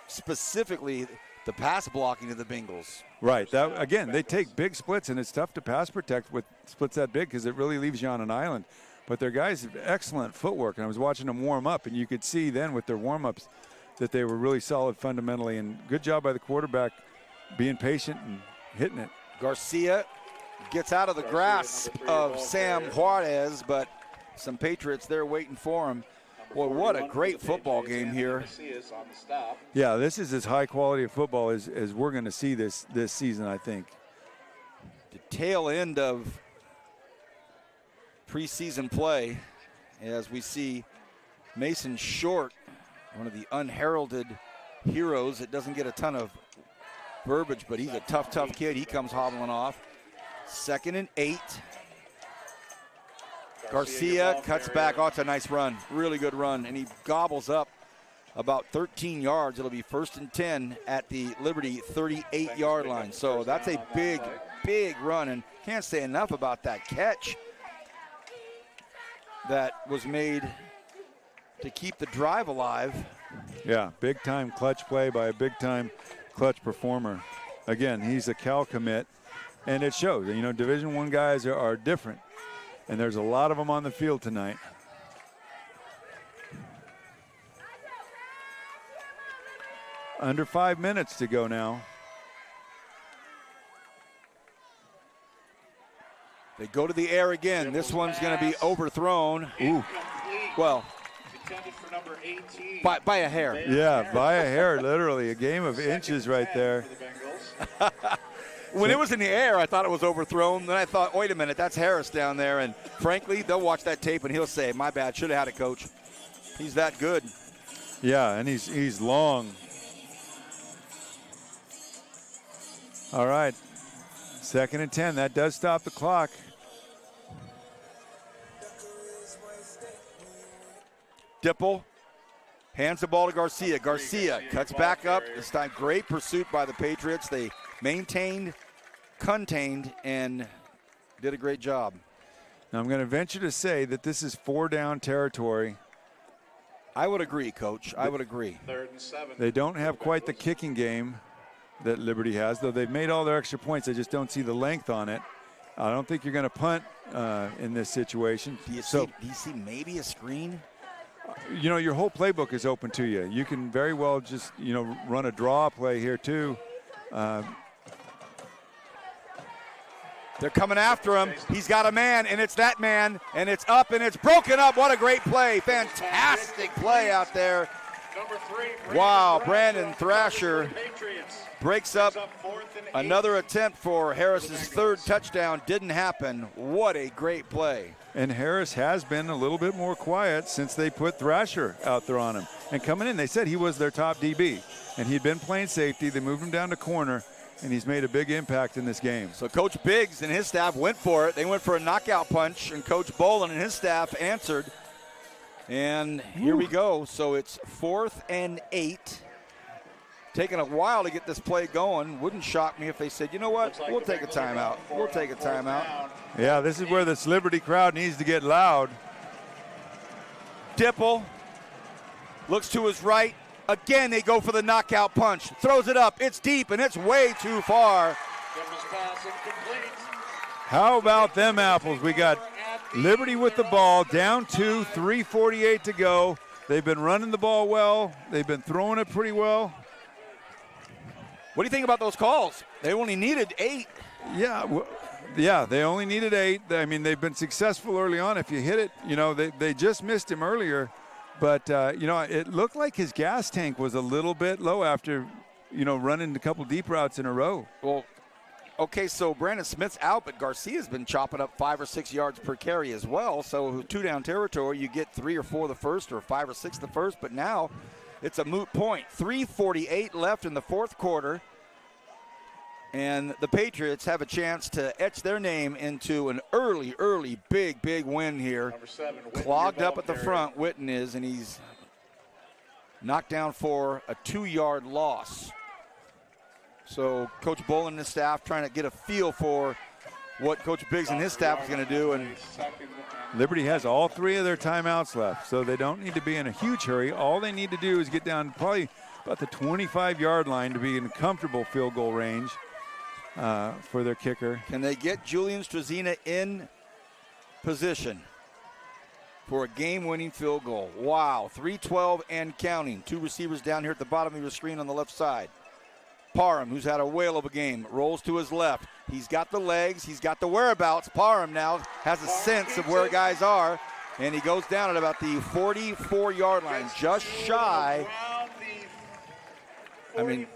specifically the pass blocking of the Bengals. Right. That, again, they take big splits, and it's tough to pass protect with splits that big because it really leaves you on an island. But their guys have excellent footwork, and I was watching them warm up, and you could see then with their warm-ups that they were really solid fundamentally, and good job by the quarterback being patient and hitting it. Garcia gets out of the grasp of Sam Juarez, but some Patriots there waiting for him. Boy, what a great football game here. Yeah, this is as high quality of football as we're going to see this season, I think. The tail end of preseason play as we see Mason Short, one of the unheralded heroes that doesn't get a ton of verbiage, but he's a tough kid. He comes hobbling off. 2nd and 8. Garcia cuts back. Oh, it's a nice run. Really good run. And he gobbles up about 13 yards. It'll be 1st and 10 at the Liberty 38-yard line. So that's a big, big run. And can't say enough about that catch that was made to keep the drive alive. Yeah, big-time clutch play by a big-time clutch performer. Again, he's a Cal commit, and it shows. You know, Division I guys are different, and there's a lot of them on the field tonight. Under 5 minutes to go now. They go to the air again. This one's going to be overthrown. Ooh. Well, by a hair. Yeah, by a hair, literally. A game of inches right there. When it was in the air, I thought it was overthrown. Then I thought, wait a minute, that's Harris down there. And frankly, they'll watch that tape and he'll say, my bad, should have had it, coach. He's that good. Yeah, and he's long. All right, 2nd and 10. That does stop the clock. Dipple hands the ball to Garcia. Garcia cuts back up. This time, great pursuit by the Patriots. They maintained, contained, and did a great job. Now, I'm going to venture to say that this is 4-down territory. I would agree, Coach. I would agree. 3rd and 7. They don't have quite the kicking game that Liberty has, though they've made all their extra points. I just don't see the length on it. I don't think you're going to punt in this situation. Do you see maybe a screen? You know, your whole playbook is open to you. You can very well just, you know, run a draw play here too. They're coming after him. He's got a man, and it's that man, and it's up, and it's broken up. What a great play. Fantastic play out there. Wow, Brandon Thrasher breaks up another attempt for Harris's 3rd touchdown. Didn't happen. What a great play. And Harris has been a little bit more quiet since they put Thrasher out there on him. And coming in, they said he was their top DB. And he'd been playing safety. They moved him down to corner, and he's made a big impact in this game. So Coach Biggs and his staff went for it. They went for a knockout punch, and Coach Bolin and his staff answered. And here we go. So it's 4th and 8. Taking a while to get this play going. Wouldn't shock me if they said, you know what, we'll take a timeout. We'll take a timeout. Yeah, this is where this Liberty crowd needs to get loud. Dipple looks to his right. Again, they go for the knockout punch. Throws it up. It's deep, and it's way too far. How about them apples? We got Liberty with the ball, down 2, 3:48 to go. They've been running the ball well. They've been throwing it pretty well. What do you think about those calls? They only needed 8. Yeah, they only needed 8. I mean, they've been successful early on. If you hit it, you know, they just missed him earlier. But, you know, it looked like his gas tank was a little bit low after, you know, running a couple deep routes in a row. Well, okay, so Brandon Smith's out, but Garcia's been chopping up 5 or 6 yards per carry as well. So 2-down territory, you get 3 or 4 the first or 5 or 6 the first. But now it's a moot point. 3:48 left in the 4th quarter. And the Patriots have a chance to etch their name into an early, big win here. Number 7, Clogged up at the front, Witten is, and he's knocked down for a 2-yard loss. So Coach Bolin and his staff trying to get a feel for what Coach Biggs and his staff is going to do. And Liberty has all 3 of their timeouts left, so they don't need to be in a huge hurry. All they need to do is get down probably about the 25-yard line to be in comfortable field goal range for their kicker. Can they get Julian Struzina in position for a game-winning field goal? Wow, 3:12 and counting. 2 receivers down here at the bottom of your screen on the left side. Parham, who's had a whale of a game, rolls to his left. He's got the legs. He's got the whereabouts. Parham now has a sense of where guys are, and he goes down at about the 44-yard line, just shy. I mean,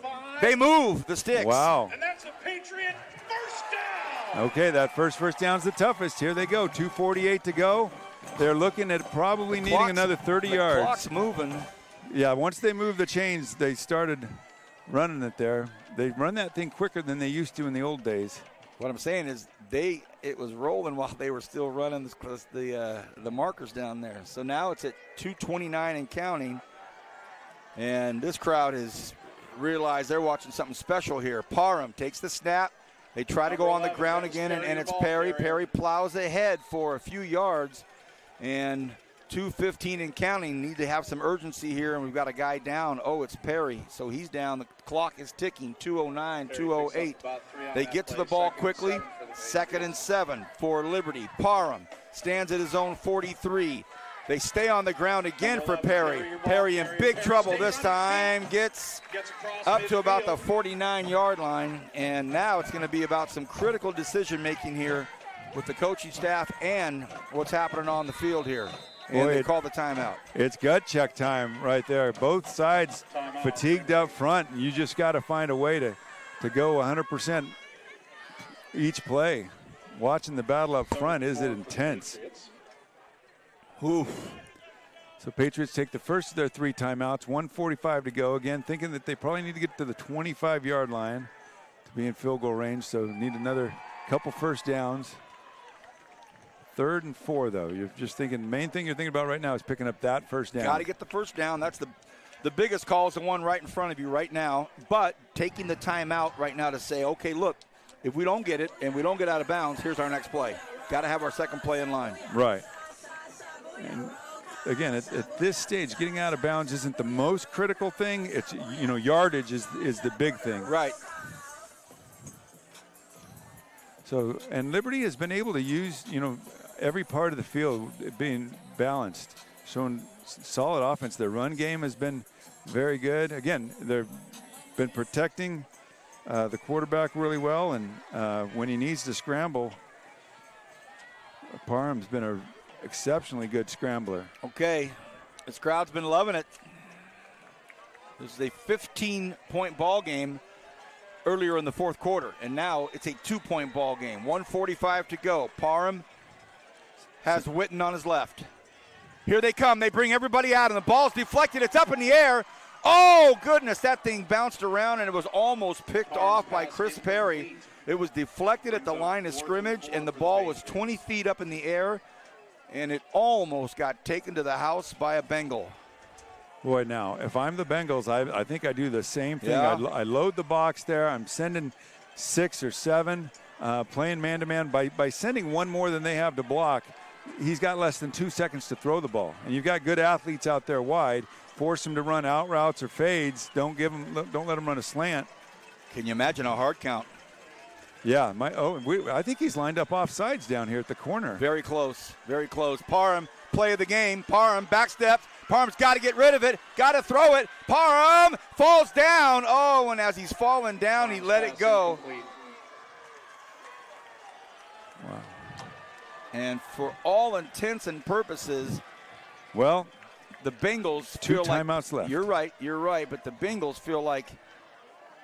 they move the sticks. Wow. And that's a Patriot first down. Okay, that first down's the toughest. Here they go, 2:48 to go. They're looking at probably needing another 30 yards. The clock's moving. Yeah, once they moved the chains, they started running it there. They run that thing quicker than they used to in the old days. What I'm saying is it was rolling while they were still running the markers down there. So now it's at 2:29 and counting, and this crowd has realized they're watching something special here. Parham takes the snap. They try to go on the ground again, and it's Perry. Perry plows ahead for a few yards, and 2:15 and counting. Need to have some urgency here, and we've got a guy down. Oh, it's Perry. So he's down. The clock is ticking. 2:09, 2:08. They get to the ball quickly. 2nd and 7 for Liberty. Parham stands at his own 43. They stay on the ground again for Perry. Perry in big trouble this time. Gets up to about the 49-yard line, and now it's going to be about some critical decision-making here with the coaching staff and what's happening on the field here. And they call the timeout. It's gut check time right there. Both sides fatigued up front. You just got to find a way to go 100% each play. Watching the battle up front, is it intense? Oof. So Patriots take the first of their 3 timeouts, 1:45 to go. Again, thinking that they probably need to get to the 25-yard line to be in field goal range, so need another couple first downs. 3rd and 4, though. You're just thinking, main thing you're thinking about right now is picking up that first down. Got to get the first down. That's the biggest call is the one right in front of you right now. But taking the timeout right now to say, okay, look, if we don't get it and we don't get out of bounds, here's our next play. Got to have our second play in line. Right. And again, at this stage, getting out of bounds isn't the most critical thing. It's, yardage is the big thing. Right. So, and Liberty has been able to use, every part of the field being balanced, showing solid offense. Their run game has been very good. Again, they've been protecting the quarterback really well, and when he needs to scramble, Parham's been an exceptionally good scrambler. Okay, this crowd's been loving it. This is a 15-point ball game earlier in the 4th quarter, and now it's a 2-point ball game. 1:45 to go. Parham has Witten on his left. Here they come. They bring everybody out, and the ball's deflected. It's up in the air. Oh, goodness, that thing bounced around, and it was almost picked off by Chris Perry. It was deflected at the line of scrimmage, and the ball was 20 feet up in the air, and it almost got taken to the house by a Bengal. Boy, now, if I'm the Bengals, I think I do the same thing. Yeah. I load the box there. I'm sending 6 or 7, playing man-to-man. By sending one more than they have to block, he's got less than 2 seconds to throw the ball. And you've got good athletes out there wide. Force him to run out routes or fades. Don't let him run a slant. Can you imagine a hard count? Yeah, I think he's lined up offsides down here at the corner. Very close, very close. Parham, play of the game. Parham backsteps. Parham's got to get rid of it. Got to throw it. Parham falls down. Oh, and as he's falling down, he let it go. Wow. And for all intents and purposes, well, the Bengals 2 feel timeouts like, left. You're right. But the Bengals feel like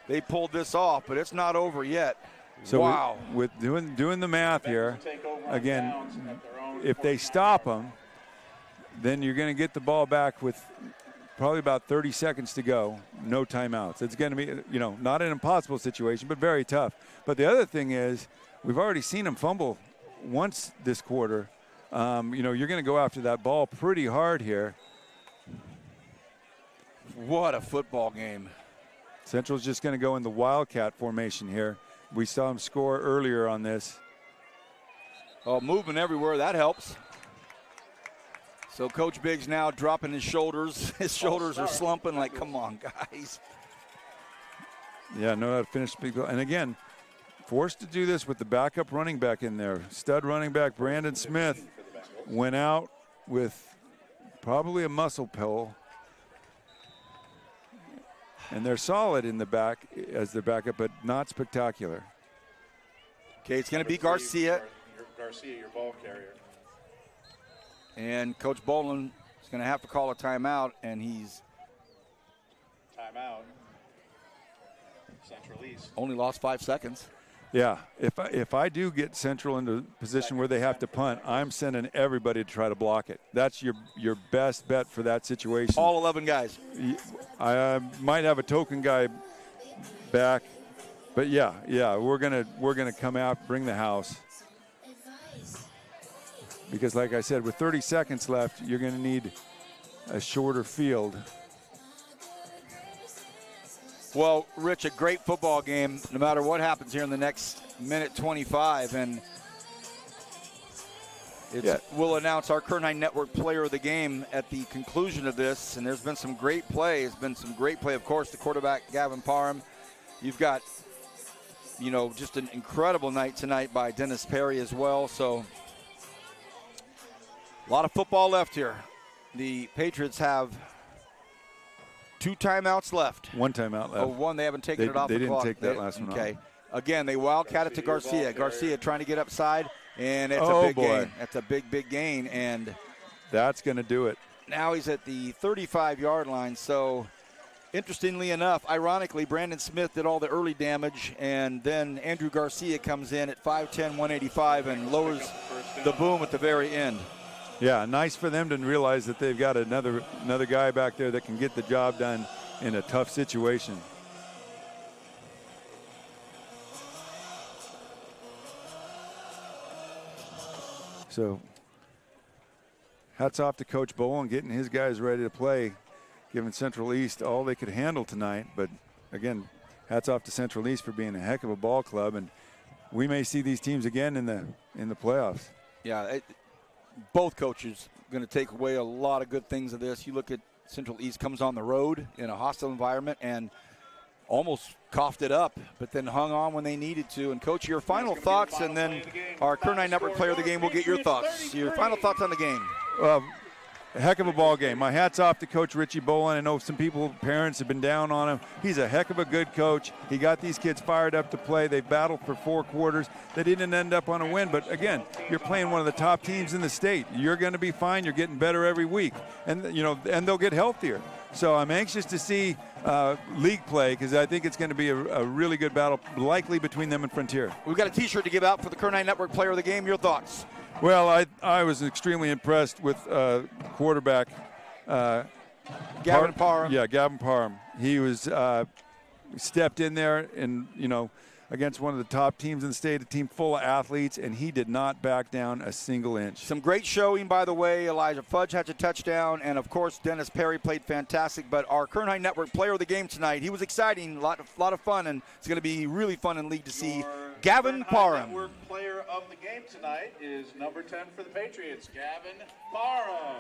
they pulled this off, but it's not over yet. So wow. with doing the math here, again, if they stop them, then you're going to get the ball back with probably about 30 seconds to go, no timeouts. It's going to be, not an impossible situation, but very tough. But the other thing is, we've already seen them fumble once this quarter. You're going to go after that ball pretty hard here. What a football game. Central's just going to go in the Wildcat formation here. We saw him score earlier on this. Oh, movement everywhere. That helps. So Coach Biggs now dropping his shoulders. His shoulders are slumping like, come on, guys. Yeah, know how to finish. And again, forced to do this with the backup running back in there. Stud running back Brandon Smith went out with probably a muscle pull. And they're solid in the back as their backup, but not spectacular. Okay, it's going to be Garcia. Garcia, your ball carrier. And Coach Bolin is going to have to call a timeout, and he's Timeout. Central East. only lost 5 seconds. Yeah, if I do get Central into a position where they have to punt, I'm sending everybody to try to block it. That's your best bet for that situation. All 11 guys. I might have a token guy back, but yeah, we're gonna come out, bring the house. because like I said, with 30 seconds left, you're going to need a shorter field. Well, Rich, a great football game, no matter what happens here in the next minute 25. And we'll announce our Kern High Network Player of the Game at the conclusion of this. And there's been some great play. It's been some great play, of course, the quarterback, Gavin Parham. You've got, just an incredible night tonight by Dennis Perry as well. So a lot of football left here. The Patriots have 2 timeouts left. 1 timeout left. Oh, 1. They haven't taken it off the clock. They didn't take that last one off. Okay. Again, they wildcat it to Garcia. Garcia trying to get upside, and it's a big gain. That's a big, big gain. And that's going to do it. Now he's at the 35-yard line. So, interestingly enough, ironically, Brandon Smith did all the early damage, and then Andrew Garcia comes in at 5'10", 185, and lowers the boom at the very end. Yeah, nice for them to realize that they've got another guy back there that can get the job done in a tough situation. So, hats off to Coach Bowen getting his guys ready to play, giving Central East all they could handle tonight. But again, hats off to Central East for being a heck of a ball club, and we may see these teams again in the playoffs. Yeah. Both coaches going to take away a lot of good things of this. You look at Central East comes on the road in a hostile environment and almost coughed it up, but then hung on when they needed to. And, Coach, your final thoughts, and then our Kern High Network Player of the Game will get your thoughts. Your final thoughts on the game. A heck of a ball game. My hat's off to Coach Richie Bowen. I know some parents have been down on him. He's a heck of a good coach. He got these kids fired up to play. They battled for 4 quarters. They didn't end up on a win, but again, you're playing one of the top teams in the state. You're going to be fine. You're getting better every week, and and they'll get healthier. So I'm anxious to see league play, because I think it's going to be a really good battle, likely between them and Frontier. We've got a T-shirt to give out for the Kern High Network Player of the Game. Your thoughts? Well, I was extremely impressed with quarterback Gavin Parham. Yeah, Gavin Parham. He was stepped in there and, against one of the top teams in the state, a team full of athletes, and he did not back down a single inch. Some great showing, by the way. Elijah Fudge had a touchdown, and, of course, Dennis Perry played fantastic. But our Kern High Network Player of the Game tonight, he was exciting, a lot of fun, and it's going to be really fun in league to see Gavin Parham. Network Player of the Game tonight is number 10 for the Patriots, Gavin Parham.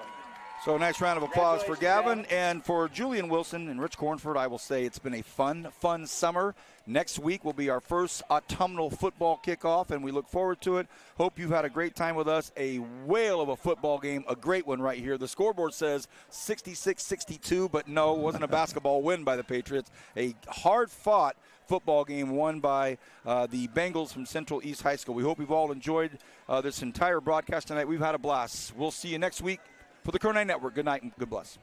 So a nice round of applause for Gavin. And for Julian Wilson and Rich Cornford, I will say it's been a fun summer. Next week will be our first autumnal football kickoff, and we look forward to it. Hope you've had a great time with us. A whale of a football game, a great one right here. The scoreboard says 66-62, but no, it wasn't a basketball win by the Patriots. A hard-fought football game won by the Bengals from Central East High School. We hope you've all enjoyed this entire broadcast tonight. We've had a blast. We'll see you next week for the Kern High Network. Good night and good bless.